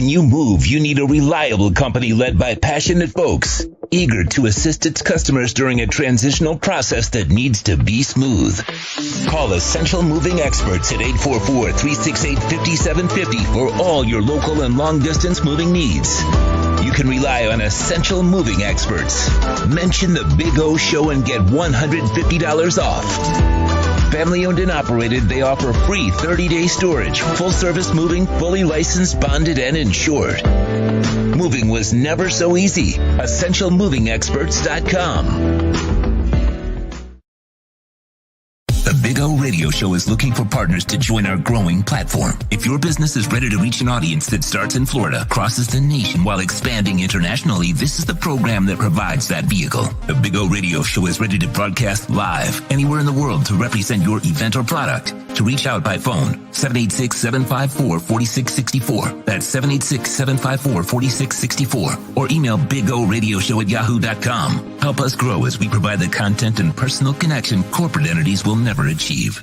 When you move, you need a reliable company led by passionate folks, eager to assist its customers during a transitional process that needs to be smooth. Call Essential Moving Experts at 844-368-5750 for all your local and long-distance moving needs. You can rely on Essential Moving Experts. Mention the Big O Show and get $150 off. Family owned and operated, they offer free 30-day storage, full-service moving, fully licensed, bonded, and insured. Moving was never so easy. EssentialMovingExperts.com. The Big O Radio Show is looking for partners to join our growing platform. If your business is ready to reach an audience that starts in Florida, crosses the nation while expanding internationally, this is the program that provides that vehicle. The Big O Radio Show is ready to broadcast live anywhere in the world to represent your event or product. To reach out by phone, 786-754-4664. That's 786-754-4664. Or email bigoradioshow@yahoo.com. Help us grow as we provide the content and personal connection corporate entities will never achieve.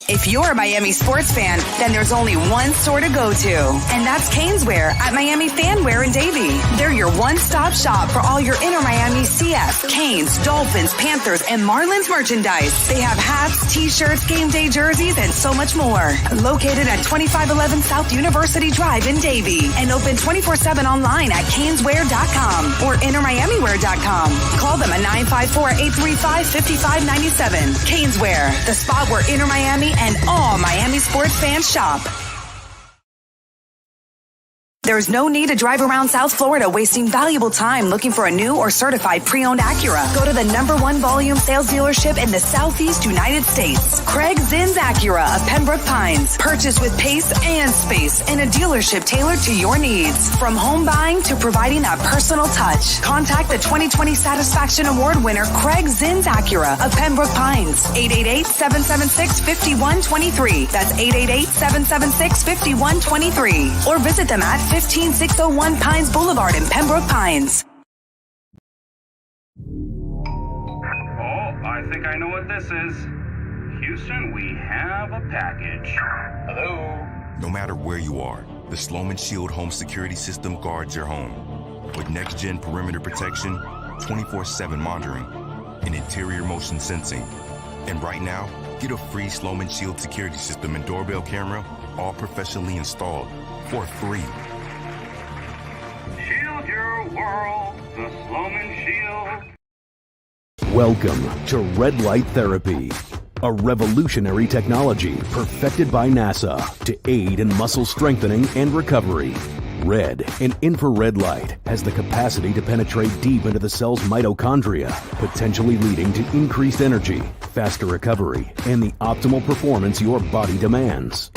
If you're a Miami sports fan, then there's only one store to go to, and that's Caneswear at Miami Fanwear in Davie. They're your one-stop shop for all your inner Miami CF, Canes, Dolphins, Panthers, and Marlins merchandise. They have hats, t-shirts, game day jerseys, and so much more. Located at 2511 South University Drive in Davie, and open 24/7 online at caneswear.com or innermiamiwear.com. Call them at 954-835-5597. Caneswear, the spot where inner Miami and all Miami sports fans shop. There's no need to drive around South Florida wasting valuable time looking for a new or certified pre-owned Acura. Go to the #1 volume sales dealership in the Southeast United States. Craig Zinn's Acura of Pembroke Pines. Purchase with pace and space in a dealership tailored to your needs. From home buying to providing that personal touch. Contact the 2020 Satisfaction Award winner Craig Zinn's Acura of Pembroke Pines. 888-776-5123. That's 888-776-5123. Or visit them at 15601 Pines Boulevard in Pembroke Pines. Oh, I think I know what this is. Houston, we have a package. Hello? No matter where you are, the Sloman Shield home security system guards your home. With next-gen perimeter protection, 24/7 monitoring, and interior motion sensing. And right now, get a free Sloman Shield security system and doorbell camera, all professionally installed, for free. Shield your world, the Sloman Shield. Welcome to Red Light Therapy, a revolutionary technology perfected by NASA to aid in muscle strengthening and recovery. Red and infrared light has the capacity to penetrate deep into the cell's mitochondria, potentially leading to increased energy, faster recovery, and the optimal performance your body demands.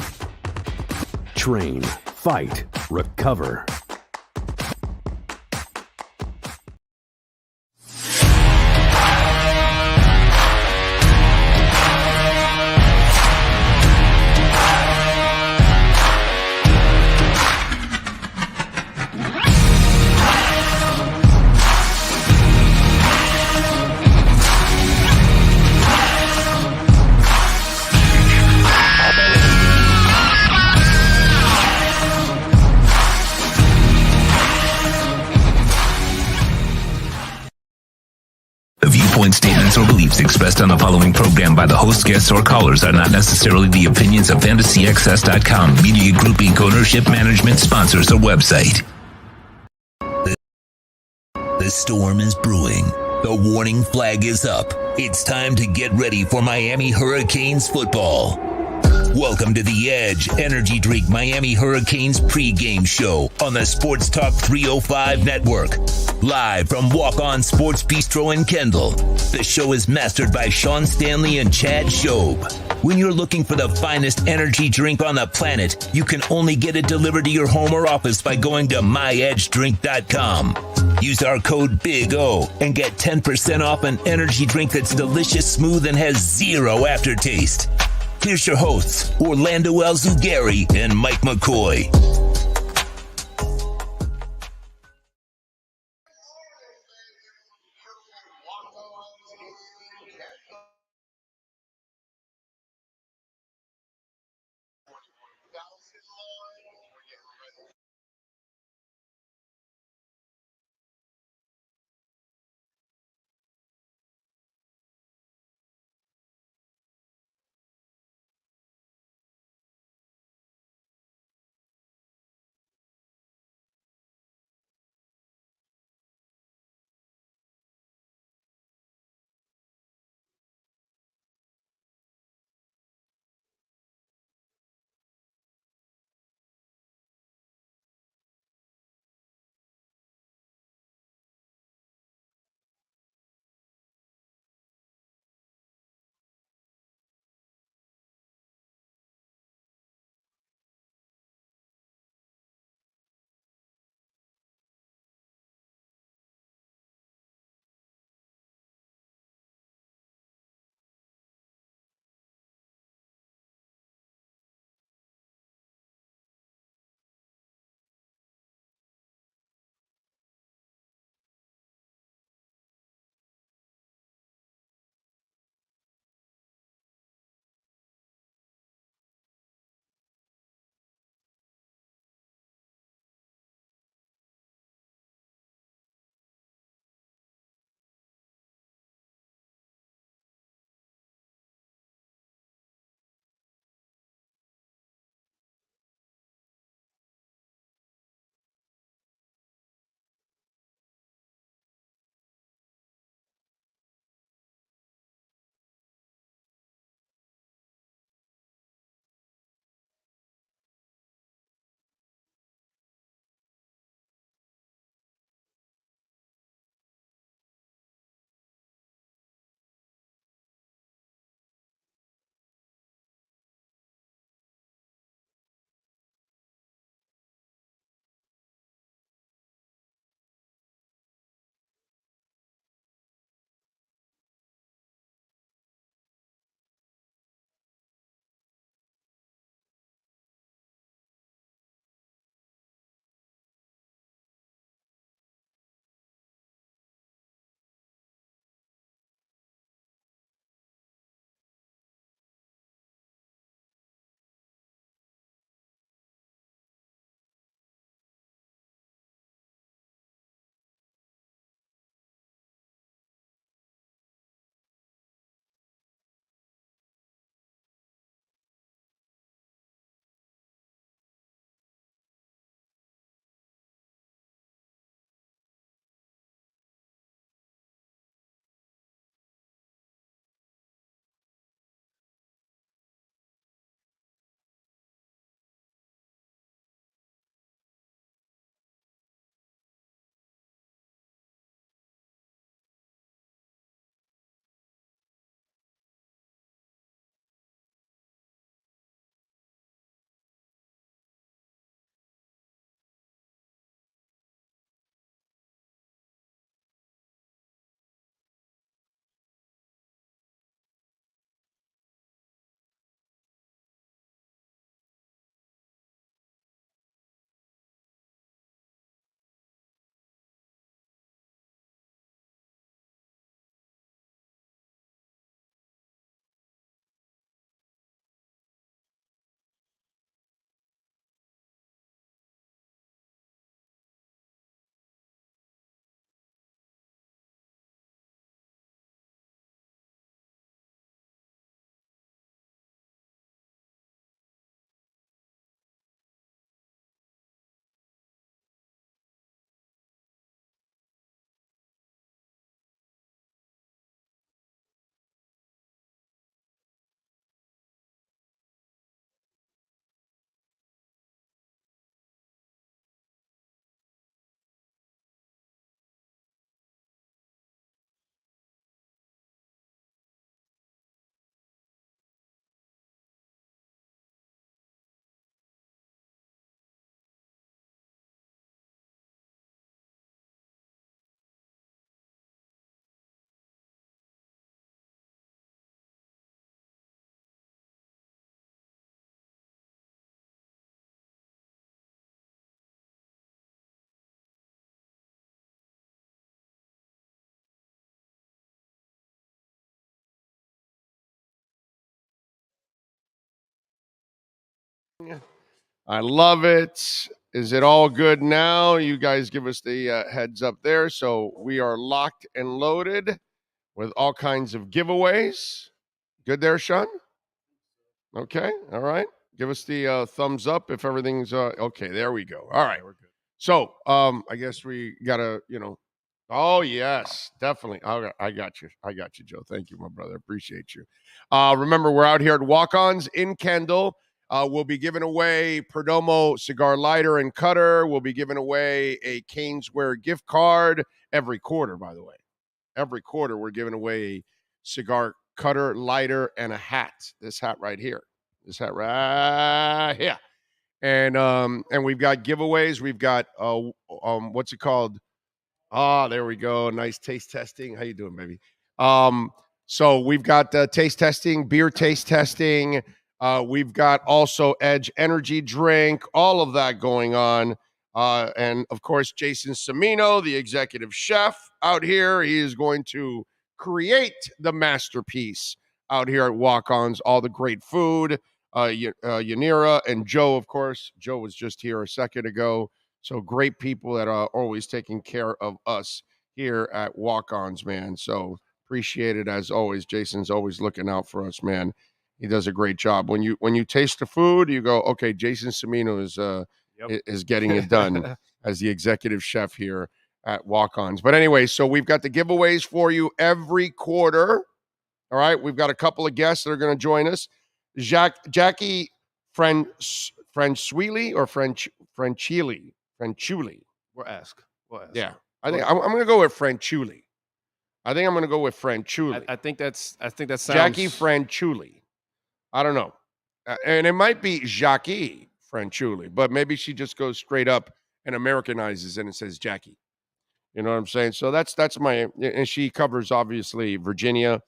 Train, fight, recover. Statements or beliefs expressed on the following program by the host, guests, or callers are not necessarily the opinions of FantasyXS.com, Media Group Inc., ownership, management, sponsors, or website. The storm is brewing. The warning flag is up. It's time to get ready for Miami Hurricanes football. Welcome to the Edge Energy Drink Miami Hurricanes pregame show on the Sports Talk 305 Network. Live from Walk On Sports Bistro in Kendall. The show is mastered by Sean Stanley and Chad Shobe. When you're looking for the finest energy drink on the planet, you can only get it delivered to your home or office by going to myedgedrink.com. Use our code BIG-O and get 10% off an energy drink that's delicious, smooth, and has zero aftertaste. Here's your hosts, Orlando Alzugaray and Mike McCoy. I love it. Is it all good now? You guys give us the heads up there. So we are locked and loaded with all kinds of giveaways. Good there, Sean? Okay. All right. Give us the thumbs up if everything's okay. There we go. All right. We're good. So I guess we got to, oh, yes, definitely. I got you. I got you, Joe. Thank you, my brother. Appreciate you. Remember, we're out here at Walk-Ons in Kendall. We'll be giving away Perdomo cigar lighter and cutter. We'll be giving away a Caneswear gift card every quarter, by the way. Every quarter, we're giving away a cigar cutter, lighter, and a hat. This hat right here. This hat right here. And we've got giveaways. We've got what's it called? There we go. Nice taste testing. How you doing, baby? So we've got taste testing, beer taste testing. We've got also Edge energy drink, all of that going on. And of course, Jason Semino, the executive chef out here, he is going to create the masterpiece out here at Walk-Ons, all the great food. Yanira and Joe, of course. Joe was just here a second ago. So great people that are always taking care of us here at Walk-Ons, man. So appreciate it as always. Jason's always looking out for us, man. He does a great job. When you taste the food, you go, okay, Jason Semino is getting it done as the executive chef here at Walk-Ons. But anyway, so we've got the giveaways for you every quarter. All right, we've got a couple of guests that are going to join us. Jackie Franchuli or Franchuli. We'll ask. Yeah, I think I'm going to go with Franchuli. I think that sounds Jackie Franchuli. I don't know, and it might be Jackie Franchuli, but maybe she just goes straight up and Americanizes and it says Jackie. You know what I'm saying? So that's my, and she covers obviously Virginia.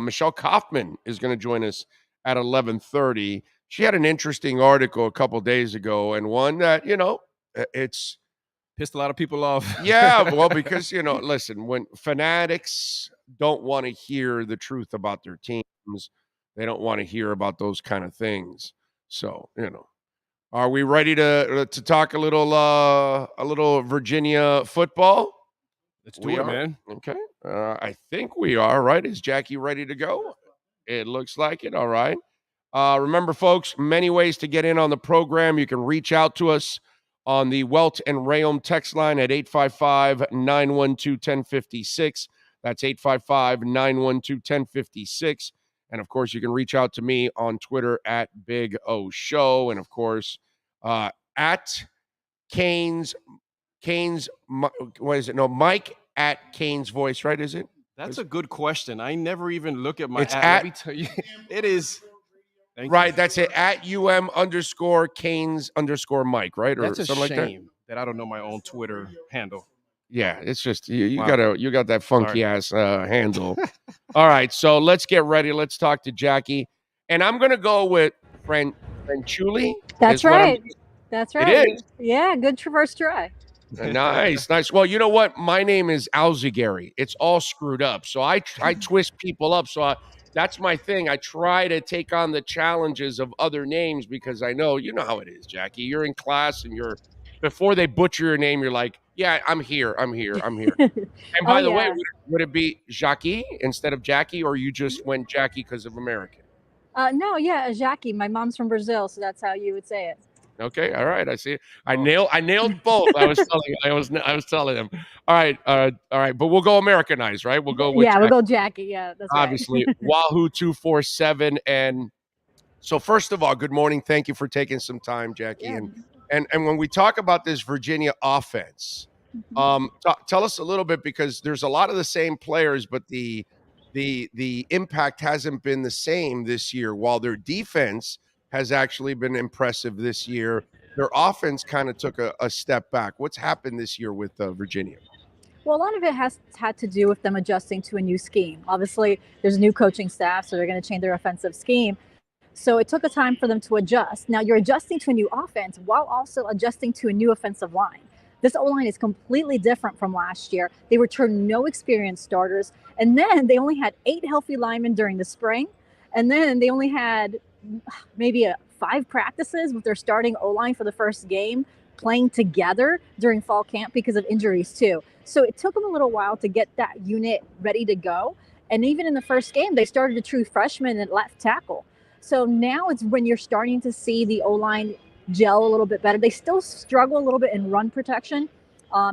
Michelle Kaufman is going to join us at 11:30. She had an interesting article a couple days ago, and one that it's pissed a lot of people off. Yeah, well, because listen, when fanatics don't want to hear the truth about their teams, they don't want to hear about those kind of things. So are we ready to talk a little Virginia football? Let's do it, man. Okay. I think we are, right? Is Jackie ready to go? It looks like it. All right. Remember, folks, many ways to get in on the program. You can reach out to us on the Welt and Rayom text line at 855-912-1056. That's 855-912-1056. And, of course, you can reach out to me on Twitter at Big O Show. And, of course, at Canes, what is it? No, Mike at Canes Voice, right? Is it? That's a good question. I never even look at my it's Let me tell you, it is. Right, that's it. At @UM_Canes_Mike, right? Or that's a something shame like that I don't know my own Twitter handle. Yeah, it's just you got that funky ass handle. All right, so let's get ready. Let's talk to Jackie, and I'm gonna go with Franchuli. That's right. That's right. It is. Yeah, good first try. Nice. Well, you know what? My name is Alzugaray. It's all screwed up, so I twist people up. So that's my thing. I try to take on the challenges of other names because I know how it is, Jackie. You're in class and before they butcher your name, you're like, yeah, I'm here. And by the way, would it be Jackie instead of Jackie, or you just went Jackie because of American? No, yeah, Jackie. My mom's from Brazil, so that's how you would say it. Okay, all right. I see. I nailed both. I was telling them. All right. But we'll go Americanized, right? We'll go with We'll go Jackie. Yeah, that's obviously right. Wahoo 247. And so, first of all, good morning. Thank you for taking some time, Jackie. Yeah. And when we talk about this Virginia offense, tell us a little bit, because there's a lot of the same players, but the impact hasn't been the same this year. While their defense has actually been impressive this year, their offense kind of took a step back. What's happened this year with Virginia? Well, a lot of it has had to do with them adjusting to a new scheme. Obviously, there's a new coaching staff, so they're going to change their offensive scheme. So it took a time for them to adjust. Now you're adjusting to a new offense while also adjusting to a new offensive line. This O-line is completely different from last year. They returned no experienced starters, and then they only had 8 healthy linemen during the spring, and then they only had maybe 5 practices with their starting O-line for the first game, playing together during fall camp because of injuries too. So it took them a little while to get that unit ready to go. And even in the first game, they started a true freshman at left tackle. So now it's when you're starting to see the O-line gel a little bit better. They still struggle a little bit in run protection,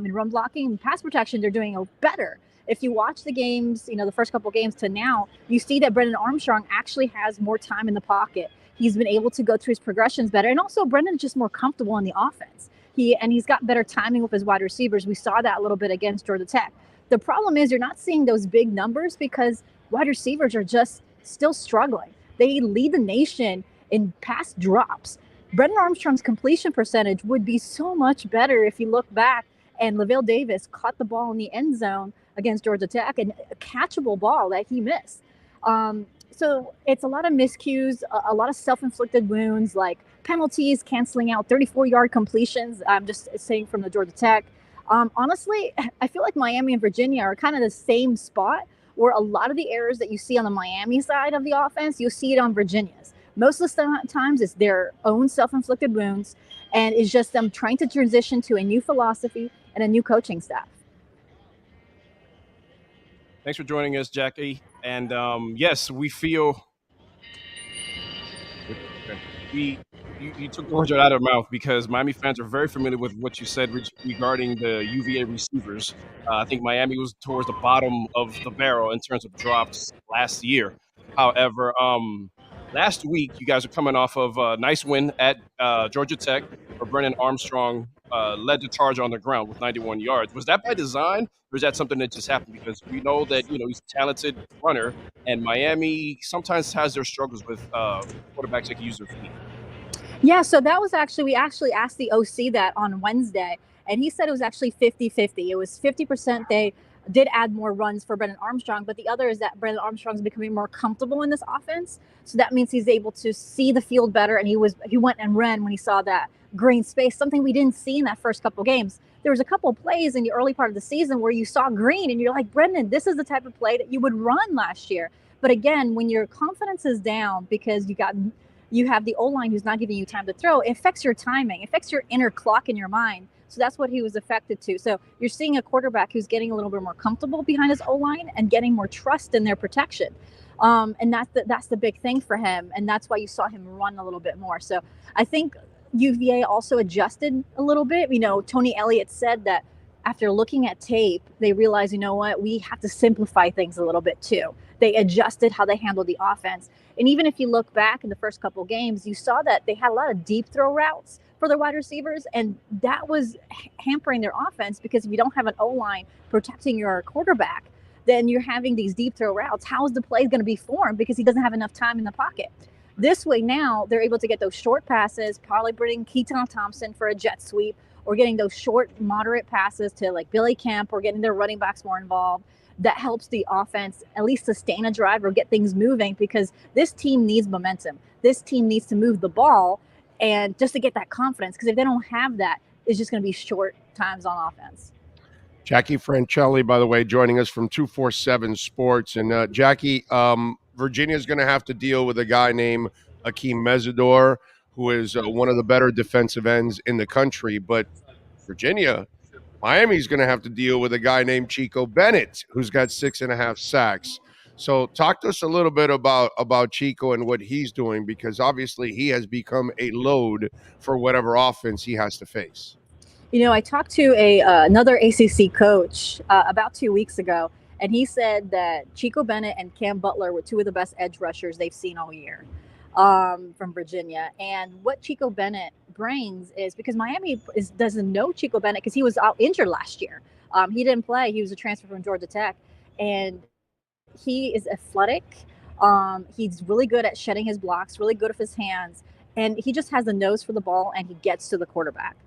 in run blocking, and pass protection. They're doing better. If you watch the games, the first couple games to now, you see that Brennan Armstrong actually has more time in the pocket. He's been able to go through his progressions better. And also Brendan's just more comfortable in the offense. He's got better timing with his wide receivers. We saw that a little bit against Georgia Tech. The problem is you're not seeing those big numbers because wide receivers are just still struggling. They lead the nation in pass drops. Brendan Armstrong's completion percentage would be so much better if you look back and LaVale Davis caught the ball in the end zone against Georgia Tech, and a catchable ball that he missed. So it's a lot of miscues, a lot of self-inflicted wounds, like penalties, canceling out 34-yard completions. I'm just saying from the Georgia Tech. Honestly, I feel like Miami and Virginia are kind of the same spot where a lot of the errors that you see on the Miami side of the offense, you'll see it on Virginia's. Most of the times it's their own self-inflicted wounds, and it's just them trying to transition to a new philosophy and a new coaching staff. Thanks for joining us, Jackie. And yes, we feel you took the words out of our mouth because Miami fans are very familiar with what you said regarding the UVA receivers. I think Miami was towards the bottom of the barrel in terms of drops last year. However, last week you guys are coming off of a nice win at Georgia Tech, where Brennan Armstrong led the charge on the ground with 91 yards. Was that by design, or is that something that just happened? Because we know that he's a talented runner, and Miami sometimes has their struggles with quarterbacks that can use their feet. Yeah, so that was we actually asked the OC that on Wednesday, and he said it was actually 50-50. It was 50% they did add more runs for Brennan Armstrong, but the other is that Brennan Armstrong's becoming more comfortable in this offense. So that means he's able to see the field better, and he went and ran when he saw that green space, something we didn't see in that first couple games. There was a couple of plays in the early part of the season where you saw green, and you're like, Brendan, this is the type of play that you would run last year. But again, when your confidence is down because you have the O-line who's not giving you time to throw, it affects your timing, it affects your inner clock in your mind. So that's what he was affected to. So you're seeing a quarterback who's getting a little bit more comfortable behind his O-line and getting more trust in their protection. And that's the big thing for him. And that's why you saw him run a little bit more. So I think UVA also adjusted a little bit. Tony Elliott said that after looking at tape, they realized, we have to simplify things a little bit too. They adjusted how they handled the offense. And even if you look back in the first couple games, you saw that they had a lot of deep throw routes for their wide receivers, and that was hampering their offense because if you don't have an O-line protecting your quarterback, then you're having these deep throw routes. How is the play going to be formed because he doesn't have enough time in the pocket? This way now they're able to get those short passes, probably bringing Keaton Thompson for a jet sweep, or getting those short, moderate passes to like Billy Kemp, or getting their running backs more involved. That helps the offense at least sustain a drive or get things moving, because this team needs momentum. This team needs to move the ball, and just to get that confidence, because if they don't have that, it's just going to be short times on offense. Jackie Francelli, by the way, joining us from 247 Sports. And Jackie, Virginia's going to have to deal with a guy named Akeem Mesidor, who is one of the better defensive ends in the country. But Miami's going to have to deal with a guy named Chico Bennett, who's got 6.5 sacks. So talk to us a little bit about Chico and what he's doing, because obviously he has become a load for whatever offense he has to face. I talked to another ACC coach about 2 weeks ago, and he said that Chico Bennett and Cam Butler were two of the best edge rushers they've seen all year from Virginia. And what Chico Bennett brings is, because Miami doesn't know Chico Bennett because he was out injured last year. He didn't play. He was a transfer from Georgia Tech, and he is athletic. He's really good at shedding his blocks, really good with his hands, and he just has a nose for the ball, and he gets to the quarterback.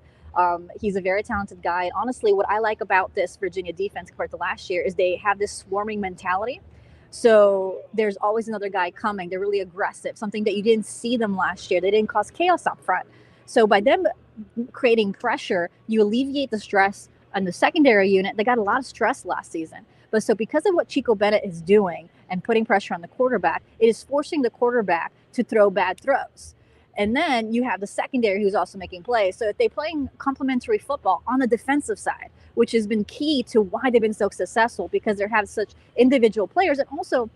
He's a very talented guy. And honestly, what I like about this Virginia defense compared to last year is they have this swarming mentality. So there's always another guy coming. They're really aggressive, something that you didn't see them last year. They didn't cause chaos up front. So by them creating pressure, you alleviate the stress on the secondary unit. They got a lot of stress last season. But so because of what Chico Bennett is doing and putting pressure on the quarterback, it is forcing the quarterback to throw bad throws. And then you have the secondary who's also making plays. So if they're playing complementary football on the defensive side, which has been key to why they've been so successful, because they have such individual players. And also,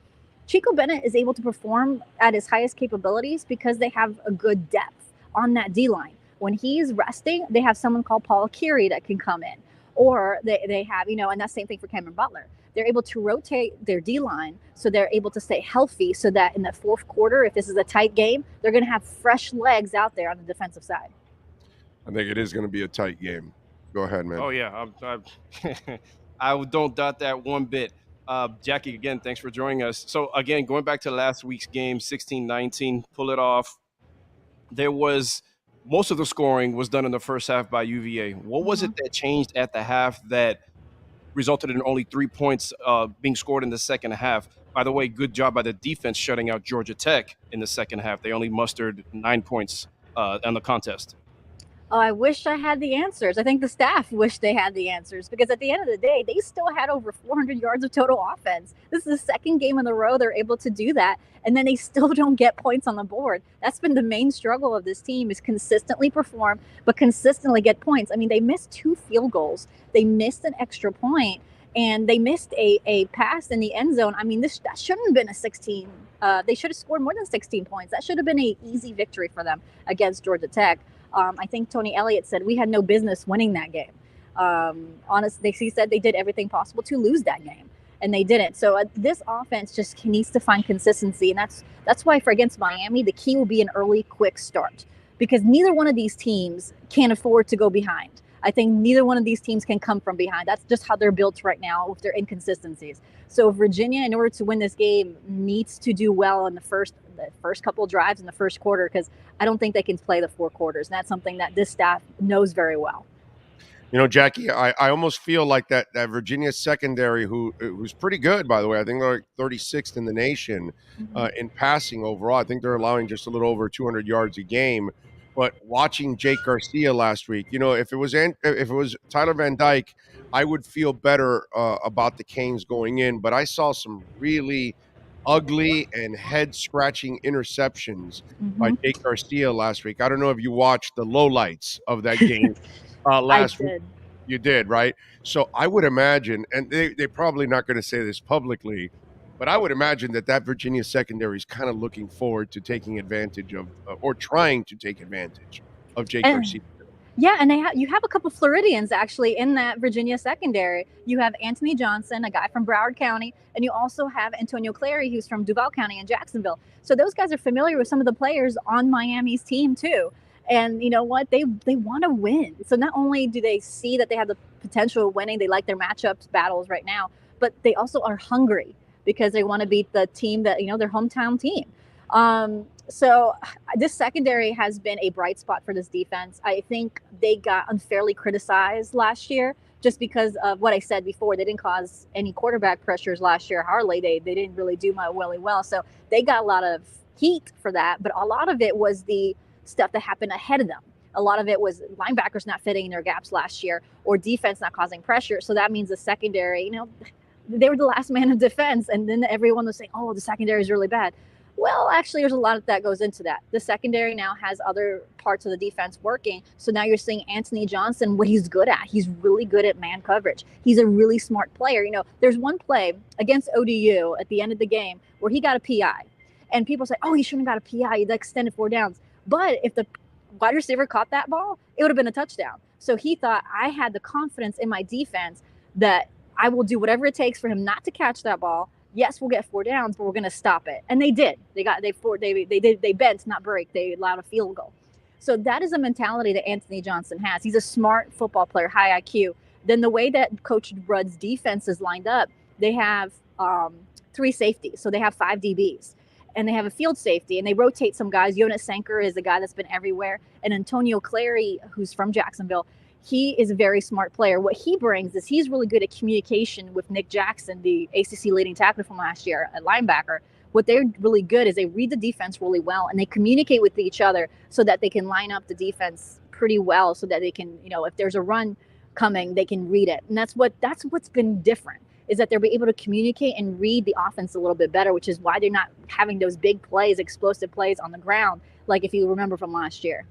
Chico Bennett is able to perform at his highest capabilities because they have a good depth on that D-line. When he's resting, they have someone called Paul Akiri that can come in. Or they have, and that's the same thing for Cameron Butler. They're able to rotate their D-line so they're able to stay healthy so that in the fourth quarter, if this is a tight game, they're going to have fresh legs out there on the defensive side. I think it is going to be a tight game. Go ahead, man. Oh, yeah. I don't doubt that one bit. Jackie, again, thanks for joining us. So, again, going back to last week's game, 16-19, pull it off. There was most of the scoring was done in the first half by UVA. What was it that changed at the half that resulted in only 3 points being scored in the second half? By the way, good job by the defense shutting out Georgia Tech in the second half. They only mustered 9 points on the contest. Oh, I wish I had the answers. I think the staff wished they had the answers, because at the end of the day, they still had over 400 yards of total offense. This is the second game in a row they're able to do that, and then they still don't get points on the board. That's been the main struggle of this team, is consistently perform, but consistently get points. I mean, they missed 2 field goals. They missed an extra point, and they missed a pass in the end zone. I mean, that shouldn't have been a 16. They should have scored more than 16 points. That should have been an easy victory for them against Georgia Tech. I think Tony Elliott said we had no business winning that game. Honestly, he said they did everything possible to lose that game, and they didn't. So this offense just needs to find consistency, and that's why for against Miami, the key will be an early, quick start, because neither one of these teams can afford to go behind. I think neither one of these teams can come from behind. That's just how they're built right now with their inconsistencies. So Virginia, in order to win this game, needs to do well in the first couple of drives in the first quarter, because I don't think they can play the 4 quarters. And that's something that this staff knows very well. Jackie, I almost feel like that Virginia secondary, who's pretty good, by the way. I think they're like 36th in the nation in passing overall. I think they're allowing just a little over 200 yards a game. But watching Jake Garcia last week, if it was Tyler Van Dyke, I would feel better about the Canes going in. But I saw some really ugly and head-scratching interceptions by Jake Garcia last week. I don't know if you watched the lowlights of that game last week. You did, right? So I would imagine, and they're probably not going to say this publicly, but I would imagine that Virginia secondary is kind of looking forward to taking advantage of, or trying to take advantage of Jake Garcia. Yeah, and you have a couple Floridians actually in that Virginia secondary. You have Anthony Johnson, a guy from Broward County, and you also have Antonio Clary, who's from Duval County in Jacksonville. So those guys are familiar with some of the players on Miami's team too. And you know what? They want to win. So not only do they see that they have the potential of winning, they like their matchups battles right now, but they also are hungry because they want to beat the team that, their hometown team. So this secondary has been a bright spot for this defense. I think they got unfairly criticized last year just because of what I said before. They didn't cause any quarterback pressures last year. Hardly. They didn't really do really well. So they got a lot of heat for that. But a lot of it was the stuff that happened ahead of them. A lot of it was linebackers not fitting in their gaps last year, or defense not causing pressure. So that means the secondary, they were the last man of defense. And then everyone was saying, oh, the secondary is really bad. Well, actually, there's a lot that goes into that. The secondary now has other parts of the defense working. So now you're seeing Anthony Johnson, what he's good at. He's really good at man coverage. He's a really smart player. There's one play against ODU at the end of the game where he got a PI. And people say, oh, he shouldn't have got a PI. He extended 4 downs. But if the wide receiver caught that ball, it would have been a touchdown. So he thought, I had the confidence in my defense that I will do whatever it takes for him not to catch that ball. Yes, we'll get 4 downs, but we're going to stop it. And they did. They bent, not break. They allowed a field goal. So that is a mentality that Anthony Johnson has. He's a smart football player, high IQ. Then the way that Coach Rudd's defense is lined up, they have 3 safeties. So they have 5 DBs. And they have a field safety, and they rotate some guys. Jonas Sanker is a guy that's been everywhere. And Antonio Clary, who's from Jacksonville, he is a very smart player. What he brings is he's really good at communication with Nick Jackson, the ACC leading tackler from last year, a linebacker. What they're really good is they read the defense really well, and they communicate with each other so that they can line up the defense pretty well so that they can, if there's a run coming, they can read it. And that's what's been different, is that they'll be able to communicate and read the offense a little bit better, which is why they're not having those big plays, explosive plays on the ground like if you remember from last year.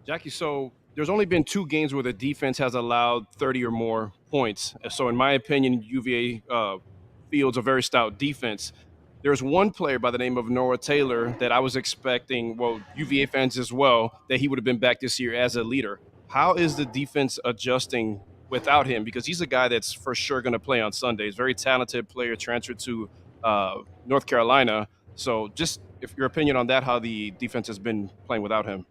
Jackie, so there's only been 2 games where the defense has allowed 30 or more points. So in my opinion, UVA fields a very stout defense. There's one player by the name of Noah Taylor that I was expecting, well, UVA fans as well, that he would have been back this year as a leader. How is the defense adjusting without him? Because he's a guy that's for sure going to play on Sundays. Very talented player, transferred to North Carolina. So just if your opinion on that, how the defense has been playing without him.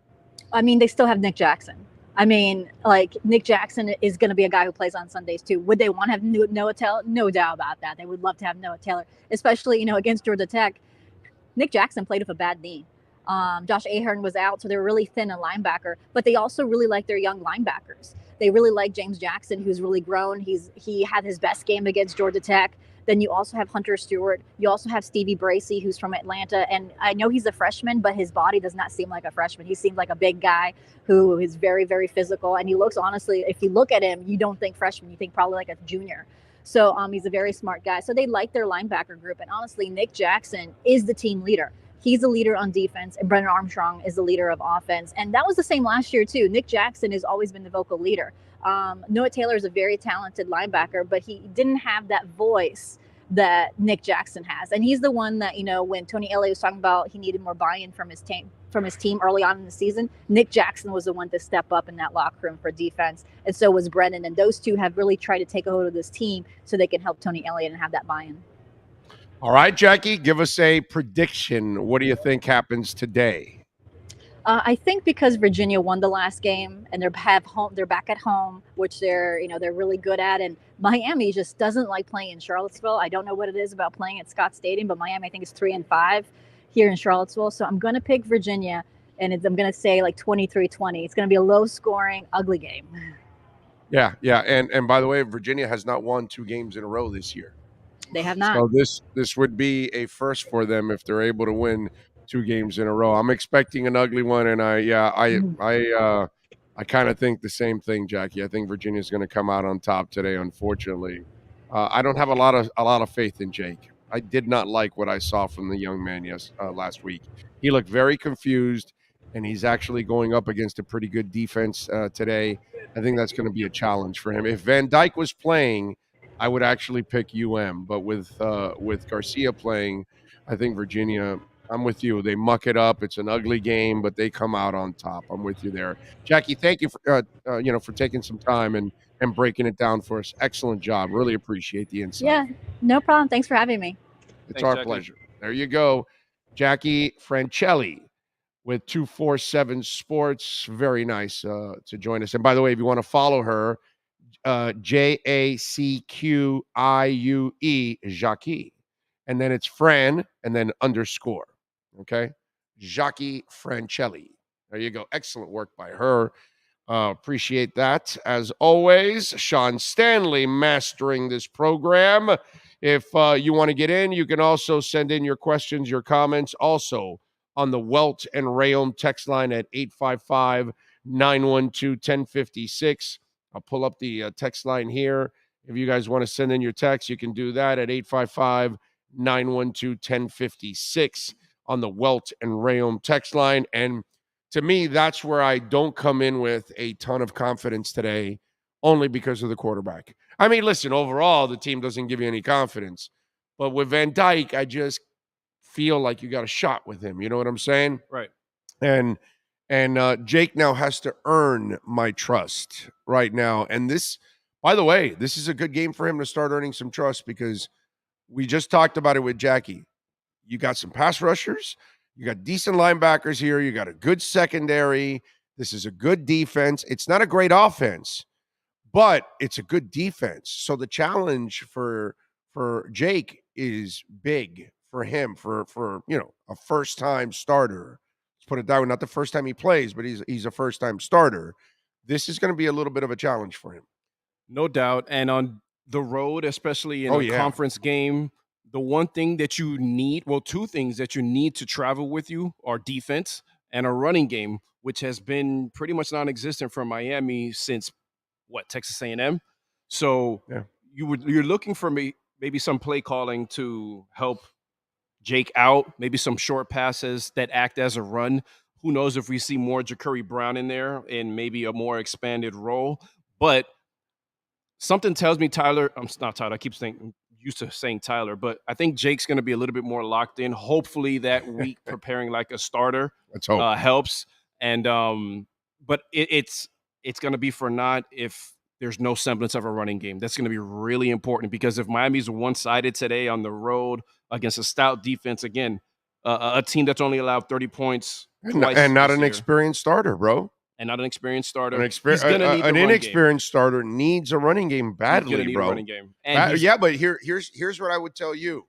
I mean, they still have Nick Jackson. I mean, like, Nick Jackson is going to be a guy who plays on Sundays too. Would they want to have Noah Taylor? No doubt about that. They would love to have Noah Taylor, especially, against Georgia Tech. Nick Jackson played with a bad knee. Josh Ahern was out, so they were really thin in linebacker, but they also really like their young linebackers. They really like James Jackson, who's really grown. He had his best game against Georgia Tech. Then you also have Hunter Stewart. You also have Stevie Bracey, who's from Atlanta. And I know he's a freshman, but his body does not seem like a freshman. He seems like a big guy who is very, very physical. And he looks, honestly, if you look at him, you don't think freshman. You think probably like a junior. So he's a very smart guy. So they like their linebacker group. And honestly, Nick Jackson is the team leader. He's the leader on defense, and Brennan Armstrong is the leader of offense. And that was the same last year, too. Nick Jackson has always been the vocal leader. Noah Taylor is a very talented linebacker, but he didn't have that voice that Nick Jackson has. And he's the one that, when Tony Elliott was talking about he needed more buy-in from his team early on in the season, Nick Jackson was the one to step up in that locker room for defense. And so was Brennan. And those two have really tried to take a hold of this team so they can help Tony Elliott and have that buy-in. All right, Jackie, give us a prediction. What do you think happens today? I think because Virginia won the last game and they're back at home, which they're really good at, and Miami just doesn't like playing in Charlottesville. I don't know what it is about playing at Scott Stadium, but Miami, I think, is 3-5 here in Charlottesville. So I'm going to pick Virginia, and I'm going to say like 23-20. It's going to be a low-scoring, ugly game. Yeah, and by the way, Virginia has not won 2 games in a row this year. They have not. So this would be a first for them if they're able to win 2 games in a row. I'm expecting an ugly one, and I kind of think the same thing, Jackie. I think Virginia's going to come out on top today. Unfortunately, I don't have a lot of faith in Jake. I did not like what I saw from the young man last week. He looked very confused, and he's actually going up against a pretty good defense today. I think that's going to be a challenge for him. If Van Dyke was playing, I would actually pick UM, but with Garcia playing, I think Virginia. I'm with you. They muck it up. It's an ugly game, but they come out on top. I'm with you there, Jackie. Thank you for for taking some time and breaking it down for us. Excellent job. Really appreciate the insight. Yeah, no problem. Thanks for having me. It's our pleasure. There you go, Jackie Francelli with 247 Sports. Very nice to join us. And by the way, if you want to follow her, JACQIUE, Jackie. And then it's Fran, and then _. Okay? Jackie Francelli. There you go. Excellent work by her. Appreciate that. As always, Sean Stanley mastering this program. If you want to get in, you can also send in your questions, your comments, also on the Welt and Rayom text line at 855-912-1056. I'll pull up the text line here. If you guys want to send in your text, you can do that at 855-912-1056 on the Welt and Rayom text line. And to me, that's where I don't come in with a ton of confidence today, only because of the quarterback. I mean, listen, overall, the team doesn't give you any confidence. But with Van Dyke, I just feel like you got a shot with him. You know what I'm saying? Right. And Jake now has to earn my trust right now. And this, by the way, this is a good game for him to start earning some trust, because we just talked about it with Jackie. You got some pass rushers. You got decent linebackers here. You got a good secondary. This is a good defense. It's not a great offense, but it's a good defense. So the challenge for Jake is big for him, for a first-time starter. Let's put it that way. Not the first time he plays, but he's a first-time starter. This is going to be a little bit of a challenge for him. No doubt. And on the road, especially in a conference game, the one thing that you need, well, 2 things that you need to travel with you are defense and a running game, which has been pretty much non-existent for Miami since, Texas A&M? So you're looking for maybe some play calling to help Jake out, maybe some short passes that act as a run. Who knows if we see more Ja'Cory Brown in there in maybe a more expanded role. But something tells me Tyler, I'm not Tyler, I keep saying, used to saying Tyler, but I think Jake's going to be a little bit more locked in. Hopefully that week preparing like a starter Let's hope. helps. And but it's going to be for naught if there's no semblance of a running game. That's going to be really important, because if Miami's one-sided today on the road against a stout defense, again, a team that's only allowed 30 points twice and not this an year, experienced starter, bro. and not an experienced starter. He's going to need an the run inexperienced starter needs a running game game. badly, He's going to need bro. a running game. And Yeah, but here's what I would tell you.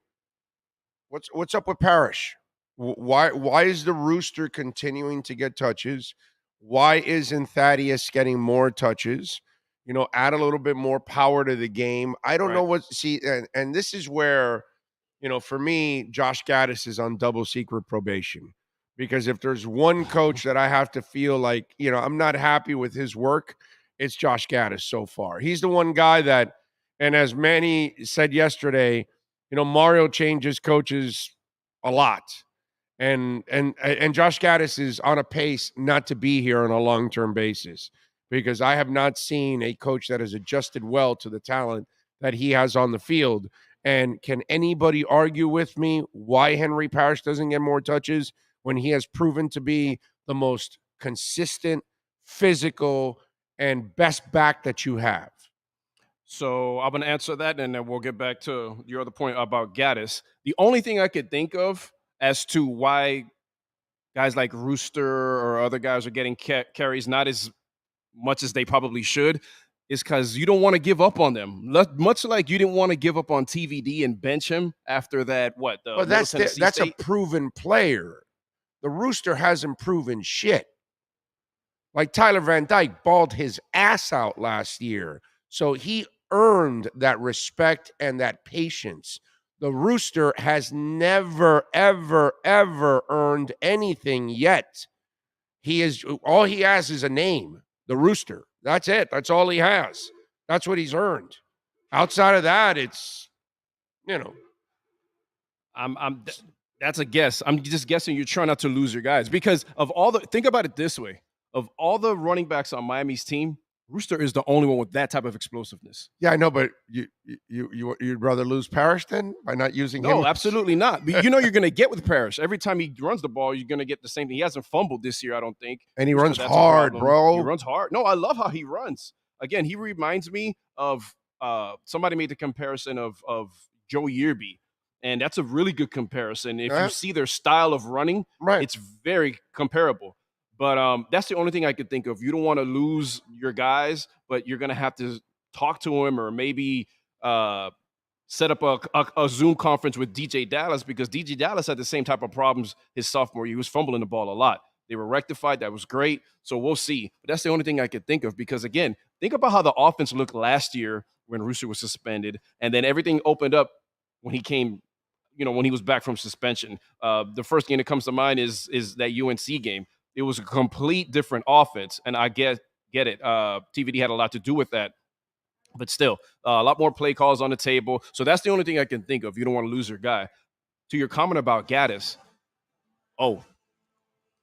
What's up with Parrish? Why is the Rooster continuing to get touches? Why isn't Thaddeus getting more touches? Add a little bit more power to the game. I don't know what. See, and this is where, for me, Josh Gaddis is on double secret probation, because if there's one coach that I have to feel like, I'm not happy with his work, it's Josh Gaddis so far. He's the one guy that, and as Manny said yesterday, Mario changes coaches a lot. And Josh Gaddis is on a pace not to be here on a long-term basis, because I have not seen a coach that has adjusted well to the talent that he has on the field. And can anybody argue with me why Henry Parrish doesn't get more touches when he has proven to be the most consistent, physical, and best back that you have? So I'm going to answer that, and then we'll get back to your other point about Gaddis. The only thing I could think of as to why guys like Rooster or other guys are getting carries not as much as they probably should is because you don't want to give up on them. Much like you didn't want to give up on TVD and bench him after that, But that's a proven player. The Rooster hasn't proven shit. Like Tyler Van Dyke balled his ass out last year, so he earned that respect and that patience. The Rooster has never, ever, ever earned anything yet. All he has is a name, the Rooster. That's it. That's all he has. That's what he's earned. Outside of that, it's, that's a guess. I'm just guessing you're trying not to lose your guys, because of think about it this way. Of all the running backs on Miami's team, Rooster is the only one with that type of explosiveness. Yeah, I know, but you'd rather lose Parrish then by not using him? No, absolutely not. But you're going to get with Parrish. Every time he runs the ball, you're going to get the same thing. He hasn't fumbled this year, I don't think. And he runs hard, bro. He runs hard. No, I love how he runs. Again, he reminds me of somebody made the comparison of Joe Yearby. And that's a really good comparison. If you see their style of running, it's very comparable. But that's the only thing I could think of. You don't want to lose your guys, but you're going to have to talk to him, or maybe set up a Zoom conference with DJ Dallas, because DJ Dallas had the same type of problems his sophomore year. He was fumbling the ball a lot. They were rectified. That was great. So we'll see. But that's the only thing I could think of, because, again, think about how the offense looked last year when Rooster was suspended, and then everything opened up when he came, when he was back from suspension. The first game that comes to mind is that UNC game. It was a complete different offense, and I get it. TVD had a lot to do with that, but still, a lot more play calls on the table. So that's the only thing I can think of. You don't want to lose your guy. To your comment about Gaddis,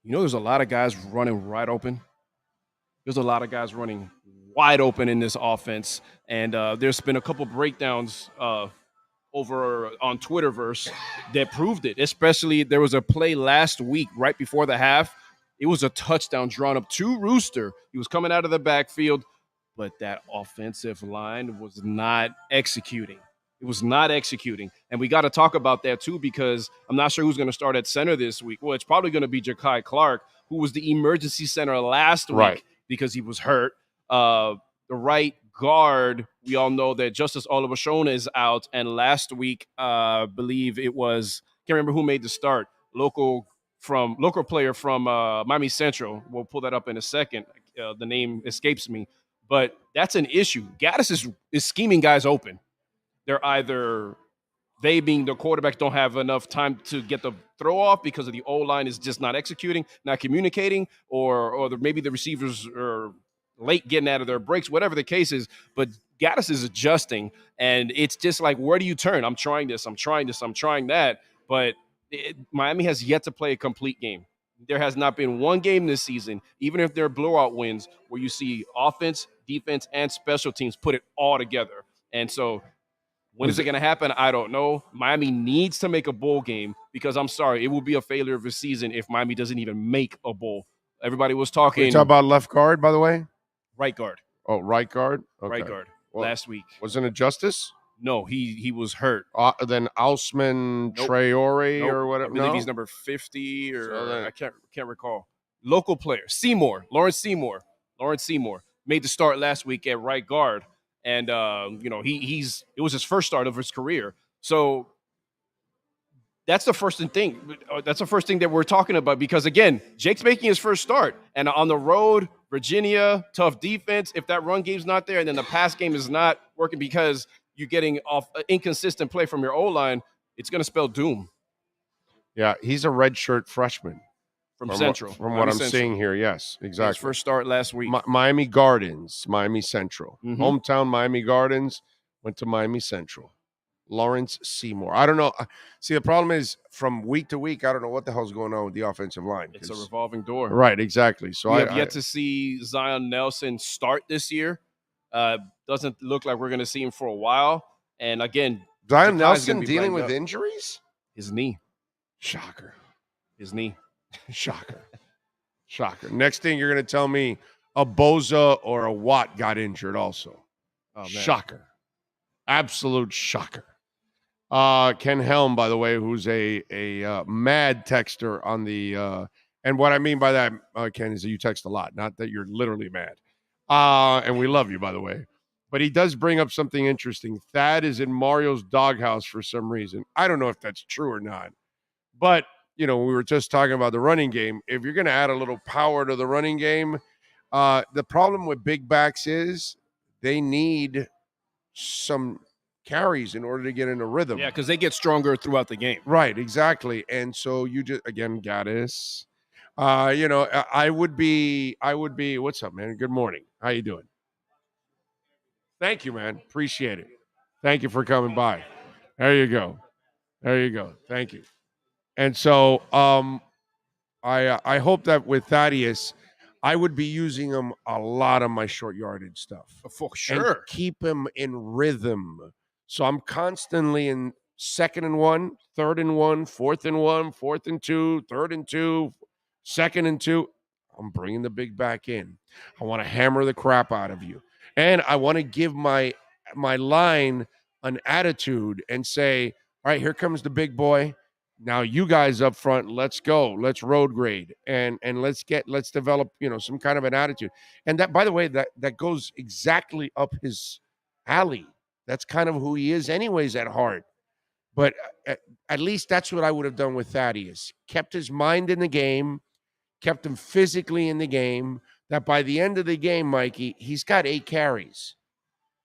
there's a lot of guys running right open. There's a lot of guys running wide open in this offense, and there's been a couple breakdowns over on Twitterverse that proved it. Especially, there was a play last week right before the half. It was a touchdown drawn up to Rooster. He was coming out of the backfield, but that offensive line was not executing. It was not executing. And we got to talk about that too, because I'm not sure who's going to start at center this week. Well, it's probably going to be Ja'Kai Clark, who was the emergency center last week because he was hurt. The right guard, we all know that Justice Oluwashona is out. And last week, I believe it was, can't remember who made the start, local player from Miami Central. We'll pull that up in a second. The name escapes me. But that's an issue. Gaddis is scheming guys open. They're either, they being the quarterbacks, don't have enough time to get the throw off because of the O-line is just not executing, not communicating, or maybe the receivers are late getting out of their breaks, whatever the case is. But Gaddis is adjusting, and it's just like, where do you turn? I'm trying this, I'm trying that. But Miami has yet to play a complete game. There has not been one game this season, even if they're blowout wins, where you see offense, defense, and special teams put it all together. And so when is it going to happen? I don't know. Miami needs to make a bowl game because I'm sorry, it will be a failure of a season if Miami doesn't even make a bowl. Everybody was talking. You talk about left guard, by the way? Right guard. Oh, right guard? Okay. Right guard. Last week. Wasn't it Justice? No, he was hurt. Then Ausman Traore or whatever. I believe he's number 50 or I can't recall. Local player, Lawrence Seymour made the start last week at right guard, and it was his first start of his career. So that's the first thing. That's the first thing that we're talking about because again, Jake's making his first start, and on the road, Virginia, tough defense. If that run game's not there, and then the pass game is not working because you're getting off inconsistent play from your O-line, it's going to spell doom. Yeah, he's a redshirt freshman. From Central. From what I'm seeing here, yes, exactly. His first start last week. Miami Gardens, Miami Central. Mm-hmm. Hometown Miami Gardens, went to Miami Central. Lawrence Seymour. I don't know. See, the problem is from week to week, I don't know what the hell's going on with the offensive line. It's a revolving door. Right, exactly. So we have yet to see Zion Nelson start this year. Doesn't look like we're going to see him for a while. And again, Zion Nelson dealing with injuries? His knee. Shocker. His knee. Shocker. Next thing you're going to tell me a Boza or a Watt got injured also. Oh, man. Shocker. Absolute shocker. Ken Helm, by the way, who's a mad texter on the and what I mean by that, Ken, is that you text a lot, not that you're literally mad. And we love you, by the way. But he does bring up something interesting. Thad is in Mario's doghouse for some reason. I don't know if that's true or not. But, we were just talking about the running game. If you're going to add a little power to the running game, the problem with big backs is they need some carries in order to get in a rhythm. Yeah, because they get stronger throughout the game. Right, exactly. And so you just, again, Gaddis, I would be, what's up, man? Good morning. How you doing? Thank you, man. Appreciate it. Thank you for coming by. There you go. Thank you. And so I hope that with Thaddeus, I would be using him a lot on my short yardage stuff. For sure. And keep him in rhythm. So I'm constantly in 2nd and 1, 3rd and 1, 4th and 1, 4th and 2, 3rd and 2, 2nd and 2. I'm bringing the big back in. I want to hammer the crap out of you. And I want to give my line an attitude and say, all right, here comes the big boy. Now you guys up front, let's go. Let's road grade and let's develop, some kind of an attitude. And that, by the way, that goes exactly up his alley. That's kind of who he is anyways at heart. But at least that's what I would have done with Thaddeus. Kept his mind in the game, kept him physically in the game, that by the end of the game, Mikey, he's got 8 carries.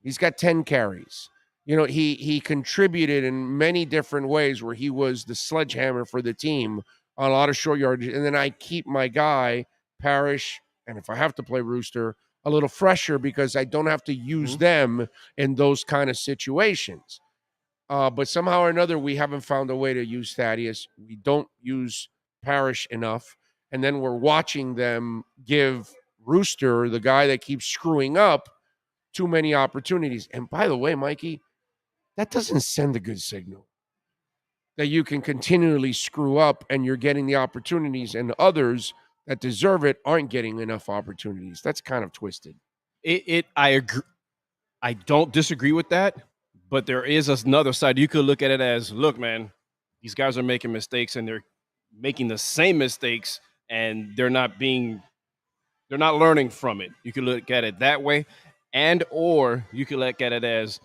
He's got 10 carries. He contributed in many different ways where he was the sledgehammer for the team on a lot of short yardage. And then I keep my guy, Parrish, and if I have to play Rooster, a little fresher because I don't have to use them in those kind of situations. But somehow or another, we haven't found a way to use Thaddeus. We don't use Parrish enough. And then we're watching them give Rooster, the guy that keeps screwing up, too many opportunities. And by the way, Mikey, that doesn't send a good signal that you can continually screw up and you're getting the opportunities and others that deserve it aren't getting enough opportunities. That's kind of twisted. I agree. I don't disagree with that, but there is another side. You could look at it as, look, man, these guys are making mistakes and they're making the same mistakes and they're not learning from it. You could look at it that way. Or you could look at it as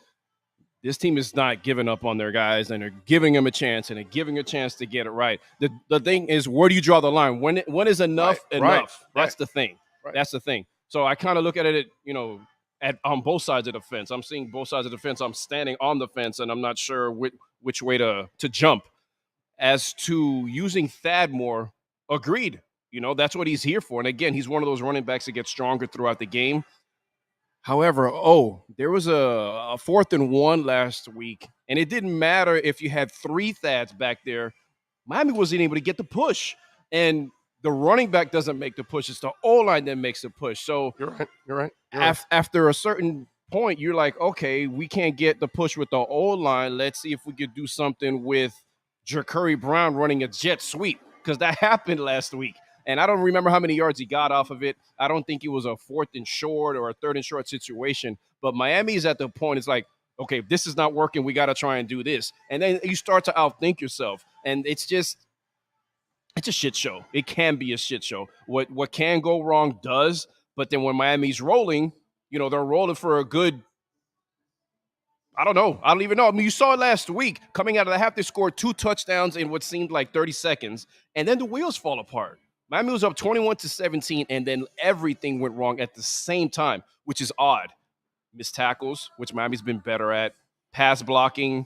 this team is not giving up on their guys and they're giving them a chance and they're giving a chance to get it right. The thing is, where do you draw the line? When is enough enough? That's the thing. Right. That's the thing. So I kind of look at it, on both sides of the fence. I'm seeing both sides of the fence. I'm standing on the fence and I'm not sure which way to jump. As to using Thad more, agreed. That's what he's here for. And again, he's one of those running backs that gets stronger throughout the game. However, there was a 4th and 1 last week, and it didn't matter if you had 3 Thads back there. Miami wasn't able to get the push. And the running back doesn't make the push. It's the O-line that makes the push. So You're right. after a certain point, you're like, okay, we can't get the push with the O-line. Let's see if we could do something with Ja'Cory Brown running a jet sweep, because that happened last week. And I don't remember how many yards he got off of it. I don't think it was a 4th and short or a 3rd and short situation. But Miami's at the point, it's like, okay, if this is not working, we got to try and do this. And then you start to outthink yourself. And it's a shit show. It can be a shit show. What can go wrong does. But then when Miami's rolling, they're rolling for a good, I don't know. I don't even know. I mean, you saw it last week. Coming out of the half, they scored 2 touchdowns in what seemed like 30 seconds. And then the wheels fall apart. Miami was up 21-17, and then everything went wrong at the same time, which is odd. Missed tackles, which Miami's been better at. Pass blocking.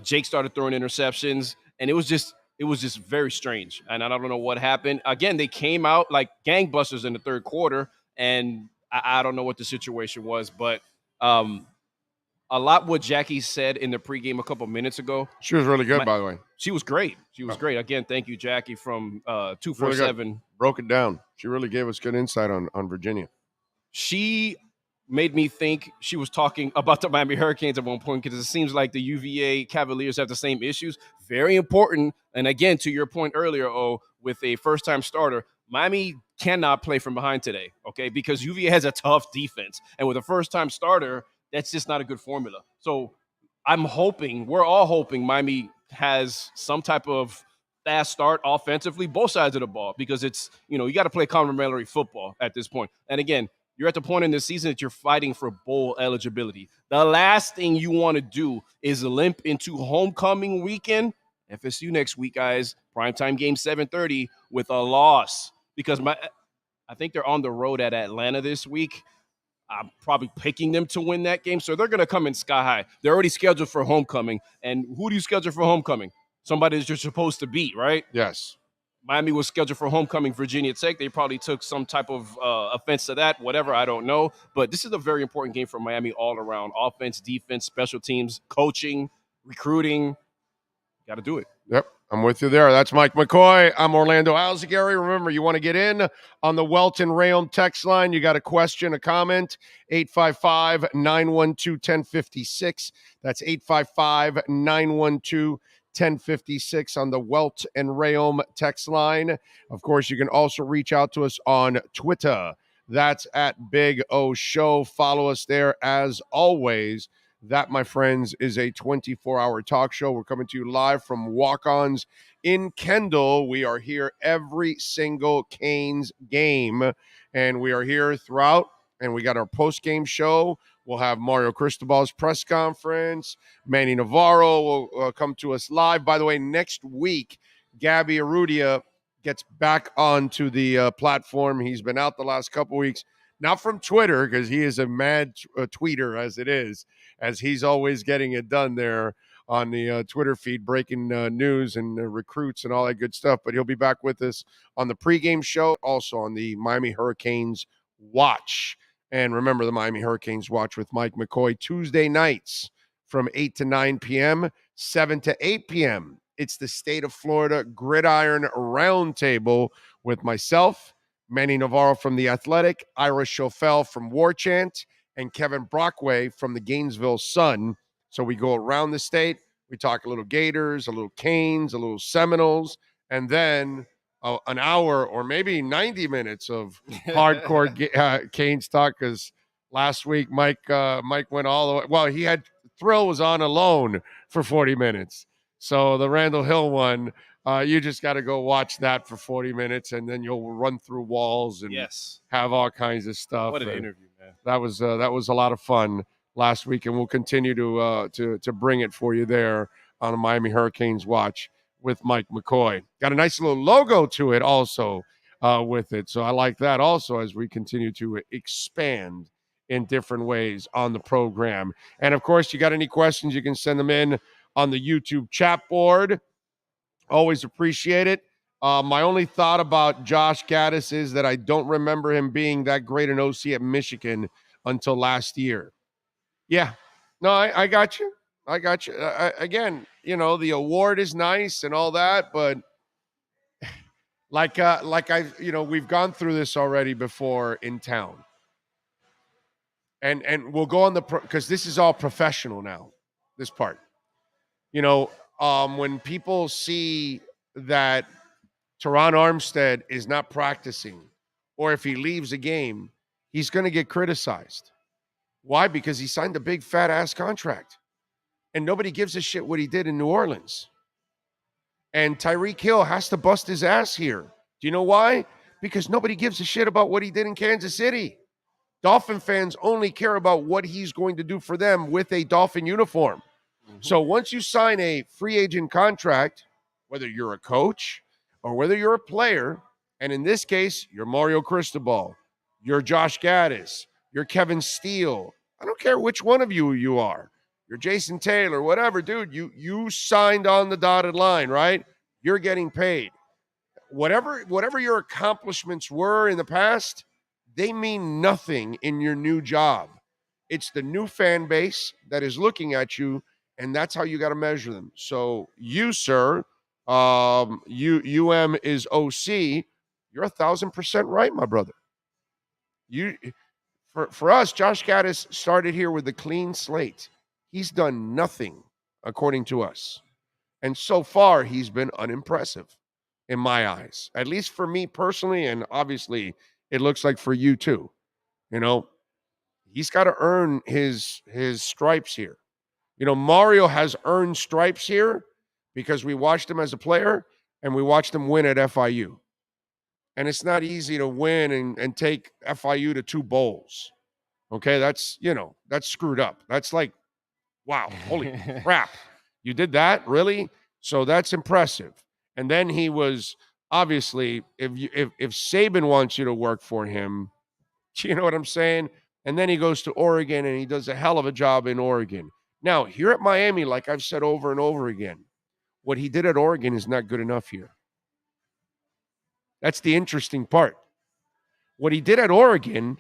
Jake started throwing interceptions, and it was just very strange. And I don't know what happened. Again, they came out like gangbusters in the 3rd quarter, and I don't know what the situation was, but a lot what Jackie said in the pregame a couple minutes ago. She was really good, by the way. She was great. She was great. Again, thank you, Jackie, from 247. Really broke it down. She really gave us good insight on Virginia. She made me think she was talking about the Miami Hurricanes at one point, because it seems like the UVA Cavaliers have the same issues. Very important. And again, to your point earlier, with a first-time starter, Miami cannot play from behind today, okay, because UVA has a tough defense. And with a first-time starter, that's just not a good formula. So we're all hoping Miami has some type of fast start offensively, both sides of the ball, because it's, you got to play complementary football at this point. And again, you're at the point in the season that you're fighting for bowl eligibility. The last thing you want to do is limp into homecoming weekend, FSU next week, guys, primetime game 7:30, with a loss, because I think they're on the road at Atlanta this week. I'm probably picking them to win that game. So they're going to come in sky high. They're already scheduled for homecoming. And who do you schedule for homecoming? Somebody that you're supposed to beat, right? Yes. Miami was scheduled for homecoming Virginia Tech. They probably took some type of offense to that, whatever, I don't know. But this is a very important game for Miami all around. Offense, defense, special teams, coaching, recruiting. Got to do it. Yep, I'm with you there. That's Mike McCoy. I'm Orlando Alzugaray. Remember, you want to get in on the Welton Rayom text line. You got a question, a comment, 855-912-1056. That's 855-912-1056 on the Welt and Rayom text line. Of course, you can also reach out to us on Twitter. That's at Big O Show. Follow us there as always. That, my friends, is a 24-hour talk show. We're coming to you live from Walk-Ons in Kendall. We are here every single Canes game, and we are here throughout, and we got our post-game show. We'll have Mario Cristobal's press conference. Manny Navarro will come to us live. By the way, next week, Gabby Arrudia gets back onto the platform. He's been out the last couple weeks. Not from Twitter, because he is a mad tweeter as it is, as he's always getting it done there on the Twitter feed, breaking news and recruits and all that good stuff. But he'll be back with us on the pregame show, also on the Miami Hurricanes Watch. And remember, the Miami Hurricanes Watch with Mike McCoy, Tuesday nights from 8 to 9 p.m., 7 to 8 p.m. It's the State of Florida Gridiron Roundtable with myself, Manny Navarro from The Athletic, Ira Schofel from War Chant, and Kevin Brockway from the Gainesville Sun. So we go around the state. We talk a little Gators, a little Canes, a little Seminoles, and then an hour or maybe 90 minutes of hardcore Canes talk, because last week Mike went all the way. Well, he had Thrill was on alone for 40 minutes. So the Randall Hill one, you just got to go watch that for 40 minutes, and then you'll run through walls and have all kinds of stuff. What an interview, man! That was a lot of fun last week, and we'll continue to bring it for you there on the Miami Hurricanes Watch with Mike McCoy. Got a nice little logo to it also with it, so I like that also as we continue to expand in different ways on the program. And of course, you got any questions, you can send them in on the YouTube chat board. Always appreciate it. My only thought about Josh Gaddis is that I don't remember him being that great an OC at Michigan until last year. Yeah. No, I got you. Again, the award is nice and all that, but Like we've gone through this already before in town. And we'll go on because this is all professional now, this part. When people see that Teron Armstead is not practicing, or if he leaves a game, he's going to get criticized. Why? Because he signed a big fat ass contract. And nobody gives a shit what he did in New Orleans. And Tyreek Hill has to bust his ass here. Do you know why? Because nobody gives a shit about what he did in Kansas City. Dolphin fans only care about what he's going to do for them with a Dolphin uniform. Mm-hmm. So once you sign a free agent contract, whether you're a coach or whether you're a player, and in this case, you're Mario Cristobal, you're Josh Gaddis, you're Kevin Steele, I don't care which one of you are. You're Jason Taylor, whatever, dude. You signed on the dotted line, right? You're getting paid. Whatever your accomplishments were in the past, they mean nothing in your new job. It's the new fan base that is looking at you, and that's how you got to measure them. So you, sir, UM is OC. You're 1,000% right, my brother. For us, Josh Gaddis started here with a clean slate. He's done nothing, according to us. And so far, he's been unimpressive in my eyes, at least for me personally. And obviously, it looks like for you too. He's got to earn his stripes here. Mario has earned stripes here because we watched him as a player and we watched him win at FIU. And it's not easy to win and take FIU to 2 bowls. Okay, that's screwed up. That's like, wow, holy crap. You did that? Really? So that's impressive. And then he was, obviously, if Saban wants you to work for him, you know what I'm saying? And then he goes to Oregon and he does a hell of a job in Oregon. Now, here at Miami, like I've said over and over again, what he did at Oregon is not good enough here. That's the interesting part. What he did at Oregon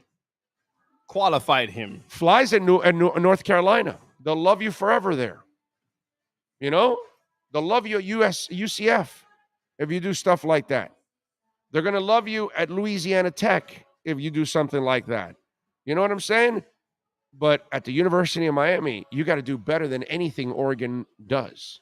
qualified him. Flies at North Carolina. They'll love you forever there. They'll love you at UCF if you do stuff like that. They're going to love you at Louisiana Tech if you do something like that. You know what I'm saying? But at the University of Miami, you got to do better than anything Oregon does.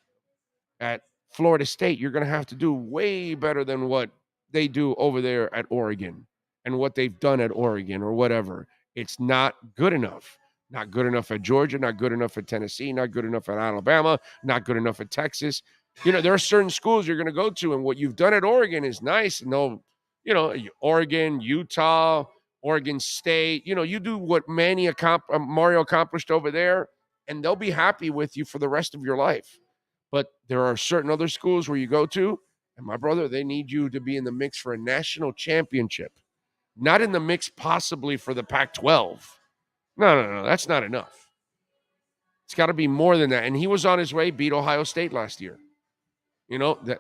At Florida State, you're going to have to do way better than what they do over there at Oregon and what they've done at Oregon or whatever. It's not good enough. Not good enough at Georgia, not good enough at Tennessee, not good enough at Alabama, not good enough at Texas. There are certain schools you're going to go to, and what you've done at Oregon is nice. And Oregon, Utah, Oregon State, you do what Mario accomplished over there, and they'll be happy with you for the rest of your life. But there are certain other schools where you go to, and my brother, they need you to be in the mix for a national championship. Not in the mix possibly for the Pac-12. No, that's not enough. It's got to be more than that. And he was on his way, beat Ohio State last year.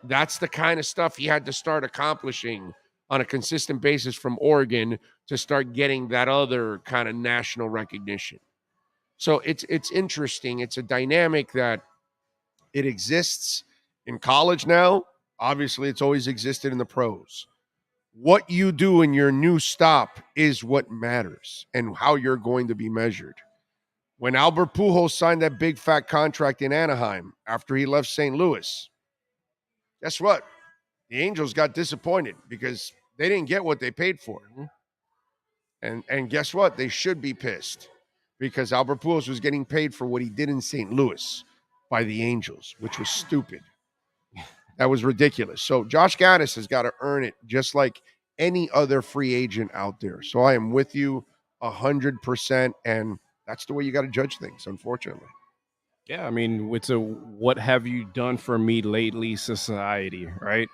That's the kind of stuff he had to start accomplishing on a consistent basis from Oregon to start getting that other kind of national recognition. So it's interesting. It's a dynamic that it exists in college now. Obviously, it's always existed in the pros. What you do in your new stop is what matters and how you're going to be measured. When Albert Pujols signed that big fat contract in Anaheim after he left St. Louis, guess what? The Angels got disappointed because they didn't get what they paid for. And guess what? They should be pissed because Albert Pujols was getting paid for what he did in St. Louis by the Angels, which was stupid. That was ridiculous. So Josh Gaddis has got to earn it just like any other free agent out there. So I am with you 100%, and that's the way you got to judge things, unfortunately. Yeah, I mean, it's a what have you done for me lately society, right?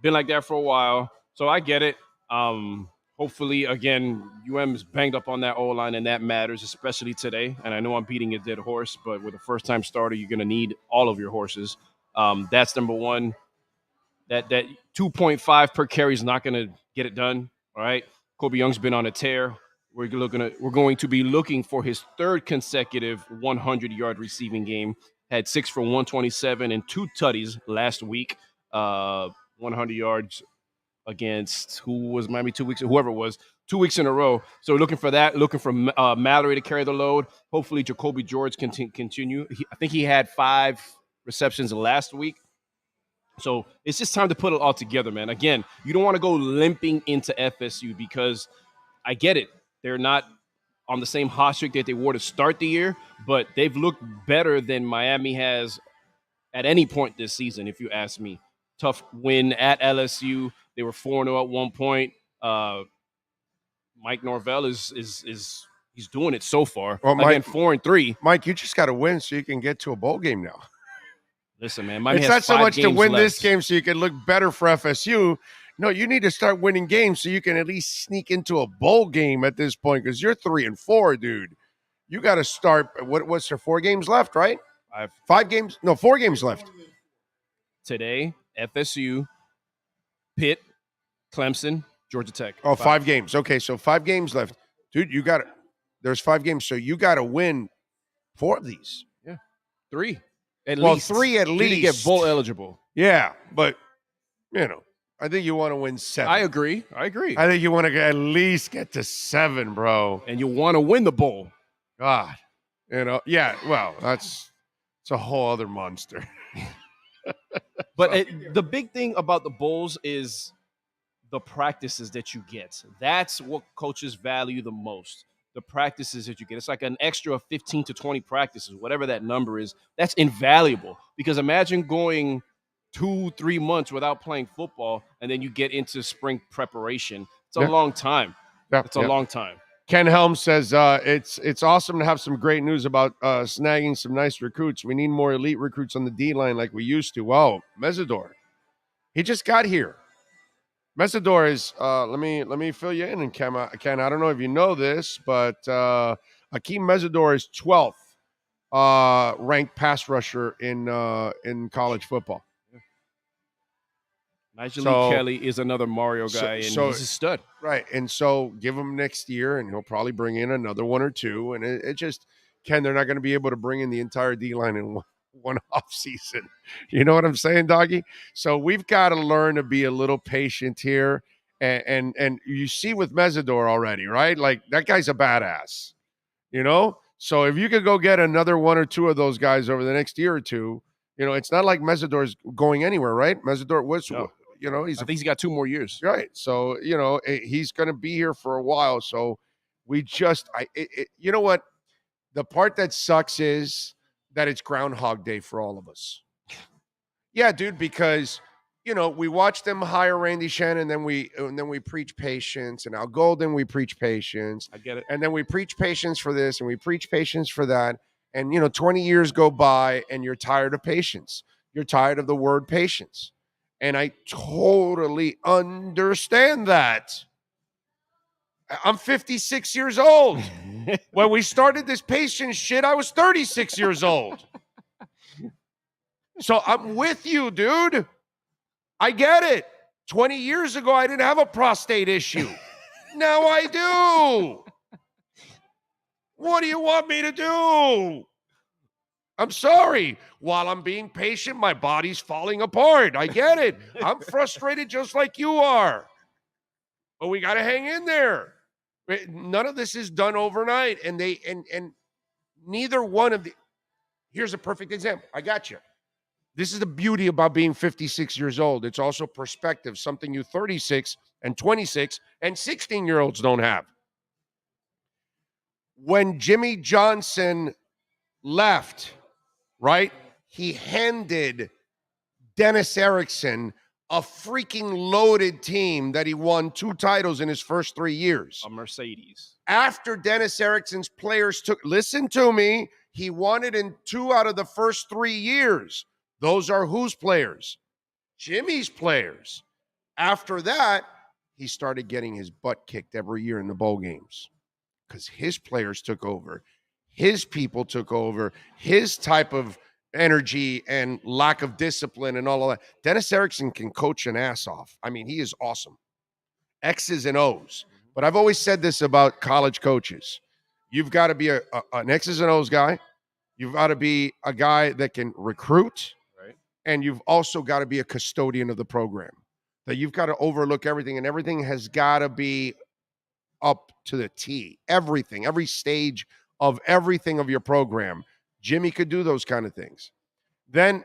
Been like that for a while, so I get it. Hopefully, again, UM is banged up on that O-line, and that matters, especially today. And I know I'm beating a dead horse, but with a first-time starter, you're going to need all of your horses. That's number one. That 2.5 per carry is not going to get it done. All right. Kobe Young's been on a tear. We're going to be looking for his third consecutive 100-yard receiving game. Had 6 for 127 and 2 tutties last week. 100 yards against who was Miami 2 weeks, whoever it was, 2 weeks in a row. So we're looking for that, looking for Mallory to carry the load. Hopefully Jacoby George can continue. I think he had 5 receptions last week. So it's just time to put it all together, man. Again, you don't want to go limping into FSU because I get it. They're not on the same hot streak that they were to start the year, but they've looked better than Miami has at any point this season, if you ask me. Tough win at LSU. They were 4-0 at one point. Mike Norvell is he's doing it so far. Well, Again, 4-3. Mike, you just got to win so you can get to a bowl game now. Listen, man, Miami it's has not so 5 much to games win left. this game so you can look better for FSU. No, you need to start winning games so you can at least sneak into a bowl game at this point because you're 3-4, dude. You got to start. What's there? 4 games left, right? 5 games? No, 4 games left. Today, FSU, Pitt, Clemson, Georgia Tech. Oh, 5 games. Okay, so 5 games left. Dude, you got to – there's 5 games, so you got to win 4 of these. Yeah, 3 at well, least. 3 at least. To get bowl eligible. Yeah, but, I think you want to win 7. I agree. I think you want to at least get to 7, bro. And you want to win the bowl. God. Yeah, well, it's a whole other monster. But the big thing about the bowls is the practices that you get. That's what coaches value the most. The practices that you get. It's like an extra 15 to 20 practices, whatever that number is. That's invaluable because imagine going 2-3 months without playing football and then you get into spring preparation. It's a long time. It's a long time. Ken Helm says it's awesome to have some great news about snagging some nice recruits. We need more elite recruits on the D-line like we used to. Wow, Mesidor. He just got here. Mesidor is, let me fill you in, and Ken, I don't know if you know this, but Akeem Mesidor is 12th ranked pass rusher in college football. Nigel Kelly is another Mario guy, and he's a stud. Right, and so give him next year, and he'll probably bring in another 1 or 2, and it just, Ken, they're not going to be able to bring in the entire D-line in one off season. You know what I'm saying, doggy? So we've got to learn to be a little patient here, and you see with Mesidor already, right? Like, that guy's a badass, So if you could go get another 1 or 2 of those guys over the next year or 2, it's not like Mesidor's going anywhere, right? Mesidor was... No. I think he's got 2 more years. Right. So, he's going to be here for a while. So we just, you know what? The part that sucks is that it's Groundhog Day for all of us. Yeah, dude, because, we watch them hire Randy Shannon, and then we preach patience, and Al Golden, we preach patience. I get it. And then we preach patience for this, and we preach patience for that. And, 20 years go by, and you're tired of patience. You're tired of the word patience. And I totally understand that. I'm 56 years old. When we started this patience shit, I was 36 years old. So I'm with you, dude. I get it. 20 years ago, I didn't have a prostate issue. Now I do. What do you want me to do? I'm sorry. While I'm being patient, my body's falling apart. I get it. I'm frustrated just like you are. But we got to hang in there. None of this is done overnight. And neither one of the... Here's a perfect example. I got you. This is the beauty about being 56 years old. It's also perspective, something you 36 and 26 and 16-year-olds don't have. When Jimmy Johnson left... right? He handed Dennis Erickson a freaking loaded team that he won 2 titles in his first 3 years. A Mercedes. After Dennis Erickson's players listen to me, he won it in 2 out of the first 3 years. Those are whose players? Jimmy's players. After that, he started getting his butt kicked every year in the bowl games because his players took over. His people took over, his type of energy and lack of discipline and all of that. Dennis Erickson can coach an ass off. I mean, he is awesome. X's and O's. But I've always said this about college coaches. You've got to be an X's and O's guy. You've got to be a guy that can recruit. Right. And you've also got to be a custodian of the program. that you've got to overlook everything, and everything has got to be up to the T. Everything, every stage of everything of your program. Jimmy could do those kind of things. Then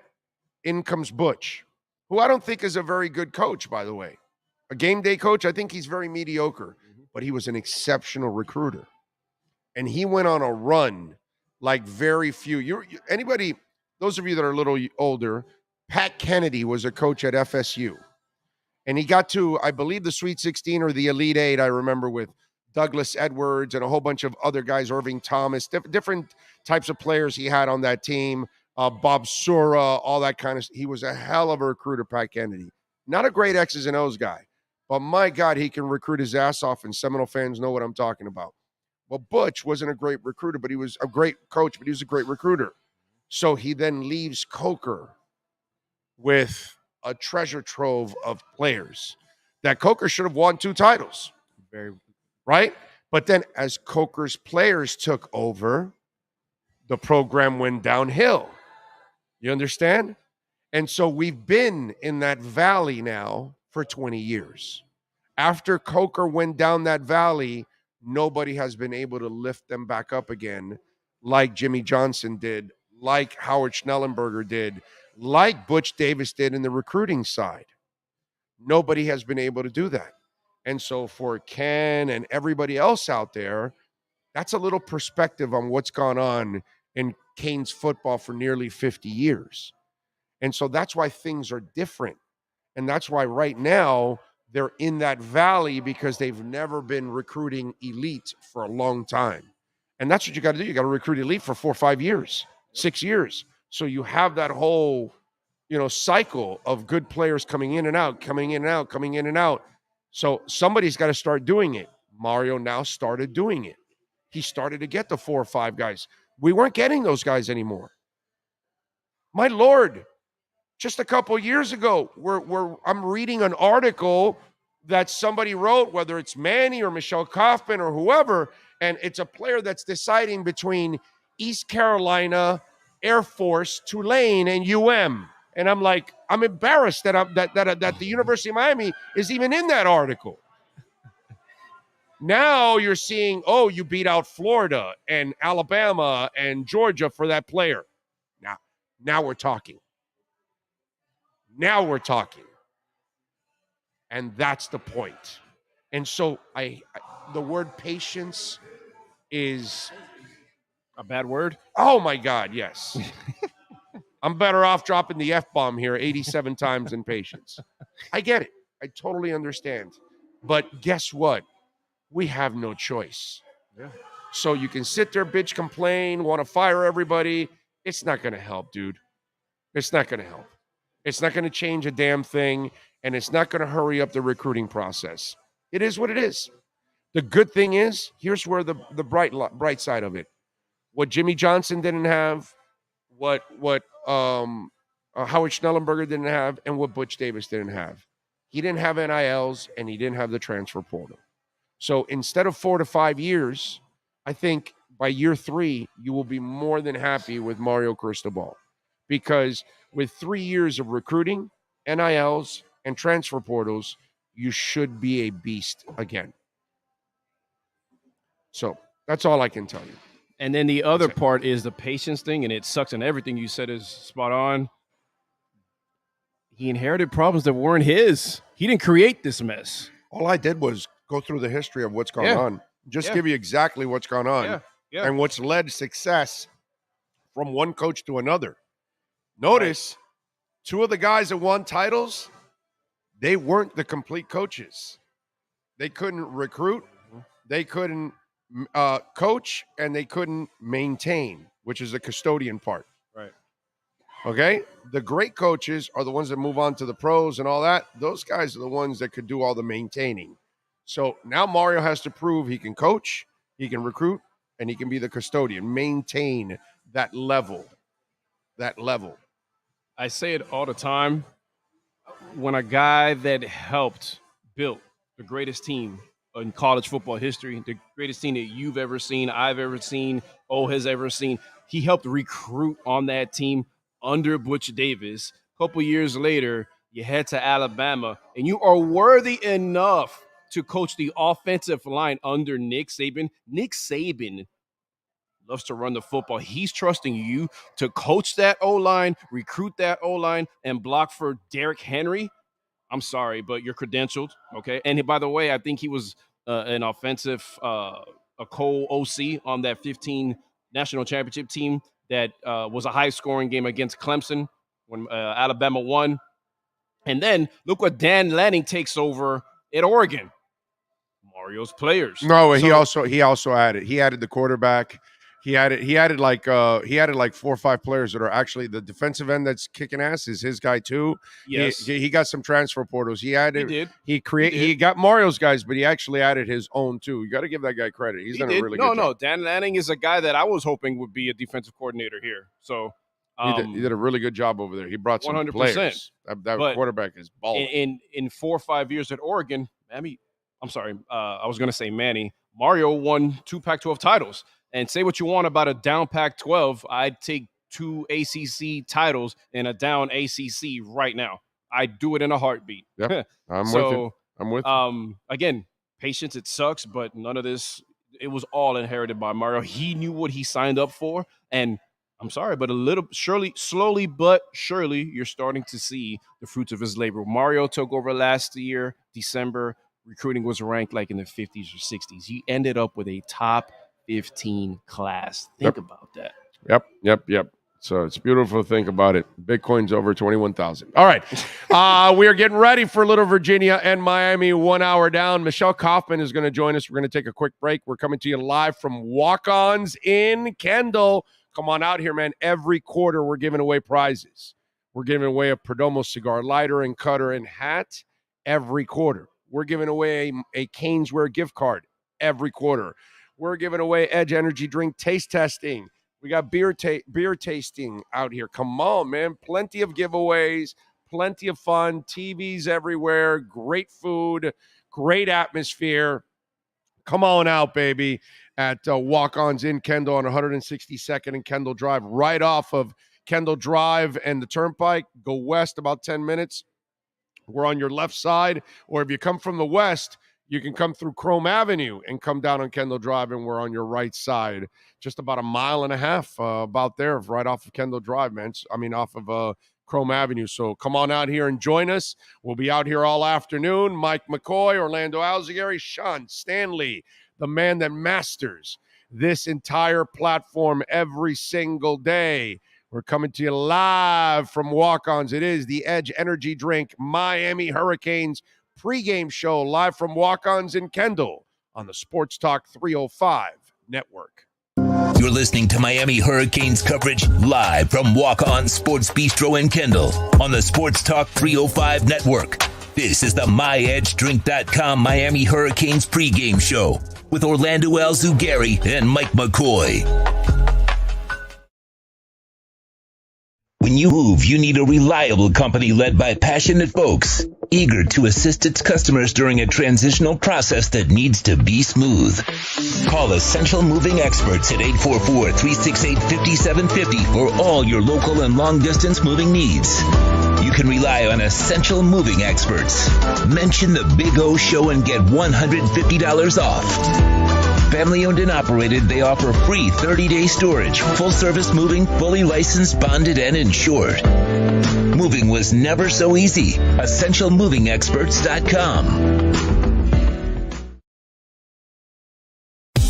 in comes Butch, who I don't think is a very good coach, by the way. A game day coach, I think he's very mediocre, but he was an exceptional recruiter. And he went on a run like very few. Anybody, those of you that are a little older, Pat Kennedy was a coach at FSU. And he got to, I believe, the Sweet 16 or the Elite Eight, I remember, with Douglas Edwards and a whole bunch of other guys, Irving Thomas, different types of players he had on that team, Bob Sura, all that kind of stuff. He was a hell of a recruiter, Pat Kennedy. Not a great X's and O's guy, but my God, he can recruit his ass off, and Seminole fans know what I'm talking about. Well, Butch wasn't a great recruiter, but he was a great coach, but he was a great recruiter. So he then leaves Coker with a treasure trove of players that Coker should have won 2 titles. Right? But then as Coker's players took over, the program went downhill. You understand? And so we've been in that valley now for 20 years. After Coker went down that valley, nobody has been able to lift them back up again like Jimmy Johnson did, like Howard Schnellenberger did, like Butch Davis did in the recruiting side. Nobody has been able to do that. And so for Ken and everybody else out there, that's a little perspective on what's gone on in Canes football for nearly 50 years. And so that's why things are different. And that's why right now they're in that valley, because they've never been recruiting elite for a long time. And that's what you got to do. You got to recruit elite for 4 or 5 years, 6 years. So you have that whole, cycle of good players coming in and out, coming in and out, coming in and out. So somebody's got to start doing it. Mario now started doing it. He started to get the 4 or 5 guys. We weren't getting those guys anymore. My Lord, just a couple years ago, I'm reading an article that somebody wrote, whether it's Manny or Michelle Kaufman or whoever, and it's a player that's deciding between East Carolina, Air Force, Tulane, and UM. And I'm like, I'm embarrassed that the University of Miami is even in that article. Now you're seeing, you beat out Florida and Alabama and Georgia for that player. Now we're talking. Now we're talking. And that's the point. And so the word patience is a bad word. Oh my God, yes. I'm better off dropping the F-bomb here 87 times than patience. I get it. I totally understand. But guess what? We have no choice. Yeah. So you can sit there, bitch, complain, want to fire everybody. It's not going to help, dude. It's not going to help. It's not going to change a damn thing, and it's not going to hurry up the recruiting process. It is what it is. The good thing is, here's where the bright side of it. What Jimmy Johnson didn't have, what Howard Schnellenberger didn't have, and what Butch Davis didn't have. He didn't have NILs, and he didn't have the transfer portal. So instead of 4 to 5 years, I think by year 3, you will be more than happy with Mario Cristobal. Because with 3 years of recruiting, NILs, and transfer portals, you should be a beast again. So that's all I can tell you. And then the other part is the patience thing, and it sucks, and everything you said is spot on. He inherited problems that weren't his. He didn't create this mess. All I did was go through the history of what's gone on. Just give you exactly what's gone on and what's led success from one coach to another. Notice 2 of the guys that won titles, they weren't the complete coaches. They couldn't recruit, they couldn't coach, and they couldn't maintain, which is the custodian part. Right. Okay? The great coaches are the ones that move on to the pros and all that. Those guys are the ones that could do all the maintaining. So now Mario has to prove he can coach, he can recruit, and he can be the custodian, maintain that level. I say it all the time. When a guy that helped build the greatest team in college football history, the greatest team that you've ever seen, I've ever seen, has ever seen, he helped recruit on that team under Butch Davis. A couple years later, You head to Alabama, and you are worthy enough to coach the offensive line under Nick Saban. Nick Saban loves to run the football. He's trusting you to coach that O-line, recruit that O-line, and block for Derrick Henry. I'm sorry, but you're credentialed, okay? And by the way, I think he was an offensive, a co-OC on that 15 national championship team that was a high-scoring game against Clemson when Alabama won. And then look what Dan Lanning takes over at Oregon. Mario's players. No, he also added the quarterback. He added like 4 or 5 players that are actually the defensive end that's kicking ass is his guy too. Yes, he got some transfer portals. He added. He did. He got Mario's guys, but he actually added his own too. You got to give that guy credit. He's done a really good job. No, Dan Lanning is a guy that I was hoping would be a defensive coordinator here. So he did a really good job over there. He brought some 100%. Players. That quarterback is balling. In 4 or 5 years at Oregon, I was going to say Manny. Mario won 2 Pac-12 titles. And say what you want about a down Pac-12, I'd take 2 ACC titles in a down ACC right now. I'd do it in a heartbeat. Yep, I'm with you. Again, patience, it sucks, but none of this, it was all inherited by Mario. He knew what he signed up for, and I'm sorry, but slowly but surely, you're starting to see the fruits of his labor. Mario took over last year, December. Recruiting was ranked like in the 50s or 60s. He ended up with a top 15 class. Think about that. Yep. So it's beautiful to think about it. Bitcoin's over 21,000. All right. We are getting ready for Little Virginia and Miami 1 hour down. Michelle Kaufman is going to join us. We're going to take a quick break. We're coming to you live from Walk-Ons in Kendall. Come on out here, man. Every quarter we're giving away prizes. We're giving away a Perdomo cigar lighter and cutter and hat every quarter. We're giving away a Caneswear gift card every quarter. We're giving away Edge Energy Drink taste testing. We got beer tasting out here. Come on, man. Plenty of giveaways, plenty of fun, TVs everywhere, great food, great atmosphere. Come on out, baby, at Walk-Ons in Kendall on 162nd and Kendall Drive, right off of Kendall Drive and the Turnpike. Go west about 10 minutes. We're on your left side, or if you come from the west, you can come through Chrome Avenue and come down on Kendall Drive, and we're on your right side. Just about a mile and a half about there, right off of Kendall Drive, man. Off of Chrome Avenue. So come on out here and join us. We'll be out here all afternoon. Mike McCoy, Orlando Alzugaray, Sean Stanley, the man that masters this entire platform every single day. We're coming to you live from Walk-Ons. It is the Edge Energy Drink Miami Hurricanes pregame show live from Walk-Ons in Kendall on the SportsTalk305 Network. You're listening to Miami Hurricanes coverage live from Walk-On Sports Bistro in Kendall on the SportsTalk305 Network. This is the MyEdgeDrink.com Miami Hurricanes pregame show with Orlando Alzugaray and Mike McCoy. When you move, you need a reliable company led by passionate folks, eager to assist its customers during a transitional process that needs to be smooth. Call Essential Moving Experts at 844-368-5750 for all your local and long-distance moving needs. You can rely on Essential Moving Experts. Mention the Big O Show and get $150 off. Family owned and operated, they offer free 30-day storage, full-service moving, fully licensed, bonded, and insured. Moving was never so easy. EssentialMovingExperts.com.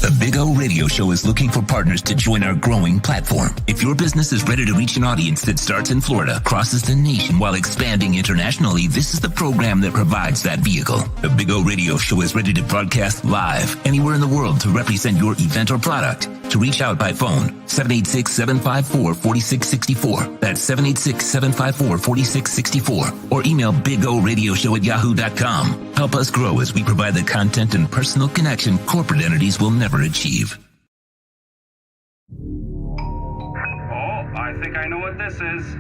The Big O Radio Show is looking for partners to join our growing platform. If your business is ready to reach an audience that starts in Florida, crosses the nation while expanding internationally, this is the program that provides that vehicle. The Big O Radio Show is ready to broadcast live anywhere in the world to represent your event or product. To reach out by phone, 786-754-4664. That's 786-754-4664. Or email bigoradioshow@yahoo.com. Help us grow as we provide the content and personal connection corporate entities will never achieve. Oh, I think I know what this is.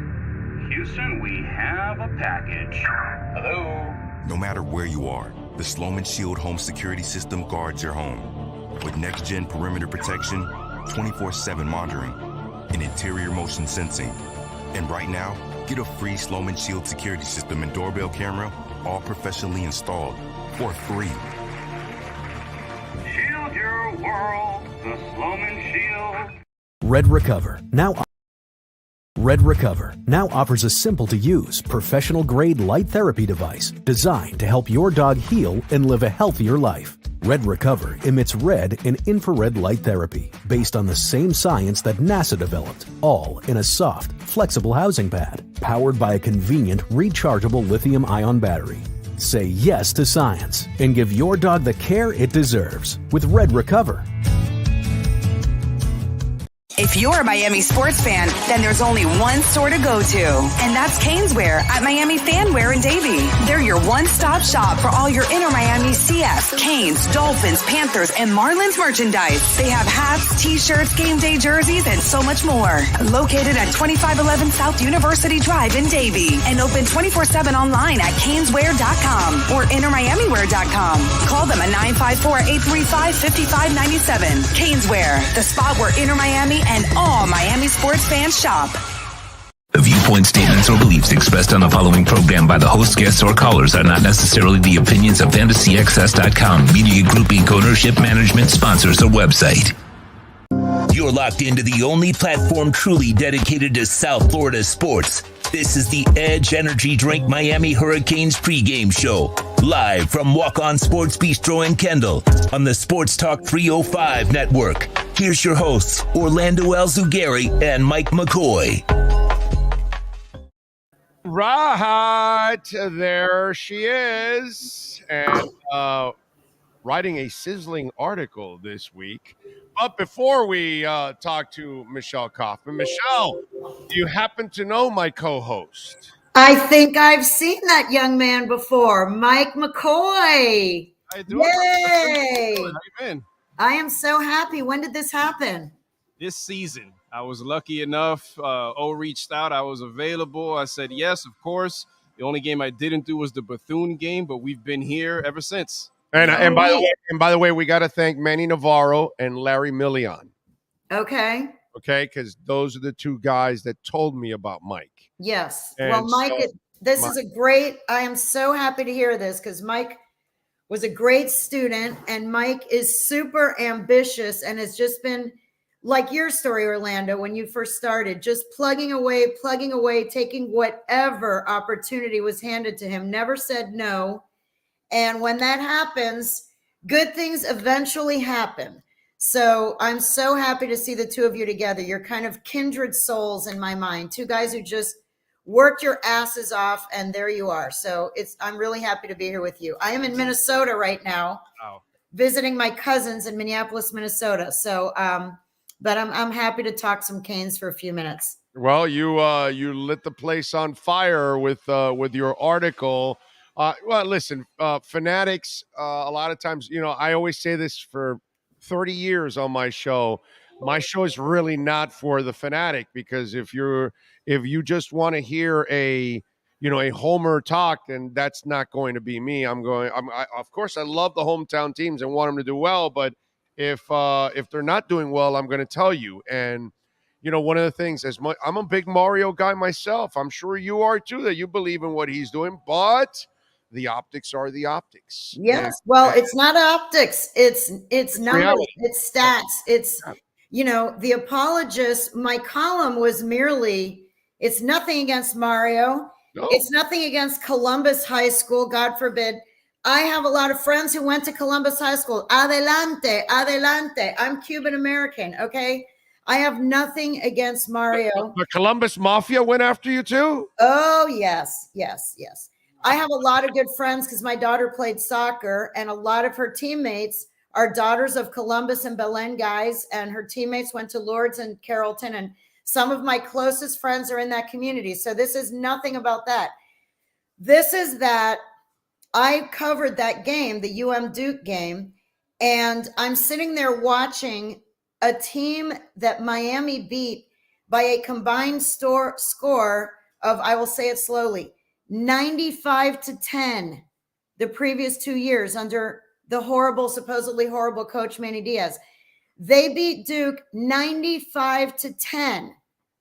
Houston, we have a package. Hello? No matter where you are, the Sloman Shield home security system guards your home. With next-gen perimeter protection, 24/7 monitoring, and interior motion sensing. And right now, Get a free Sloman Shield security system and doorbell camera, all professionally installed, for free. Shield your world, the Sloman Shield. Red Recover now offers a simple-to-use, professional-grade light therapy device designed to help your dog heal and live a healthier life. Red Recover emits red and infrared light therapy based on the same science that NASA developed, all in a soft, flexible housing pad powered by a convenient, rechargeable lithium-ion battery. Say yes to science and give your dog the care it deserves with Red Recover. If you're a Miami sports fan, then there's only one store to go to, and that's Caneswear at Miami Fanwear in Davie. They're your one-stop shop for all your Inter Miami CF, Canes, Dolphins, Panthers, and Marlins merchandise. They have hats, t-shirts, game day jerseys, and so much more. Located at 2511 South University Drive in Davie, and open 24/7 online at caneswear.com or intermiamiwear.com. Call them at 954-835-5597. Caneswear, the spot where Inter Miami and all Miami sports fans shop. The viewpoints, statements, or beliefs expressed on the following program by the host, guests, or callers are not necessarily the opinions of FantasyXS.com, Media Group Inc. ownership, management, sponsors, or website. You're locked into the only platform truly dedicated to South Florida sports. This is the Edge Energy Drink Miami Hurricanes pregame show, live from Walk On Sports Bistro in Kendall on the Sports Talk 305 Network. Here's your hosts, Orlando Alzugaray and Mike McCoy. Right, there she is, and writing a sizzling article this week. But before we talk to Michelle Kaufman, Michelle, do you happen to know my co-host? I think I've seen that young man before, Mike McCoy. How you doing? Yay! How you been? I am so happy. When did this happen? This season, I was lucky enough. O reached out. I was available. I said yes, of course. The only game I didn't do was the Bethune game, but we've been here ever since. And by the way, we got to thank Manny Navarro and Larry Million. Okay. Okay, because those are the two guys that told me about Mike. Yes. And well, Mike, I am so happy to hear this because Mike was a great student and Mike is super ambitious and has just been like your story, Orlando, when you first started, just plugging away, taking whatever opportunity was handed to him, never said no. And when that happens, good things eventually happen. So I'm so happy to see the two of you together. You're kind of kindred souls in my mind. Two guys who just worked your asses off, and there you are. So I'm really happy to be here with you. I am in Minnesota right now, visiting my cousins in Minneapolis, Minnesota. So, but I'm happy to talk some Canes for a few minutes. Well, you lit the place on fire with your article. Well, listen, fanatics. A lot of times, I always say this for 30 years on my show. My show is really not for the fanatic because if you just want to hear a homer talk, then that's not going to be me. Of course, I love the hometown teams and want them to do well, but if they're not doing well, I'm going to tell you. And one of the things I'm a big Mario guy myself. I'm sure you are too. That you believe in what he's doing, but the optics are the optics. Yes. Well, it's not optics. It's numbers. Reality. It's stats. It's, the apologist, my column was merely, it's nothing against Mario. No. It's nothing against Columbus High School. God forbid. I have a lot of friends who went to Columbus High School. Adelante, adelante. I'm Cuban American. Okay. I have nothing against Mario. The Columbus Mafia went after you too? Oh, yes. I have a lot of good friends because my daughter played soccer and a lot of her teammates are daughters of Columbus and Belen guys. And her teammates went to Lourdes and Carrollton. And some of my closest friends are in that community. So this is nothing about that. This is that I covered that game, the Duke game. And I'm sitting there watching a team that Miami beat by a combined score of, I will say it slowly, 95-10 the previous 2 years under the supposedly horrible coach Manny Diaz. They beat Duke 95-10.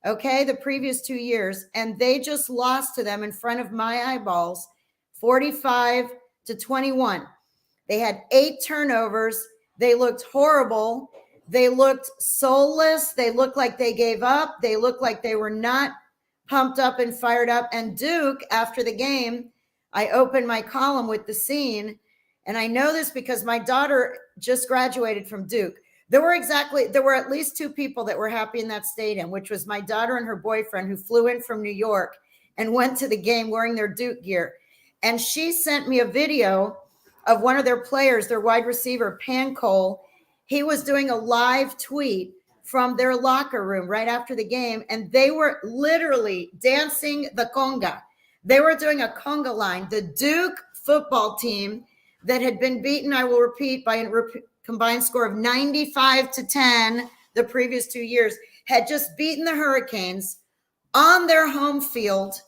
okay, the previous 2 years, and they just lost to them in front of my eyeballs, 45-21. They had 8 turnovers. They looked horrible. They looked soulless. They looked like they gave up. They looked like they were not pumped up and fired up. And Duke, after the game, I opened my column with the scene. And I know this because my daughter just graduated from Duke. There were at least 2 people that were happy in that stadium, which was my daughter and her boyfriend, who flew in from New York and went to the game wearing their Duke gear. And she sent me a video of one of their players, their wide receiver, Cole. He was doing a live tweet from their locker room right after the game, and they were literally dancing the conga. They were doing a conga line. The Duke football team that had been beaten, I will repeat, by a combined score of 95-10 the previous 2 years, had just beaten the Hurricanes on their home field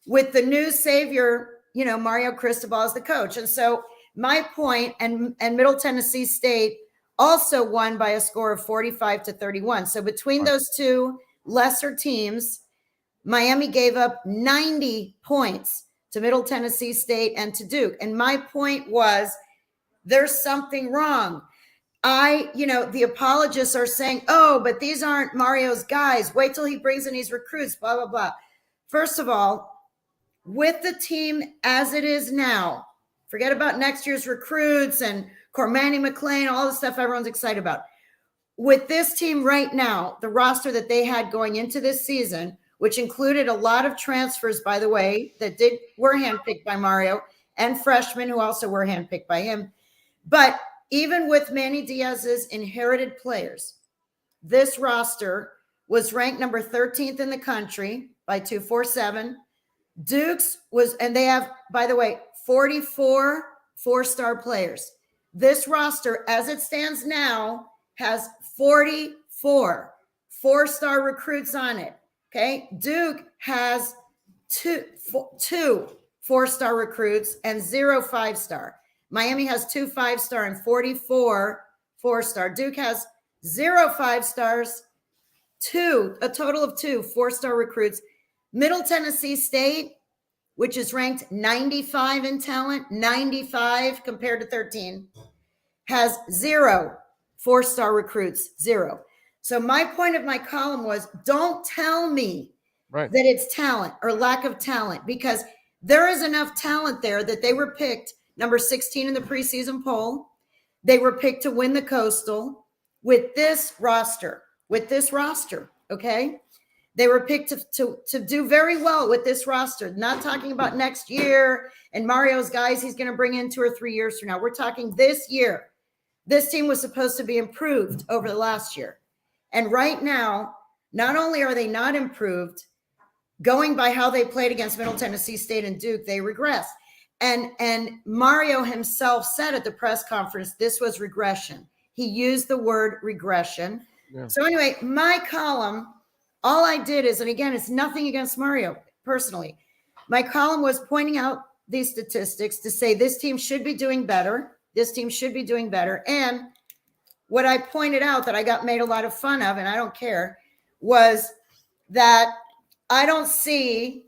with the new savior, Mario Cristobal as the coach. And so my point, and Middle Tennessee State also won by a score of 45-31. So between those two lesser teams, Miami gave up 90 points to Middle Tennessee State and to Duke. And my point was, there's something wrong. The apologists are saying, oh, but these aren't Mario's guys. Wait till he brings in these recruits, blah, blah, blah. First of all, with the team as it is now, forget about next year's recruits and Cormani McLean, all the stuff everyone's excited about. With this team right now, the roster that they had going into this season, which included a lot of transfers, by the way, that were handpicked by Mario, and freshmen who also were handpicked by him. But even with Manny Diaz's inherited players, this roster was ranked number 13th in the country by 247. Duke's was, and they have, by the way, 44 four-star players. This roster, as it stands now, has 44 four-star recruits on it. Okay. Duke has two four-star recruits and 0 5-star. Miami has 2 5-star and 44 4-star. Duke has 0 5-stars, a total of 2 4-star recruits. Middle Tennessee State, which is ranked 95 in talent, 95 compared to 13, has 0 4-star recruits, 0. So my point of my column was, don't tell me that it's talent or lack of talent, because there is enough talent there that they were picked number 16 in the preseason poll. They were picked to win the Coastal with this roster, okay? They were picked to do very well with this roster. Not talking about next year and Mario's guys he's going to bring in 2 or 3 years from now. We're talking this year. This team was supposed to be improved over the last year. And right now, not only are they not improved, going by how they played against Middle Tennessee State and Duke, they regressed. And Mario himself said at the press conference, this was regression. He used the word regression. Yeah. So anyway, my column, all I did is, and again, it's nothing against Mario personally. My column was pointing out these statistics to say this team should be doing better. This team should be doing better. And what I pointed out that I got made a lot of fun of, and I don't care, was that I don't see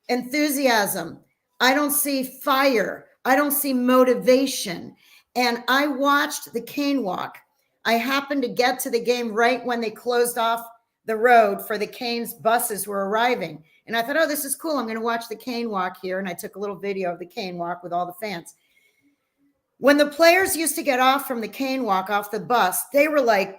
enthusiasm. I don't see fire. I don't see motivation. And I watched the cane walk. I happened to get to the game right when they closed off the road for the Canes buses were arriving. And I thought, oh, this is cool. I'm going to watch the cane walk here. And I took a little video of the cane walk with all the fans. When the players used to get off from the cane walk off the bus, they were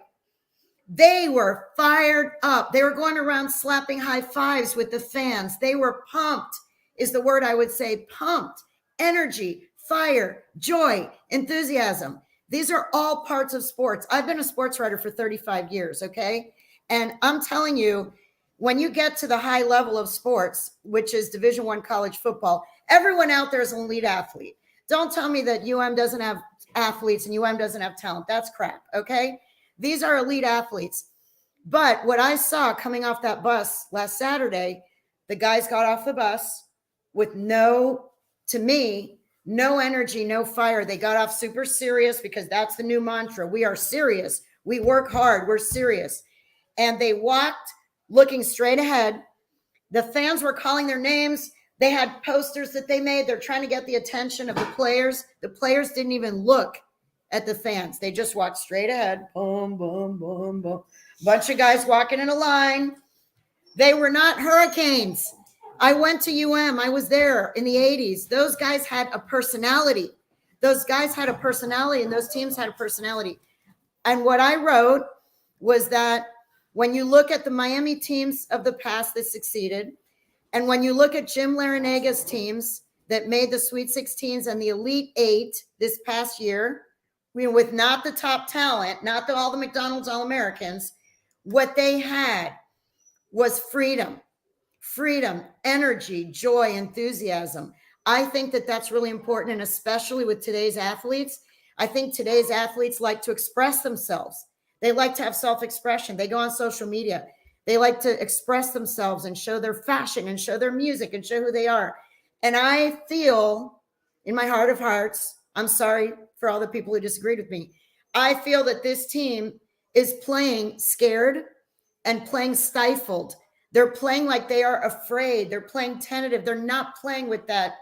fired up. They were going around slapping high fives with the fans. They were pumped, is the word I would say, pumped. Energy, fire, joy, enthusiasm. These are all parts of sports. I've been a sports writer for 35 years, okay? And I'm telling you, when you get to the high level of sports, which is Division I college football, everyone out there is an elite athlete. Don't tell me that UM doesn't have athletes and UM doesn't have talent. That's crap, okay? These are elite athletes. But what I saw coming off that bus last Saturday, the guys got off the bus with to me, no energy, no fire. They got off super serious because that's the new mantra. We are serious. We work hard. We're serious. And they walked looking straight ahead. The fans were calling their names. They had posters that they made. They're trying to get the attention of the players. The players didn't even look at the fans. They just walked straight ahead. Boom, boom, boom, boom. Bunch of guys walking in a line. They were not Hurricanes. I went to I was there in the 80s. Those guys had a personality. Those guys had a personality, and those teams had a personality. And what I wrote was that when you look at the Miami teams of the past that succeeded, and when you look at Jim Larinaga's teams that made the Sweet 16s and the Elite Eight this past year, with not the top talent, not all the McDonald's All-Americans, what they had was freedom, energy, joy, enthusiasm. I think that that's really important, and especially with today's athletes. I think today's athletes like to express themselves. They like to have self-expression. They go on social media. They like to express themselves and show their fashion and show their music and show who they are. And I feel in my heart of hearts, I'm sorry for all the people who disagreed with me, I feel that this team is playing scared and playing stifled. They're playing like they are afraid. They're playing tentative. They're not playing with that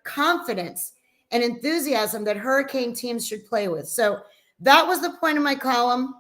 confidence and enthusiasm that Hurricane teams should play with. So that was the point of my column.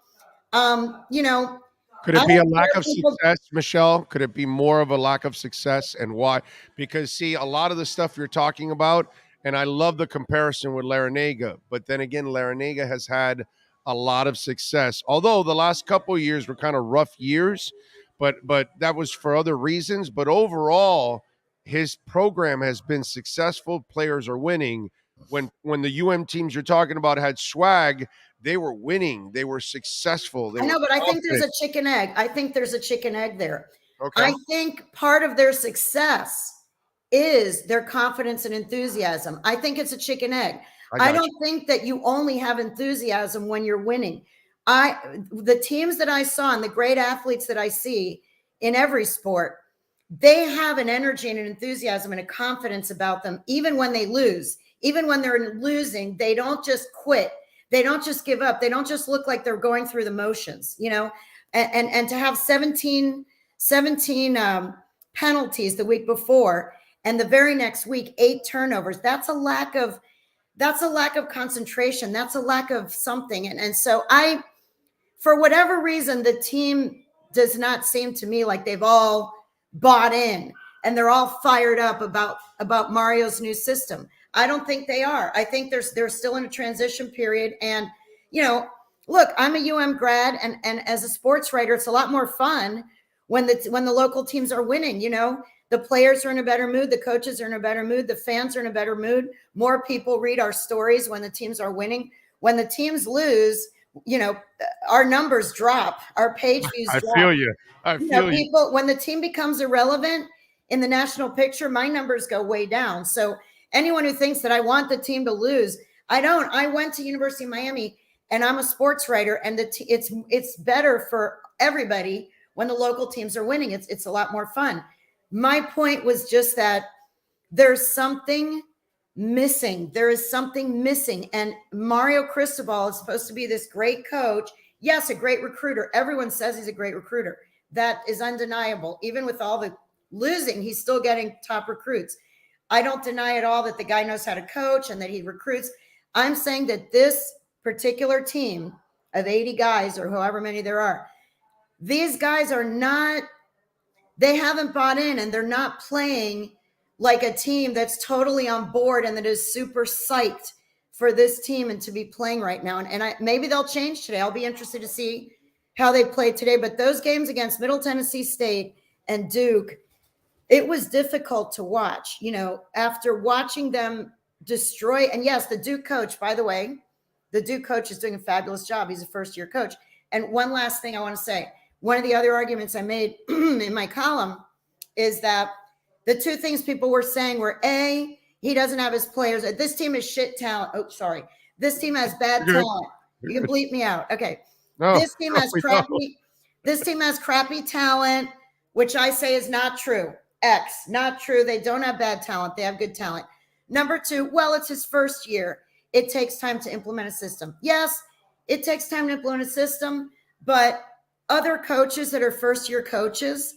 Could it be a lack of success, Michelle? Could it be more of a lack of success, and why? Because, see, a lot of the stuff you're talking about, and I love the comparison with Larinaga, but then again, Larinaga has had a lot of success. Although the last couple of years were kind of rough years, but that was for other reasons. But overall, his program has been successful. Players are winning. When the teams you're talking about had swag, they were winning. They were successful. I know, but I think there's a chicken egg. I think there's a chicken egg there. Okay. I think part of their success is their confidence and enthusiasm. I think it's a chicken egg. I don't think that you only have enthusiasm when you're winning. The teams that I saw and the great athletes that I see in every sport, they have an energy and an enthusiasm and a confidence about them, even when they lose. Even when they're losing, they don't just quit. They don't just give up. They don't just look like they're going through the motions, and to have 17 penalties the week before, and the very next week, 8 turnovers. That's a lack of concentration. That's a lack of something. And so for whatever reason, the team does not seem to me like they've all bought in and they're all fired up about Mario's new system. I don't think they are. I think they're still in a transition period. And, look, I'm a grad, and as a sports writer, it's a lot more fun when the local teams are winning. The players are in a better mood. The coaches are in a better mood. The fans are in a better mood. More people read our stories when the teams are winning. When the teams lose, our numbers drop. Our page views drop. I feel you. People, when the team becomes irrelevant in the national picture, my numbers go way down. So anyone who thinks that I want the team to lose, I don't. I went to University of Miami, and I'm a sports writer, and it's better for everybody when the local teams are winning. It's a lot more fun. My point was just that there's something missing. There is something missing. And Mario Cristobal is supposed to be this great coach. Yes, a great recruiter. Everyone says he's a great recruiter. That is undeniable. Even with all the losing, he's still getting top recruits. I don't deny at all that the guy knows how to coach and that he recruits. I'm saying that this particular team of 80 guys, or however many there are, these guys are not, they haven't bought in, and they're not playing like a team that's totally on board and that is super psyched for this team and to be playing right now. And maybe they'll change today. I'll be interested to see how they played today. But those games against Middle Tennessee State and Duke, it was difficult to watch, after watching them destroy. And yes, the Duke coach, by the way, the Duke coach is doing a fabulous job. He's a first-year coach. And one last thing I want to say. One of the other arguments I made in my column is that the two things people were saying were, A, he doesn't have his players. This team is shit talent. Oh, sorry. This team has bad talent. You can bleep me out. Okay. No, this team has crappy talent, which I say is not true. X, not true. They don't have bad talent. They have good talent. Number 2, well, it's his first year. It takes time to implement a system. Yes, it takes time to implement a system, but other coaches that are first-year coaches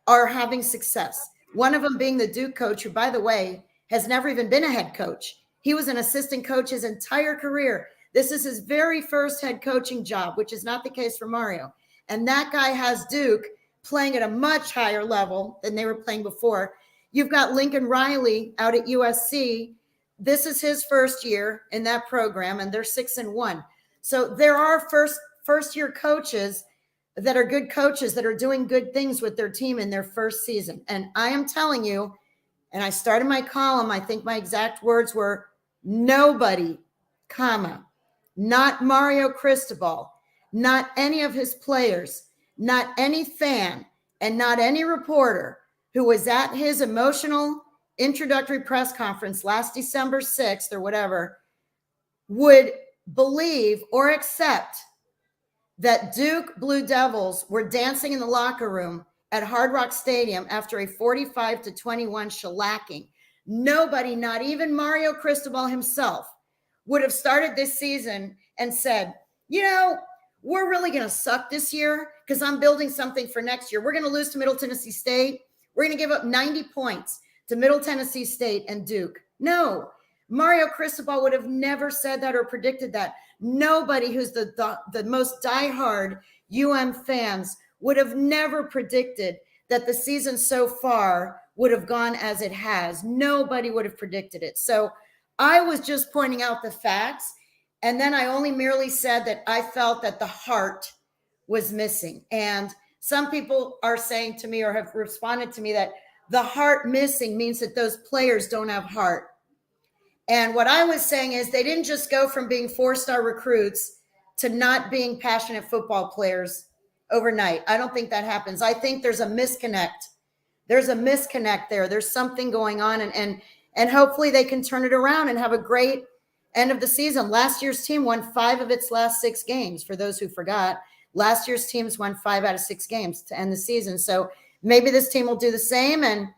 are having success. One of them being the Duke coach, who, by the way, has never even been a head coach. He was an assistant coach his entire career. This is his very first head coaching job, which is not the case for Mario. And that guy has Duke playing at a much higher level than they were playing before. You've got Lincoln Riley out at USC. This is his first year in that program, and they're 6-1. So there are first-year coaches that are good coaches that are doing good things with their team in their first season. And I am telling you, and I started my column, I think my exact words were, nobody, comma, not Mario Cristobal, not any of his players, not any fan, and not any reporter who was at his emotional introductory press conference last December 6th or whatever would believe or accept that Duke Blue Devils were dancing in the locker room at Hard Rock Stadium after a 45-21 shellacking. Nobody, not even Mario Cristobal himself, would have started this season and said, you know, we're really going to suck this year because I'm building something for next year. We're going to lose to Middle Tennessee State. We're going to give up 90 points to Middle Tennessee State and Duke. No, Mario Cristobal would have never said that or predicted that. Nobody who's the most diehard fans would have never predicted that the season so far would have gone as it has. Nobody would have predicted it. So I was just pointing out the facts. And then I only merely said that I felt that the heart was missing. And some people are saying to me or have responded to me that the heart missing means that those players don't have heart. And what I was saying is they didn't just go from being 4-star recruits to not being passionate football players overnight. I don't think that happens. I think there's a misconnect. There's a misconnect there. There's something going on, and hopefully they can turn it around and have a great end of the season. Last year's team won 5 of its last 6 games. For those who forgot, last year's teams won 5 out of 6 games to end the season. So maybe this team will do the same, and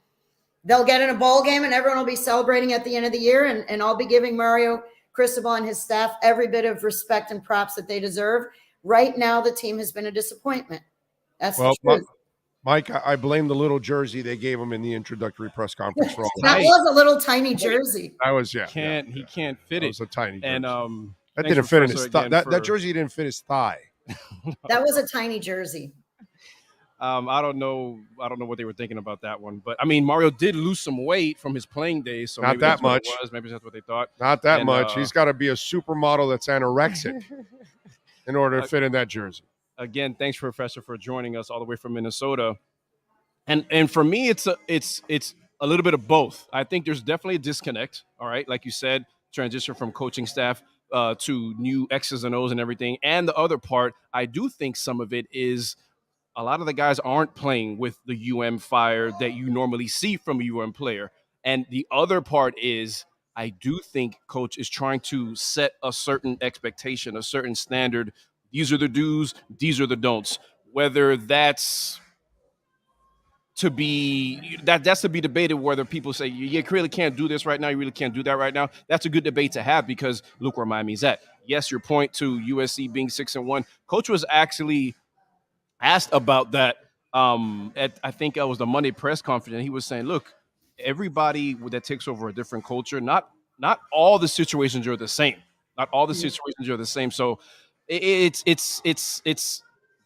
they'll get in a bowl game, and everyone will be celebrating at the end of the year, and I'll be giving Mario Cristobal and his staff every bit of respect and props that they deserve. Right now, the team has been a disappointment. That's the truth. Mike, I blame the little jersey they gave him in the introductory press conference for all that. Was a little tiny jersey. That was, He can't fit it. It was a tiny jersey. And that didn't fit in his thigh. That jersey didn't fit his thigh. That was a tiny jersey. I don't know what they were thinking about that one, but I mean, Mario did lose some weight from his playing days, so not that much. Maybe that's what they thought. Not that much. He's got to be a supermodel that's anorexic in order to fit in that jersey. Again, thanks, Professor, for joining us all the way from Minnesota. And for me, it's a little bit of both. I think there's definitely a disconnect. All right, like you said, transition from coaching staff to new X's and O's and everything. And the other part, I do think some of it is a lot of the guys aren't playing with the fire that you normally see from a player. And the other part is I do think coach is trying to set a certain expectation, a certain standard. These are the do's, these are the don'ts. Whether that's to be debated, whether people say you really can't do this right now, you really can't do that right now. That's a good debate to have because look where Miami's at. Yes, your point to USC being 6-1. Coach was actually asked about that I think it was the Monday press conference, and he was saying, look, everybody that takes over a different culture, not all the situations are the same. Not all the situations are the same. So it's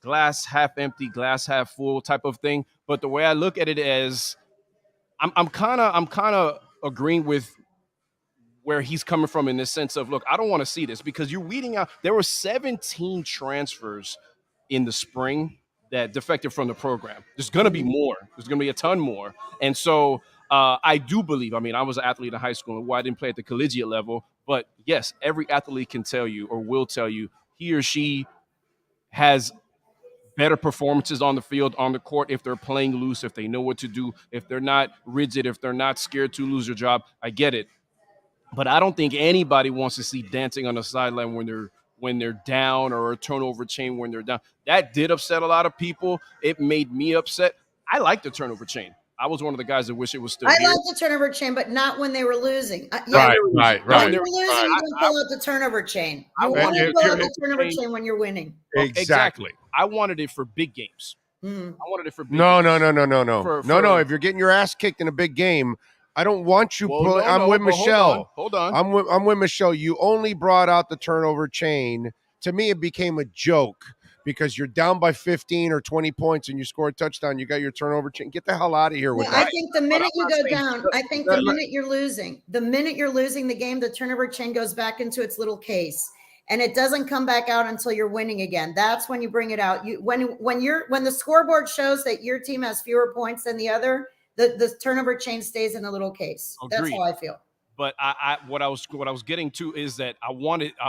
glass half empty, glass half full type of thing. But the way I look at it is I'm kind of agreeing with where he's coming from in this sense of, look, I don't want to see this because you're weeding out. There were 17 transfers in the spring that defected from the program. There's going to be more. There's going to be a ton more. And so I do believe, I mean, I was an athlete in high school, and I didn't play at the collegiate level. But, yes, every athlete can tell you or will tell you he or she has better performances on the field, on the court, if they're playing loose, if they know what to do, if they're not rigid, if they're not scared to lose their job. I get it. But I don't think anybody wants to see dancing on the sideline when they're down or a turnover chain when they're down. That did upset a lot of people. It made me upset. I like the turnover chain. I was one of the guys that wish it was still here. I like the turnover chain, but not when they were losing. Right. When they were losing, you don't pull out the turnover chain. You want to pull out the turnover chain when you're winning. Exactly. I wanted it for big games. Mm. I wanted it for big No. games. No. If you're getting your ass kicked in a big game, I don't want you pulling. I'm with but Michelle. Hold on. I'm with Michelle. You only brought out the turnover chain. To me, it became a joke because you're down by 15 or 20 points and you score a touchdown. You got your turnover chain. Get the hell out of here with that. I think the minute you go down, I think the minute you're losing the game, the turnover chain goes back into its little case. And it doesn't come back out until you're winning again. That's when you bring it out. When the scoreboard shows that your team has fewer points than the other, the turnover chain stays in a little case. Agreed. That's how I feel. But what I was getting to is that I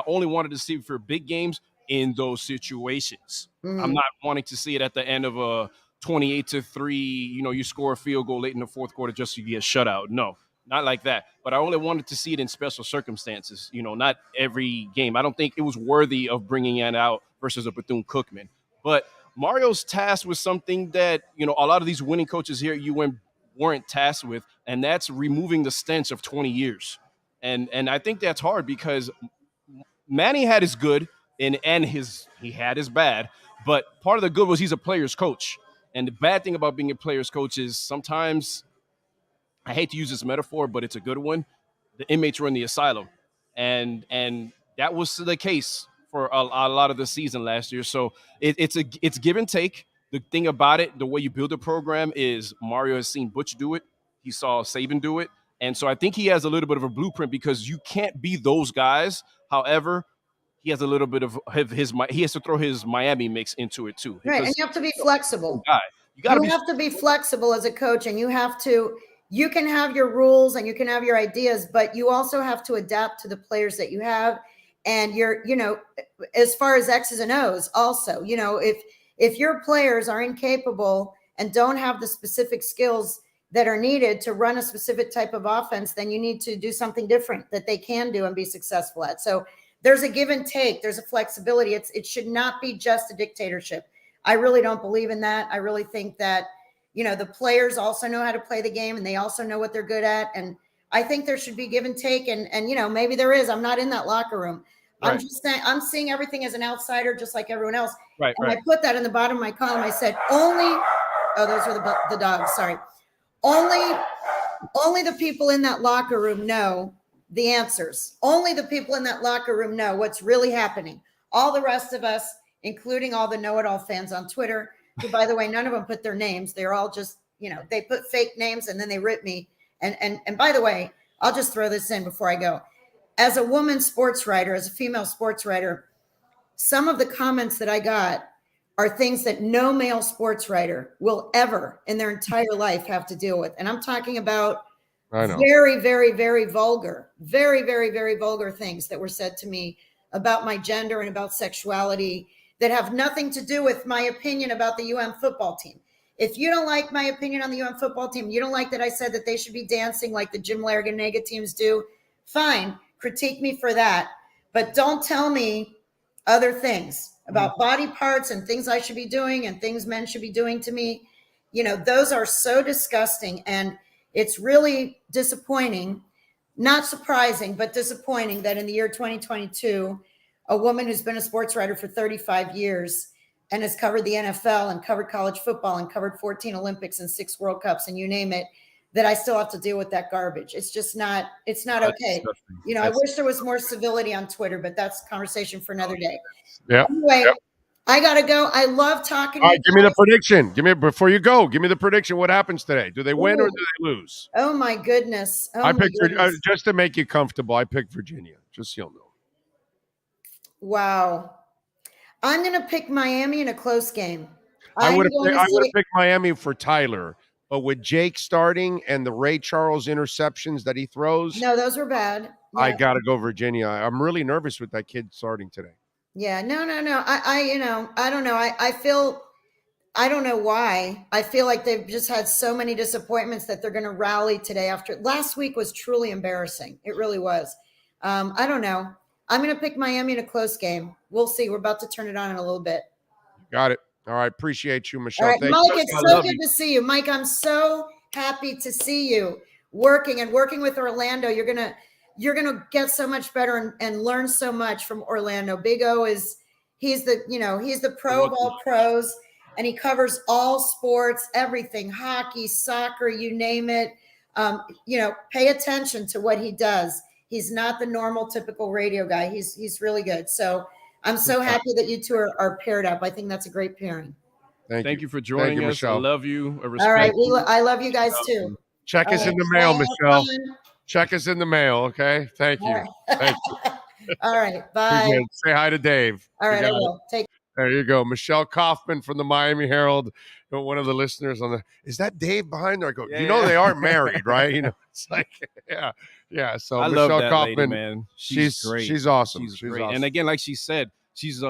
only wanted to see for big games in those situations. Mm-hmm. I'm not wanting to see it at the end of a 28-3. You score a field goal late in the fourth quarter just to get shut out. No. Not like that, but I only wanted to see it in special circumstances, not every game. I don't think it was worthy of bringing it out versus a Bethune-Cookman. But Mario's tasked with something that, a lot of these winning coaches here at UM weren't tasked with, and that's removing the stench of 20 years. And I think that's hard because Manny had his good and he had his bad, but part of the good was he's a player's coach. And the bad thing about being a player's coach is sometimes – I hate to use this metaphor, but it's a good one. The inmates were in the asylum, and that was the case for a lot of the season last year. So it's give and take. The thing about it, the way you build a program is Mario has seen Butch do it. He saw Saban do it, and so I think he has a little bit of a blueprint because you can't be those guys. However, he has a little bit of he has to throw his Miami mix into it too. Right, and you have to be flexible. You have to be flexible as a coach, and you can have your rules and you can have your ideas, but you also have to adapt to the players that you have. And as far as X's and O's also, if your players are incapable and don't have the specific skills that are needed to run a specific type of offense, then you need to do something different that they can do and be successful at. So there's a give and take. There's a flexibility. It should not be just a dictatorship. I really don't believe in that. I really think that the players also know how to play the game and they also know what they're good at. And I think there should be give and take. And maybe there is. I'm not in that locker room. Right. I'm just saying, I'm seeing everything as an outsider, just like everyone else. Right. And I put that in the bottom of my column. I said, those are the dogs. Sorry. Only the people in that locker room know the answers. Only the people in that locker room know what's really happening. All the rest of us, including all the know-it-all fans on Twitter, who, by the way, none of them put their names. They're all just, they put fake names and then they rip me. And by the way, I'll just throw this in before I go. As a woman sports writer, as a female sports writer, some of the comments that I got are things that no male sports writer will ever in their entire life have to deal with. And I'm talking about very, very, very vulgar, very, very, very vulgar things that were said to me about my gender and about sexuality that have nothing to do with my opinion about the UM football team. If you don't like my opinion on the UM football team, you don't like that I said that they should be dancing like the Jim Larrañaga teams do, fine, critique me for that. But don't tell me other things about body parts and things I should be doing and things men should be doing to me. Those are so disgusting. And it's really disappointing, not surprising, but disappointing that in the year 2022, a woman who's been a sports writer for 35 years and has covered the NFL and covered college football and covered 14 Olympics and 6 World Cups and you name it, that I still have to deal with that garbage. It's just not, it's not okay. I wish there was more civility on Twitter, but that's a conversation for another day. Yeah. Anyway, I got to go. I love talking. All right, give me the prediction. Before you go, give me the prediction. What happens today? Do they win or do they lose? Oh my goodness. I picked just to make you comfortable. I picked Virginia, just so you'll know. Wow. I'm going to pick Miami in a close game. I would have picked Miami for Tyler, but with Jake starting and the Ray Charles interceptions that he throws. No, those were bad. Yeah. I got to go Virginia. I'm really nervous with that kid starting today. Yeah, no. I don't know. I don't know why. I feel like they've just had so many disappointments that they're going to rally today after. Last week was truly embarrassing. It really was. I don't know. I'm going to pick Miami in a close game. We'll see. We're about to turn it on in a little bit. Got it. All right. Appreciate you, Michelle. All right, Mike, it's so good to see you. Mike, I'm so happy to see you working with Orlando. You're going to get so much better and learn so much from Orlando. Big O He's the pro of all pros, and he covers all sports, everything, hockey, soccer, you name it. Pay attention to what he does. He's not the normal, typical radio guy. He's really good. So I'm so happy that you two are paired up. I think that's a great pairing. Thank you for joining us. Michelle. I love you. All right. I love you guys too. Check us in the mail, Michelle. Check us in the mail, okay? Thank you. All right. Thank you. All right. Bye. Say hi to Dave. All right, I will. There you go. Michelle Kaufman from the Miami Herald. One of the listeners is that Dave behind there? I go, they aren't married, right? It's like, yeah. So I Michelle love that Kaufman, lady, man. She's great. She's awesome. She's great. Awesome. And again, like she said, she's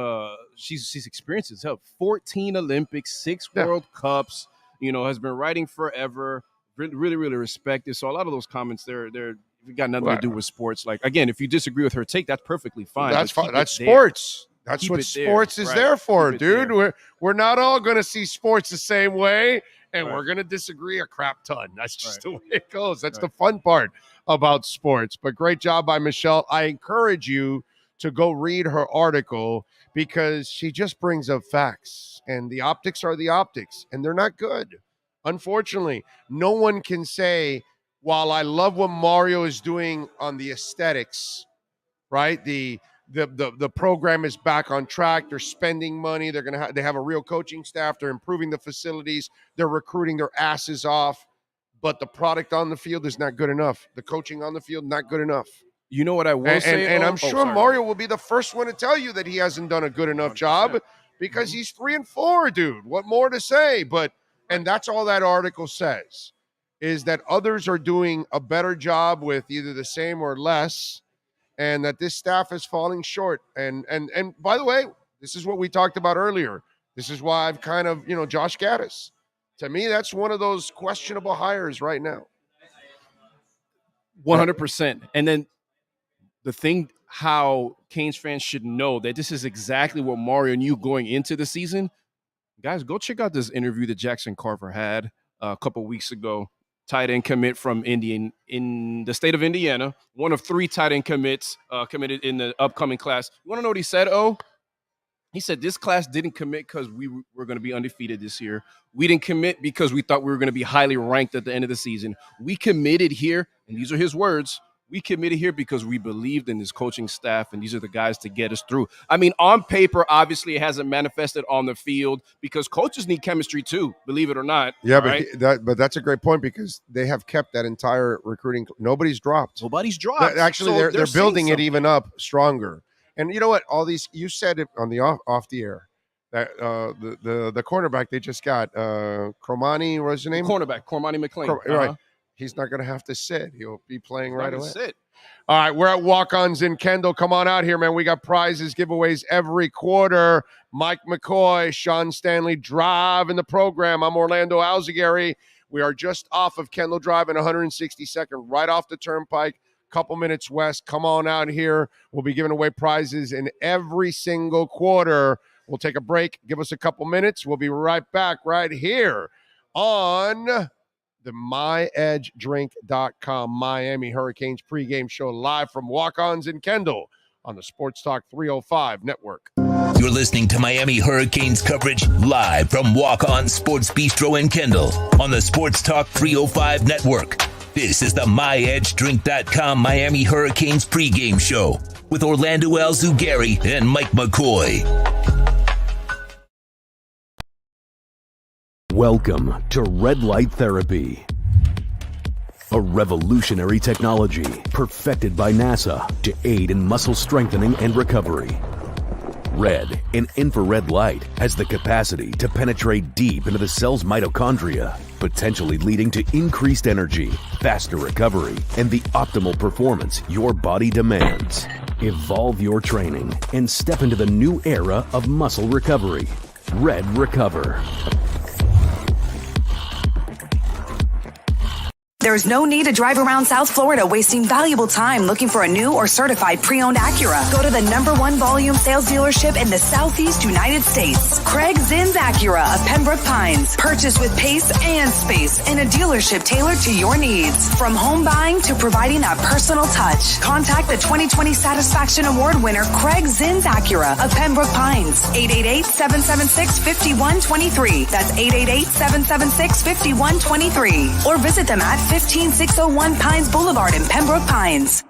experienced herself. 14 Olympics, 6 World Cups. Has been writing forever. Really, really, really respected. So a lot of those comments, they're got nothing to do with sports. Like, again, if you disagree with her take, that's perfectly fine. That's fine. That's sports. That's what sports is there for, dude. We're not all going to see sports the same way, and we're going to disagree a crap ton. That's just the way it goes. That's the fun part about sports. But great job by Michelle. I encourage you to go read her article because she just brings up facts, and the optics are the optics, and they're not good. Unfortunately, no one can say, while I love what Mario is doing on the aesthetics, right? The program is back on track. They're spending money. They have a real coaching staff. They're improving the facilities. They're recruiting their asses off. But the product on the field is not good enough. The coaching on the field, not good enough. You know what I will say? And I'm sure Mario will be the first one to tell you that he hasn't done a good enough 100%. Job because he's 3-4, dude. What more to say? And that's all that article says, is that others are doing a better job with either the same or less, and that this staff is falling short. And by the way, this is what we talked about earlier. This is why I've kind of, Josh Gaddis. To me, that's one of those questionable hires right now. 100%. And then the thing, how Canes fans should know that this is exactly what Mario knew going into the season. Guys, go check out this interview that Jackson Carver had a couple weeks ago. Tight end commit from in the state of Indiana. One of 3 tight end commits committed in the upcoming class. You want to know what he said, He said this class didn't commit because we were going to be undefeated this year. We didn't commit because we thought we were going to be highly ranked at the end of the season. We committed here, and these are his words, we committed here because we believed in this coaching staff, and these are the guys to get us through. I mean, on paper, obviously, it hasn't manifested on the field because coaches need chemistry too, believe it or not. Yeah, but that's a great point because they have kept that entire recruiting. Nobody's dropped. Actually, so they're building it even up stronger. And you know what? All these, you said it on the off the air, that the cornerback they just got, Cormani, what's his name? Cormani McClain. Right. He's not going to have to sit. He'll be playing right away. All right, we're at Walk-Ons in Kendall. Come on out here, man. We got prizes, giveaways every quarter. Mike McCoy, Sean Stanley driving the program. I'm Orlando Alzugaray. We are just off of Kendall Drive in 162nd, right off the turnpike, couple minutes west. Come on out here. We'll be giving away prizes in every single quarter. We'll take a break. Give us a couple minutes. We'll be right back right here on the myedgedrink.com Miami Hurricanes pregame show live from Walk-Ons in Kendall on the Sports Talk 305 Network. You're listening to Miami Hurricanes coverage live from Walk-On Sports Bistro in Kendall on the Sports Talk 305 Network. This is the myedgedrink.com Miami Hurricanes pregame show with Orlando Alzugaray and Mike McCoy. Welcome to Red Light Therapy, a revolutionary technology perfected by NASA to aid in muscle strengthening and recovery. Red and infrared light has the capacity to penetrate deep into the cell's mitochondria, potentially leading to increased energy, faster recovery, and the optimal performance your body demands. Evolve your training and step into the new era of muscle recovery. Red Recover. There's no need to drive around South Florida wasting valuable time looking for a new or certified pre-owned Acura. Go to the #1 volume sales dealership in the Southeast United States. Craig Zinn's Acura of Pembroke Pines. Purchase with pace and space in a dealership tailored to your needs. From home buying to providing that personal touch. Contact the 2020 Satisfaction Award winner Craig Zinn's Acura of Pembroke Pines. 888-776-5123. That's 888-776-5123. Or visit them at 15601 Pines Boulevard in Pembroke Pines.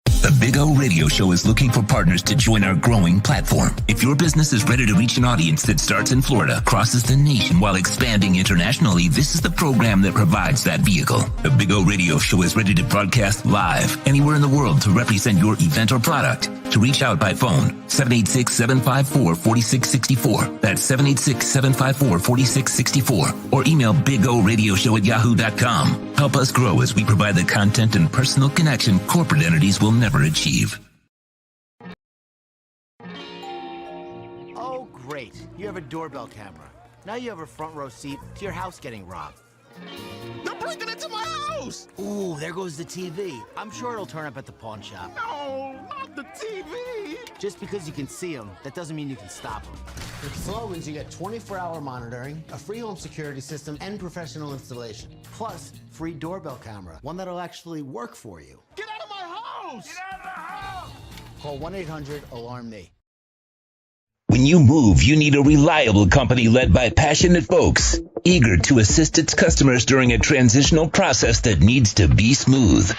The Big O Radio Show is looking for partners to join our growing platform. If your business is ready to reach an audience that starts in Florida, crosses the nation while expanding internationally, this is the program that provides that vehicle. The Big O Radio Show is ready to broadcast live anywhere in the world to represent your event or product. To reach out by phone, 786-754-4664. That's 786-754-4664. Or email bigoradioshow@yahoo.com. Help us grow as we provide the content and personal connection corporate entities will never achieve. Oh, great. You have a doorbell camera. Now you have a front row seat to your house getting robbed. They're breaking into my house! Ooh, there goes the TV. I'm sure it'll turn up at the pawn shop. No, not the TV! Just because you can see them, that doesn't mean you can stop them. With Slogans, you get 24-hour monitoring, a free home security system, and professional installation. Plus, free doorbell camera, one that'll actually work for you. Get out of my house! Get out of the house! Call 1-800-ALARM-ME. When you move, you need a reliable company led by passionate folks, eager to assist its customers during a transitional process that needs to be smooth.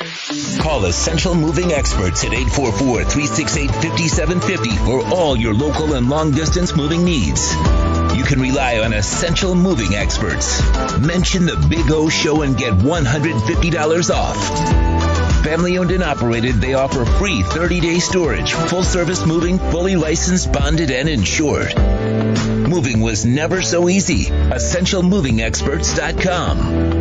Call Essential Moving Experts at 844-368-5750 for all your local and long-distance moving needs. You can rely on Essential Moving Experts. Mention the Big O Show and get $150 off. Family owned and operated, they offer free 30-day storage, full-service moving, fully licensed, bonded, and insured. Moving was never so easy. EssentialMovingExperts.com.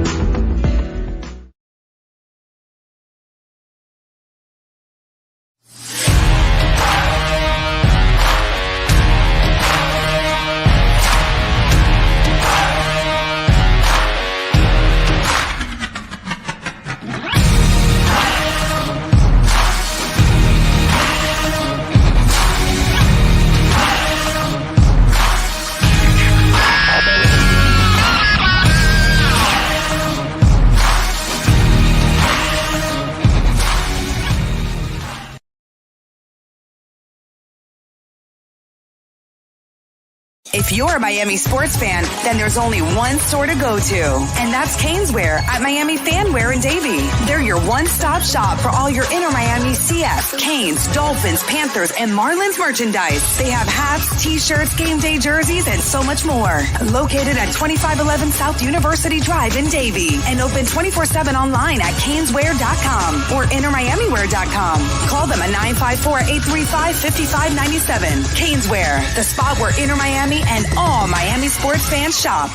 If you're a Miami sports fan, then there's only one store to go to, and that's Caneswear at Miami Fanwear in Davie. They're your one-stop shop for all your inner Miami CF, Canes, Dolphins, Panthers, and Marlins merchandise. They have hats, t-shirts, game day jerseys, and so much more. Located at 2511 South University Drive in Davie, and open 24/7 online at caneswear.com or innermiamiwear.com. Call them at 954-835-5597. Caneswear, the spot where inner Miami and all Miami sports fans shop.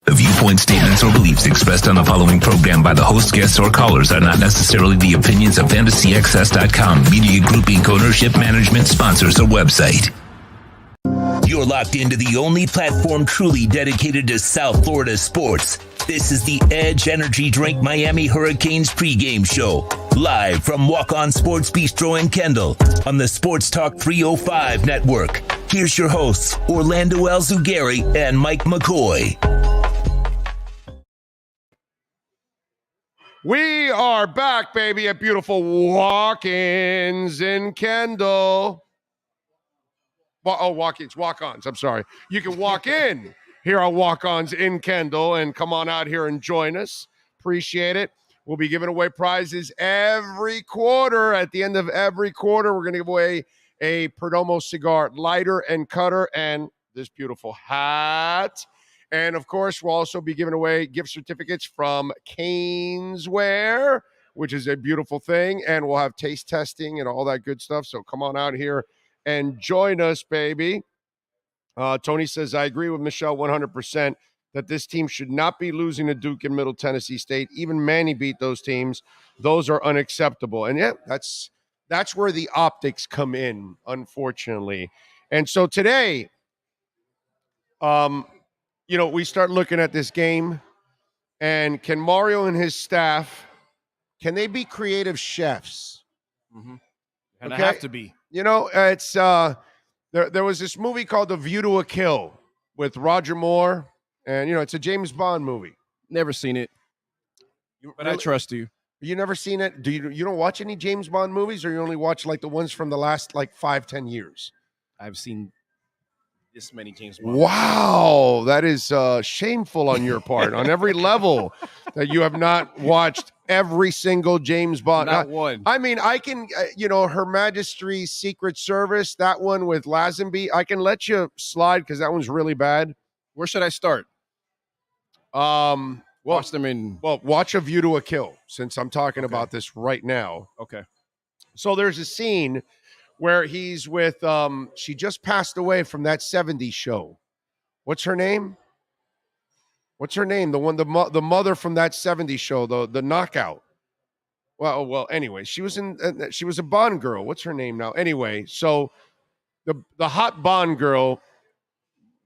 The viewpoint, statements, or beliefs expressed on the following program by the host, guests, or callers are not necessarily the opinions of FantasyXS.com, Media Group Inc. ownership, management, sponsors, or website. You're locked into the only platform truly dedicated to South Florida sports. This is the Edge Energy Drink Miami Hurricanes pregame show, live from Walk On Sports Bistro in Kendall on the SportsTalk305 Network. Here's your hosts, Orlando Alzugaray and Mike McCoy. We are back, baby, at beautiful Walk-ins in Kendall. Walk-ons. I'm sorry. You can walk in here on Walk-ons in Kendall and come on out here and join us. Appreciate it. We'll be giving away prizes every quarter. At the end of every quarter, we're going to give away a Perdomo cigar lighter and cutter and this beautiful hat. And, of course, we'll also be giving away gift certificates from Caneswear, which is a beautiful thing. And we'll have taste testing and all that good stuff. So come on out here and join us, baby. Tony says, I agree with Michelle 100% that this team should not be losing to Duke and Middle Tennessee State. Even Manny beat those teams. Those are unacceptable. And, yeah, that's where the optics come in, unfortunately. And so today, we start looking at this game, And can Mario and his staff, can they be creative chefs? Mm-hmm. And Okay. I have to be. You know, it's there was this movie called The View to a Kill with Roger Moore, and it's a James Bond movie. Never seen it, but I trust you. You never seen it? Do you don't watch any James Bond movies, or you only watch like the ones from the last like 5-10 years? I've seen this many James Bond. Wow, that is shameful on your part on every level that you have not watched every single James Bond. Not one. I mean, I can, Her Majesty's Secret Service, that one with Lazenby, I can let you slide because that one's really bad. Where should I start? Watch them in. Well, watch A View to a Kill, since I'm talking about this right now. Okay. So there's a scene where he's with, she just passed away from that 70s show. What's her name? The mother from that 70s show, the Knockout. Well, anyway, she was a Bond girl. What's her name now? Anyway, so the hot Bond girl,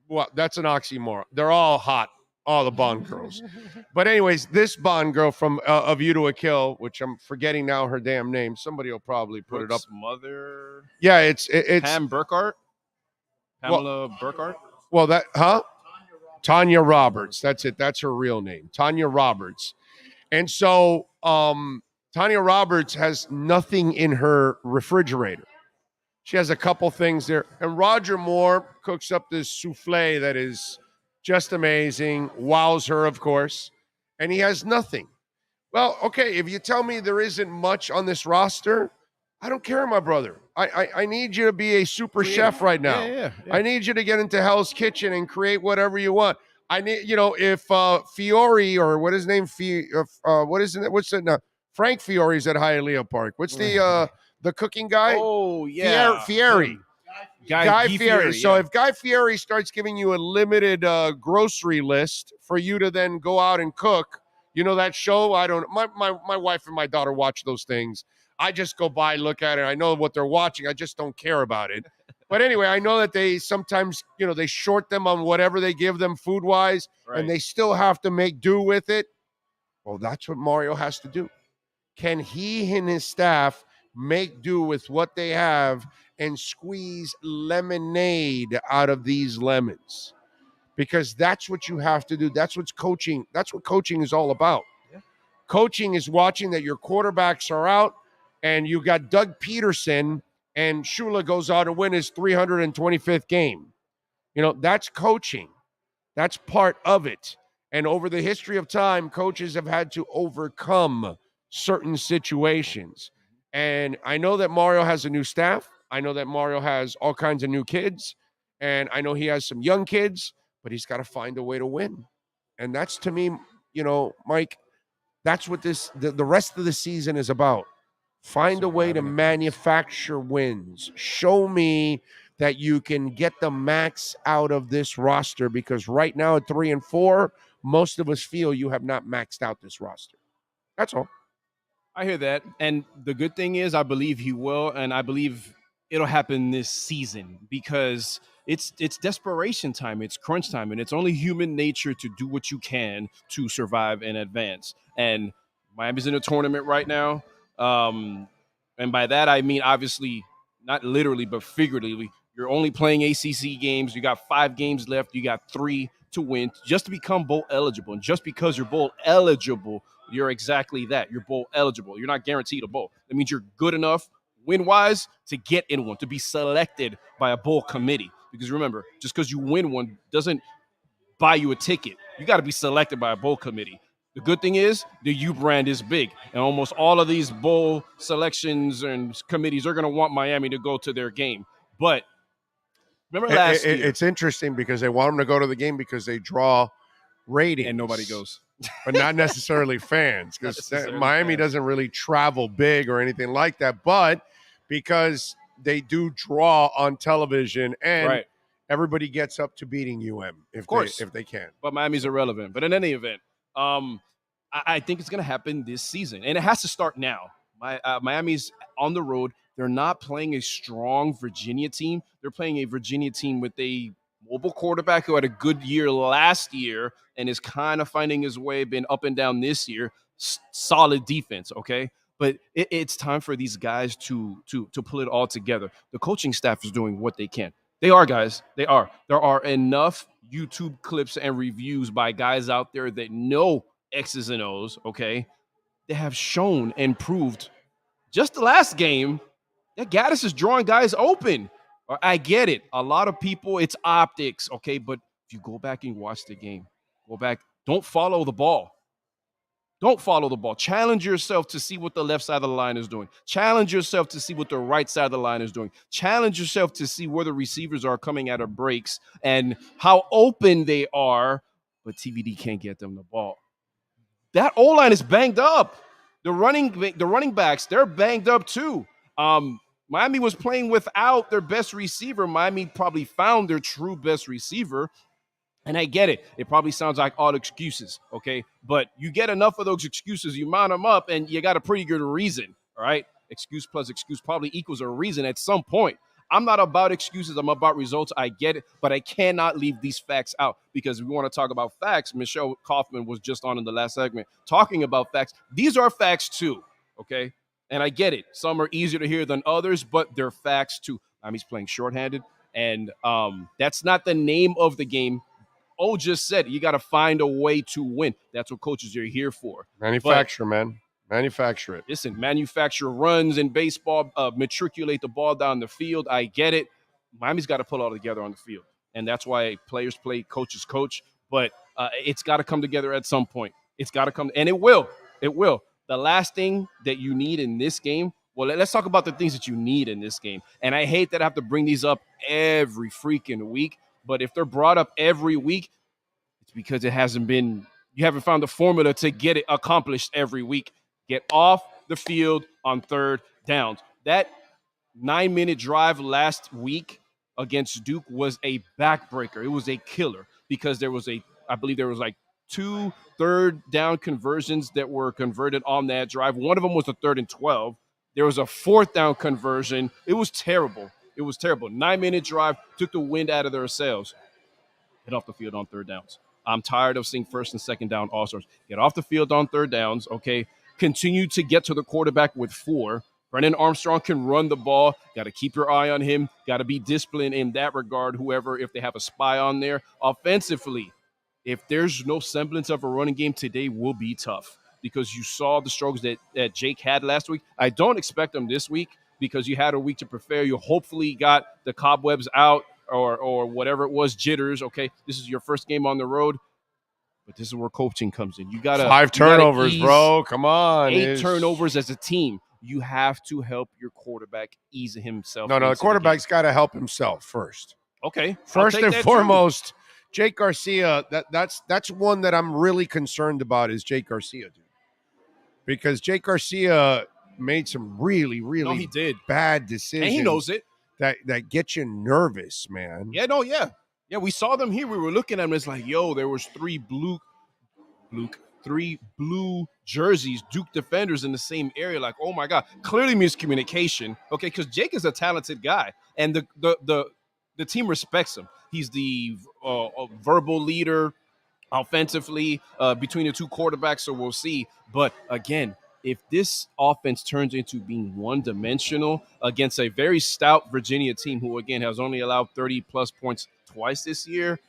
well, that's an oxymoron. They're all hot, all the Bond girls. But anyways, this Bond girl from A View to a Kill, which I'm forgetting now her damn name. Somebody will probably put it up. Mother. Yeah, it's Pam Burkhart. Pamela Burkhart. Well, Tanya Roberts. That's it. That's her real name, Tanya Roberts. And so Tanya Roberts has nothing in her refrigerator. She has a couple things there. And Roger Moore cooks up this souffle that is just amazing. Wows her, of course. And he has nothing. Well, okay, if you tell me there isn't much on this roster, I don't care, my brother. I need you to be a super chef right now. Yeah. I need you to get into Hell's Kitchen and create whatever you want. I need, if Fiore or what is his name? What's it now? Frank Fiore's at Hialeah Park. What's the cooking guy? Oh, yeah. Fieri. Guy Fieri. So yeah. if Guy Fieri starts giving you a limited grocery list for you to then go out and cook, that show? I don't. My wife and my daughter watch those things. I just go by, look at it. I know what they're watching. I just don't care about it. But anyway, I know that they sometimes, they short them on whatever they give them food-wise, Right. and they still have to make do with it. Well, that's what Mario has to do. Can he and his staff make do with what they have and squeeze lemonade out of these lemons? Because that's what you have to do. That's what coaching is all about. Yeah. Coaching is watching that your quarterbacks are out, and you got Doug Peterson, and Shula goes out and win his 325th game. That's coaching. That's part of it. And over the history of time, coaches have had to overcome certain situations. And I know that Mario has a new staff. I know that Mario has all kinds of new kids. And I know he has some young kids, but he's got to find a way to win. And that's, to me, Mike, that's what the rest of the season is about. Find a way to manufacture wins. Show me that you can get the max out of this roster, because right now at 3-4, most of us feel you have not maxed out this roster. That's all. I hear that. And the good thing is I believe he will, and I believe it'll happen this season, because it's desperation time. It's crunch time, and it's only human nature to do what you can to survive and advance. And Miami's in a tournament right now. And by that, I mean, obviously, not literally, but figuratively, you're only playing ACC games. You got 5 games left. You got 3 to win just to become bowl eligible. And just because you're bowl eligible, you're exactly that. You're bowl eligible. You're not guaranteed a bowl. That means you're good enough win-wise to get in one, to be selected by a bowl committee. Because remember, just because you win one doesn't buy you a ticket. You got to be selected by a bowl committee. The good thing is the U brand is big, and almost all of these bowl selections and committees are going to want Miami to go to their game. But remember last year. It's interesting because they want them to go to the game because they draw ratings. And nobody goes. But not necessarily fans, because Miami doesn't really travel big or anything like that. But because they do draw on television, and everybody gets up to beating UM if they can. But Miami's irrelevant. But in any event, I think it's going to happen this season, and it has to start now. Miami's on the road. They're not playing a strong Virginia team. They're playing a Virginia team with a mobile quarterback who had a good year last year and is kind of finding his way, been up and down this year. Solid defense, okay? But it's time for these guys to pull it all together. The coaching staff is doing what they can. They are, guys. They are. There are enough YouTube clips and reviews by guys out there that know X's and O's, okay? They have shown and proved just the last game that Gaddis is drawing guys open. I get it. A lot of people, it's optics, okay? But if you go back and watch the game, go back, don't follow the ball. Don't follow the ball. Challenge yourself to see what the left side of the line is doing. Challenge yourself to see what the right side of the line is doing. Challenge yourself to see where the receivers are coming out of breaks and how open they are, but TVD can't get them the ball. That O-line is banged up. The running backs, they're banged up too. Miami was playing without their best receiver. Miami probably found their true best receiver. And I get it. It probably sounds like all excuses, okay? But you get enough of those excuses, you mount them up, and you got a pretty good reason, all right? Excuse plus excuse probably equals a reason at some point. I'm not about excuses. I'm about results. I get it, but I cannot leave these facts out because we want to talk about facts. Michelle Kaufman was just on in the last segment talking about facts. These are facts too, okay? And I get it. Some are easier to hear than others, but they're facts too. Miami's playing shorthanded, and that's not the name of the game. O just said you got to find a way to win. That's what coaches are here for. Manufacture, man. Manufacture it. Listen, manufacture runs in baseball, matriculate the ball down the field. I get it. Miami's got to put it all together on the field. And that's why players play, coaches coach. But it's got to come together at some point. It's got to come. And it will. It will. The last thing that you need in this game, well, let's talk about the things that you need in this game. And I hate that I have to bring these up every freaking week. But if they're brought up every week, it's because it hasn't been – you haven't found the formula to get it accomplished every week. Get off the field on third downs. That 9-minute drive last week against Duke was a backbreaker. It was a killer because I believe there was like 2 third-down conversions that were converted on that drive. One of them was a 3rd and 12. There was a 4th-down conversion. It was terrible. It was terrible. 9-minute drive, took the wind out of their sails. Get off the field on third downs. I'm tired of seeing 1st and 2nd down all-stars. Get off the field on third downs, okay? Continue to get to the quarterback with 4. Brennan Armstrong can run the ball. Got to keep your eye on him. Got to be disciplined in that regard, if they have a spy on there. Offensively, if there's no semblance of a running game, today will be tough because you saw the struggles that Jake had last week. I don't expect them this week because you had a week to prepare. You hopefully got the cobwebs out or whatever it was, jitters, okay? This is your first game on the road, but this is where coaching comes in. You got to 5 turnovers, bro. Come on. 8 turnovers as a team. You have to help your quarterback ease himself. No, the quarterback's got to help himself first. Okay. First and foremost, Jake Garcia, that's one that I'm really concerned about is Jake Garcia, dude. Because Jake Garcia made some really, really he did. bad decisions. And he knows it. That get you nervous, man. Yeah, we saw them here. We were looking at them. It's like, there was 3 blue jerseys, Duke defenders in the same area. Like, oh my God, clearly miscommunication. Okay, because Jake is a talented guy, and the team respects him. He's the verbal leader offensively between the 2 quarterbacks. So we'll see. But again, if this offense turns into being one-dimensional against a very stout Virginia team who, again, has only allowed 30-plus points twice this year,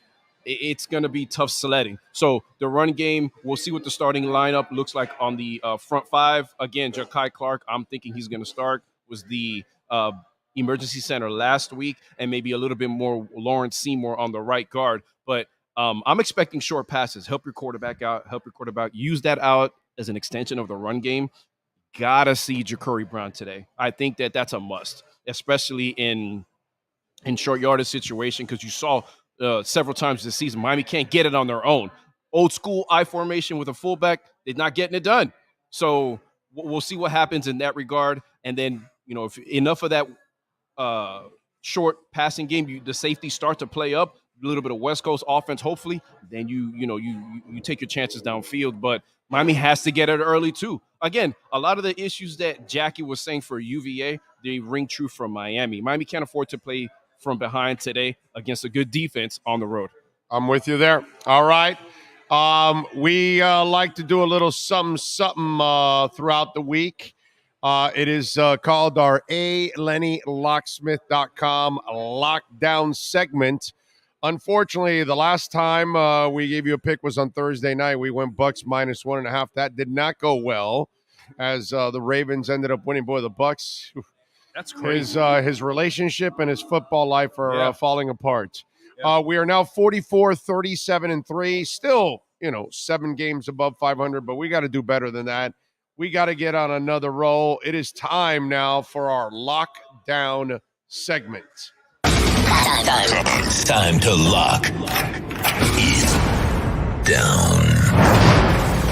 it's going to be tough sledding. So the run game, we'll see what the starting lineup looks like on the front 5. Again, Ja'Kai Clark, I'm thinking he's going to start, was the emergency center last week, and maybe a little bit more Lawrence Seymour on the right guard. But I'm expecting short passes. Help your quarterback out. Use that out as an extension of the run game. Gotta see Ja'Cory Brown today. I think that's a must, especially in short yardage situation, because you saw several times this season Miami can't get it on their own. Old school I formation with a fullback, they're not getting it done. So we'll see what happens in that regard. And then, if enough of that short passing game, the safeties start to play up, a little bit of West Coast offense, hopefully, then you take your chances downfield. But Miami has to get it early too. Again, a lot of the issues that Jackie was saying for UVA, they ring true from Miami. Miami can't afford to play from behind today against a good defense on the road. I'm with you there. All right. We like to do a little something throughout the week. It is called our LennyLocksmith.com lockdown segment. Unfortunately, the last time we gave you a pick was on Thursday night. We went Bucks minus 1.5. That did not go well, as the Ravens ended up winning. Boy, the Bucks. That's crazy. His relationship and his football life are falling apart. Yeah. We are now 44, 37, and 3. Still, 7 games above 500, but we got to do better than that. We got to get on another roll. It is time now for our lockdown segment. It's time to lock it down.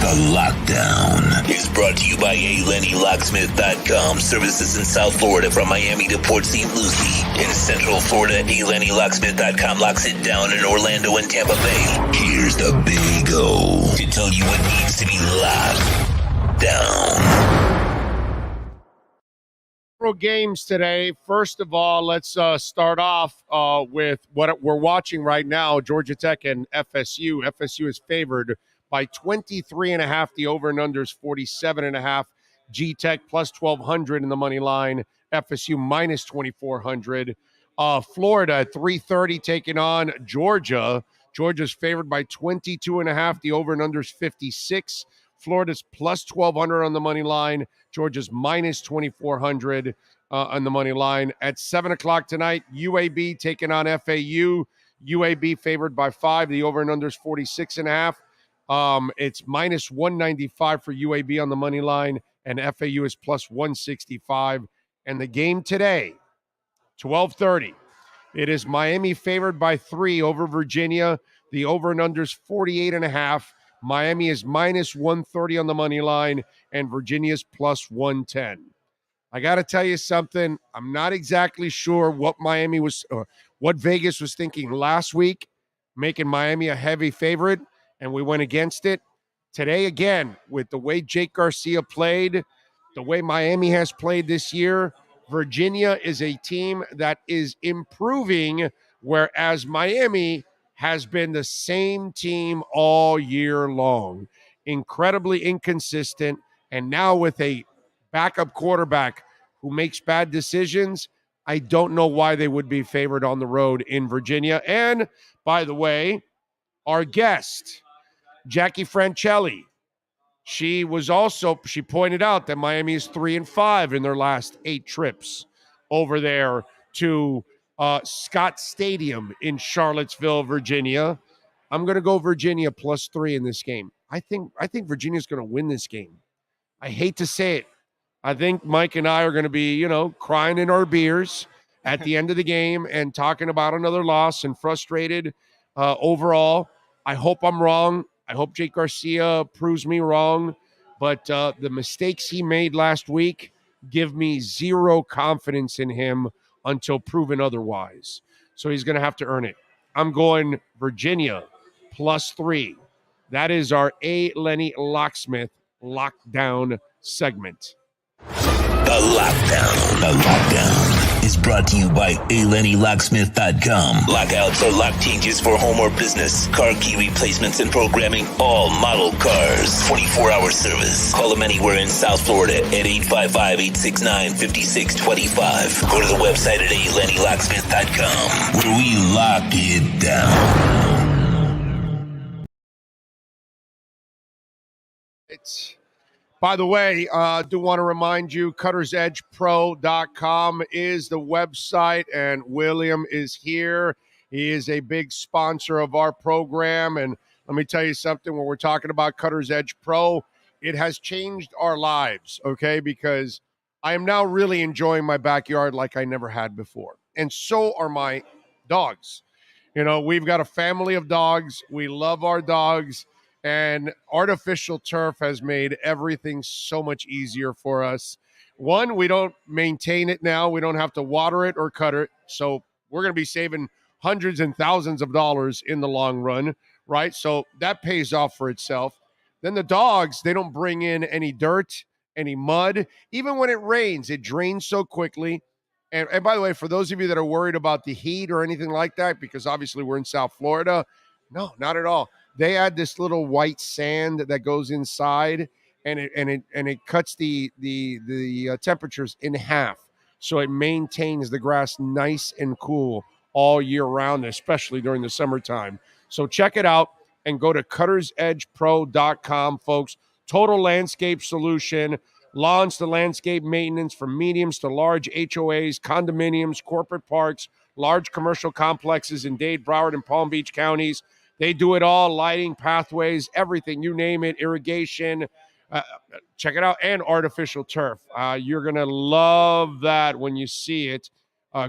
The Lockdown is brought to you by ALennyLocksmith.com. Services in South Florida from Miami to Port St. Lucie. In Central Florida, ALennyLocksmith.com locks it down in Orlando and Tampa Bay. Here's the Big O to tell you what needs to be locked down. Games today. First of all, let's start off with what we're watching right now, Georgia Tech and FSU. FSU is favored by 23.5. The over and under is 47.5. G-Tech plus 1,200 in the money line. FSU minus 2,400. Florida at 3:30 taking on Georgia. Georgia's favored by 22.5. The over and under is 56. Florida's plus 1,200 on the money line. Georgia's minus 2,400 on the money line. At 7 o'clock tonight, UAB taking on FAU. UAB favored by 5. The over and under is 46.5. It's minus 195 for UAB on the money line, and FAU is plus 165. And the game today, 12:30, it is Miami favored by 3 over Virginia. The over and under is 48.5. Miami is minus 130 on the money line, and Virginia's plus 110. I got to tell you something. I'm not exactly sure what what Vegas was thinking last week, making Miami a heavy favorite, and we went against it. Today, again, with the way Jake Garcia played, the way Miami has played this year, Virginia is a team that is improving, whereas Miami has been the same team all year long. Incredibly inconsistent, and now with a backup quarterback who makes bad decisions, I don't know why they would be favored on the road in Virginia. And, by the way, our guest, Jackie Francelli, she pointed out that Miami is 3-5 in their last 8 trips over there to Scott Stadium in Charlottesville, Virginia. I'm going to go Virginia plus 3 in this game. I think Virginia's going to win this game. I hate to say it. I think Mike and I are going to be, crying in our beers at the end of the game and talking about another loss and frustrated overall. I hope I'm wrong. I hope Jake Garcia proves me wrong. But the mistakes he made last week give me zero confidence in him until proven otherwise. So he's going to have to earn it. I'm going Virginia plus 3. That is our Lenny Locksmith lockdown segment. The Lockdown is brought to you by ALennyLocksmith.com. Lockouts or lock changes for home or business, car key replacements and programming, all model cars. 24-hour service. Call them anywhere in South Florida at 855-869-5625. Go to the website at ALennyLocksmith.com, where we lock it down. By the way, I do want to remind you, CuttersEdgePro.com is the website, and William is here. He is a big sponsor of our program, and let me tell you something. When we're talking about Cutter's Edge Pro, it has changed our lives, okay, because I am now really enjoying my backyard like I never had before, and so are my dogs. We've got a family of dogs. We love our dogs. And artificial turf has made everything so much easier for us. One, we don't maintain it now. We don't have to water it or cut it. So we're going to be saving hundreds and thousands of dollars in the long run, right? So that pays off for itself. Then the dogs, they don't bring in any dirt, any mud. Even when it rains, it drains so quickly. And by the way, for those of you that are worried about the heat or anything like that, because obviously we're in South Florida, no, not at all. They add this little white sand that goes inside, and it cuts the temperatures in half, so it maintains the grass nice and cool all year round, especially during the summertime. So check it out and go to cuttersedgepro.com, folks. Total landscape solution. Lawns to landscape maintenance from mediums to large HOAs, condominiums, corporate parks, large commercial complexes in Dade, Broward, and Palm Beach counties. They do it all, lighting, pathways, everything, you name it, irrigation. Check it out, and artificial turf. You're going to love that when you see it.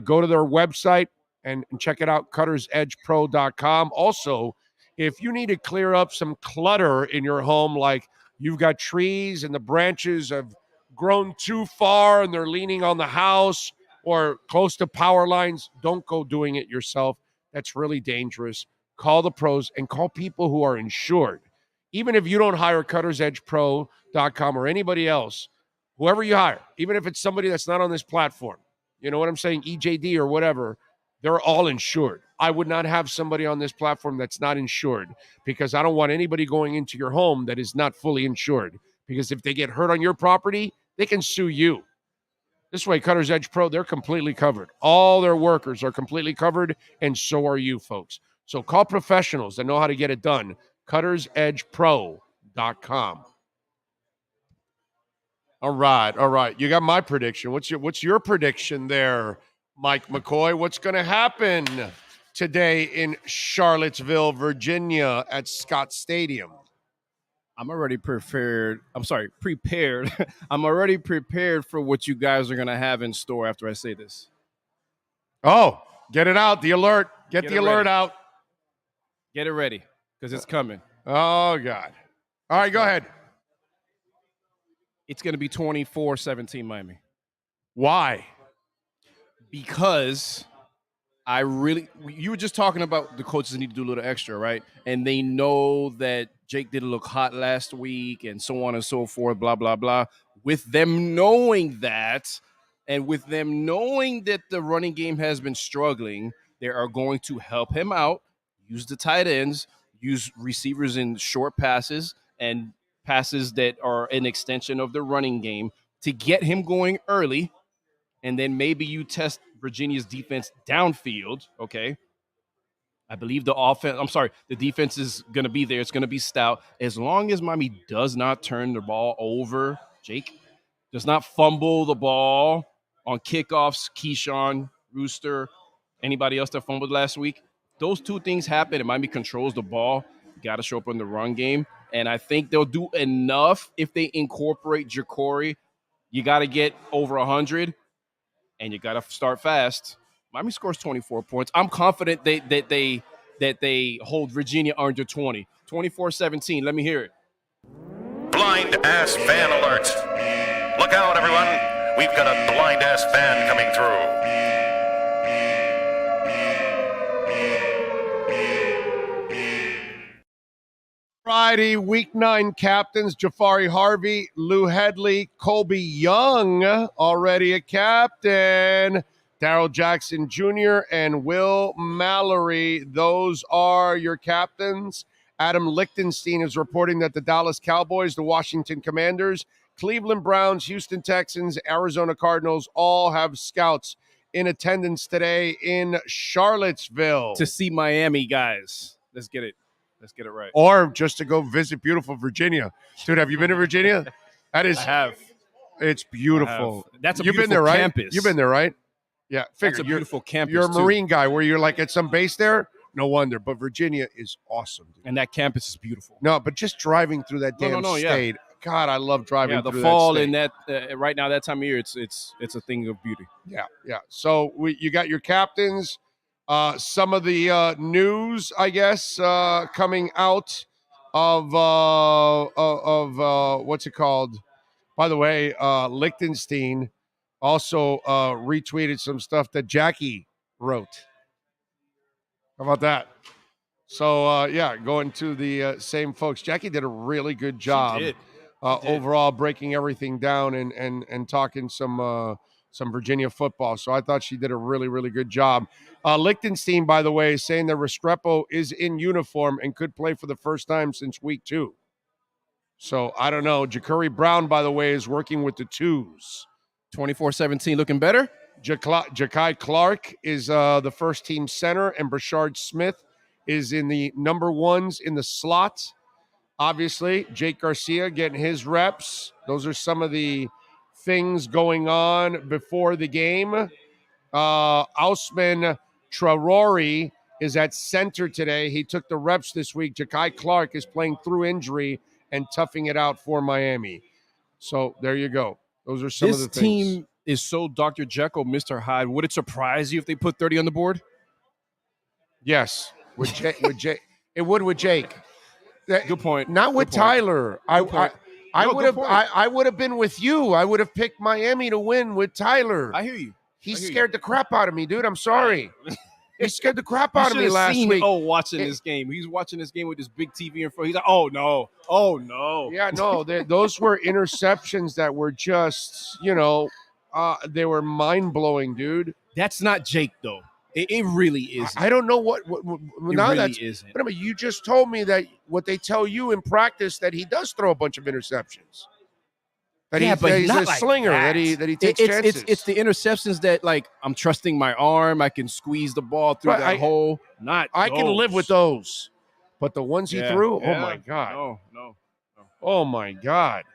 Go to their website and check it out, cuttersedgepro.com. Also, if you need to clear up some clutter in your home, like you've got trees and the branches have grown too far and they're leaning on the house or close to power lines, don't go doing it yourself. That's really dangerous. Call the pros and call people who are insured. Even if you don't hire cuttersedgepro.com or anybody else, whoever you hire, even if it's somebody that's not on this platform, you know what I'm saying, EJD or whatever, they're all insured. I would not have somebody on this platform that's not insured, because I don't want anybody going into your home that is not fully insured, because if they get hurt on your property, they can sue you. This way, Cutter's Edge Pro, they're completely covered. All their workers are completely covered, and so are you, folks. So call professionals that know how to get it done. cuttersedgepro.com. All right. You got my prediction. What's your prediction there, Mike McCoy? What's going to happen today in Charlottesville, Virginia at Scott Stadium? I'm already prepared. Prepared. I'm already prepared for what you guys are going to have in store after I say this. Oh, get it out. The alert. Get the alert out. Get it ready, because it's coming. Oh, God. All right, go ahead. It's going to be 24-17 Miami. Why? Because you were just talking about the coaches need to do a little extra, right? And they know that Jake didn't look hot last week and so on and so forth, blah, blah, blah. With them knowing that, and with them knowing that the running game has been struggling, they are going to help him out, use the tight ends, use receivers in short passes and passes that are an extension of the running game to get him going early. And then maybe you test Virginia's defense downfield, okay? I believe the defense is going to be there. It's going to be stout. As long as Miami does not turn the ball over, Jake, does not fumble the ball on kickoffs, Keyshawn, Rooster, anybody else that fumbled last week, those two things happen and Miami controls the ball. You got to show up in the run game. And I think they'll do enough if they incorporate Jacory. You got to get over 100, and you got to start fast. Miami scores 24 points. I'm confident that they hold Virginia under 20. 24-17. Let me hear it. Blind ass fan alert. Look out, everyone. We've got a blind ass fan coming through. Friday, Week 9 captains, Jafari Harvey, Lou Headley, Colby Young, already a captain, Darrell Jackson Jr., and Will Mallory. Those are your captains. Adam Lichtenstein is reporting that the Dallas Cowboys, the Washington Commanders, Cleveland Browns, Houston Texans, Arizona Cardinals all have scouts in attendance today in Charlottesville. To see Miami, guys. Let's get it right. Or just to go visit beautiful Virginia. Dude, have you been to Virginia? I have. It's beautiful. That's a You've beautiful been there, right? campus. You've been there, right? Yeah. That's a beautiful campus, You're a too. Marine guy where you're like at some base there. No wonder. But Virginia is awesome, dude. And that campus is beautiful. No, but just driving through that damn state. Yeah. God, I love driving through the fall that state. and that right now, that time of year, it's a thing of beauty. Yeah. So you got your captains. Some of the news, I guess, coming out of what's it called? By the way, Lichtenstein also retweeted some stuff that Jackie wrote. How about that? So, going to the same folks. Jackie did a really good job She did. overall, breaking everything down and talking some some Virginia football. So I thought she did a really, really good job. Lichtenstein, by the way, is saying that Restrepo is in uniform and could play for the first time since week 2. So I don't know. Ja'Cory Brown, by the way, is working with the 2s. 24-17 looking better. Ja'Kai Clark is the first team center, and Brashard Smith is in the number 1s in the slot. Obviously, Jake Garcia getting his reps. Those are some of the things going on before the game. Ausman Traore is at center today. He took the reps this week. Ja'Kai Clark is playing through injury and toughing it out for Miami. So there you go. Those are some of the things. This team is so Dr. Jekyll, Mr. Hyde. Would it surprise you if they put 30 on the board? Yes. With Jake. It would with Jake. Good point. Not with Tyler. I would have been with you. I would have picked Miami to win with Tyler. I hear you. He scared the crap out of me, dude. I'm sorry. He scared the crap out of me last week. Watching this game. He's watching this game with this big TV in front. He's like, oh, no. Yeah, no. Those were interceptions that were just, they were mind-blowing, dude. That's not Jake, though. It really isn't. I don't know what now really isn't. But I mean, you just told me that what they tell you in practice that he does throw a bunch of interceptions. That he's a slinger. That he takes chances. It's the interceptions that, like, I'm trusting my arm. I can squeeze the ball through that hole. I can live with those, but the ones he threw, oh my god, no. Oh my god,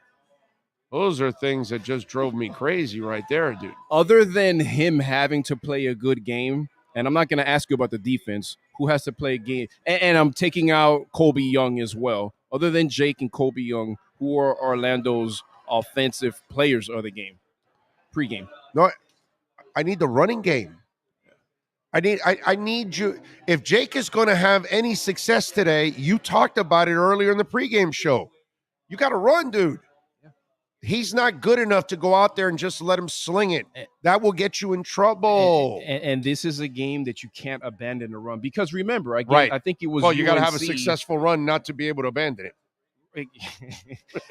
those are things that just drove me crazy right there, dude. Other than him having to play a good game, and I'm not going to ask you about the defense, who has to play a game, and I'm taking out Colby Young as well. Other than Jake and Colby Young, who are Orlando's offensive players of the game, pregame? No, I need the running game. I need you. If Jake is going to have any success today, you talked about it earlier in the pregame show. You got to run, dude. He's not good enough to go out there and just let him sling it. That will get you in trouble. And this is a game that you can't abandon the run. Because remember, again, I think it was you got to have a successful run not to be able to abandon it.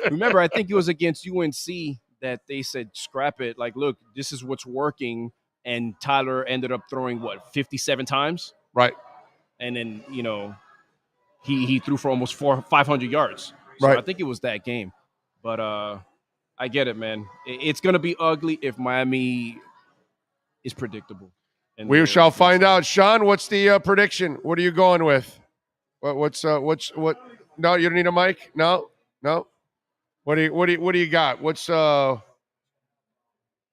Remember, I think it was against UNC that they said, scrap it. Like, look, this is what's working. And Tyler ended up throwing, 57 times? Right. And then, he threw for almost 500 yards. So I think it was that game. But I get it, man. It's going to be ugly if Miami is predictable. And we shall find out. Sean, what's the prediction? What are you going with? What? No, you don't need a mic. No. What do you got? What's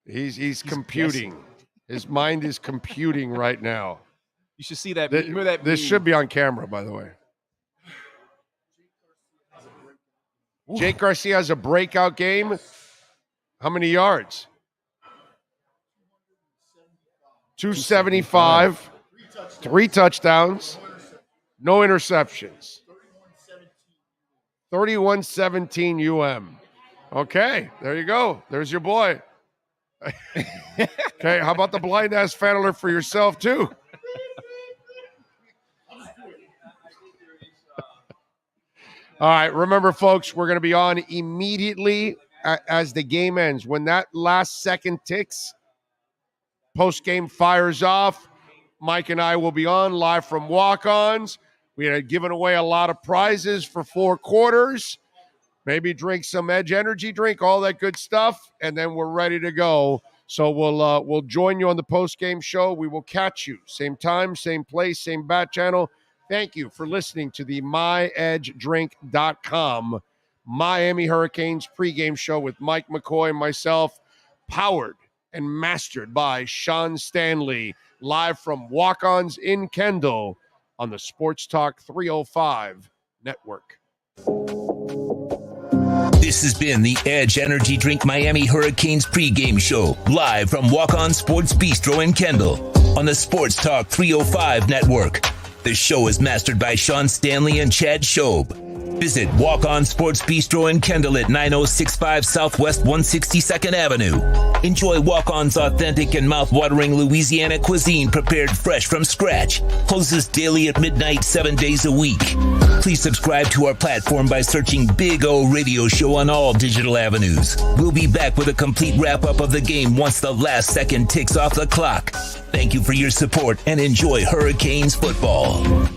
He's computing. Guessing. His mind is computing right now. You should see that. Remember that this should be on camera, by the way. Jake Garcia has a breakout game. How many yards? 275. 3 touchdowns. No interceptions. 31-17 UM. Okay, there you go. There's your boy. Okay, how about the blind ass fan alert for yourself too? All right, remember, folks, we're going to be on immediately as the game ends. When that last second ticks, post-game fires off, Mike and I will be on live from walk-ons. We had given away a lot of prizes for 4 quarters. Maybe drink some Edge energy drink, all that good stuff, and then we're ready to go. So we'll join you on the post-game show. We will catch you. Same time, same place, same bat channel. Thank you for listening to the myedgedrink.com Miami Hurricanes pregame show with Mike McCoy and myself, powered and mastered by Sean Stanley, live from Walk-Ons in Kendall on the Sports Talk 305 Network. This has been the Edge Energy Drink Miami Hurricanes pregame show, live from Walk-On Sports Bistro in Kendall on the Sports Talk 305 Network. The show is mastered by Sean Stanley and Chad Shobe. Visit Walk On Sports Bistro in Kendall at 9065 Southwest 162nd Avenue. Enjoy Walk On's authentic and mouth-watering Louisiana cuisine prepared fresh from scratch. Closes daily at midnight, 7 days a week. Please subscribe to our platform by searching Big O Radio Show on all digital avenues. We'll be back with a complete wrap-up of the game once the last second ticks off the clock. Thank you for your support and enjoy Hurricanes football.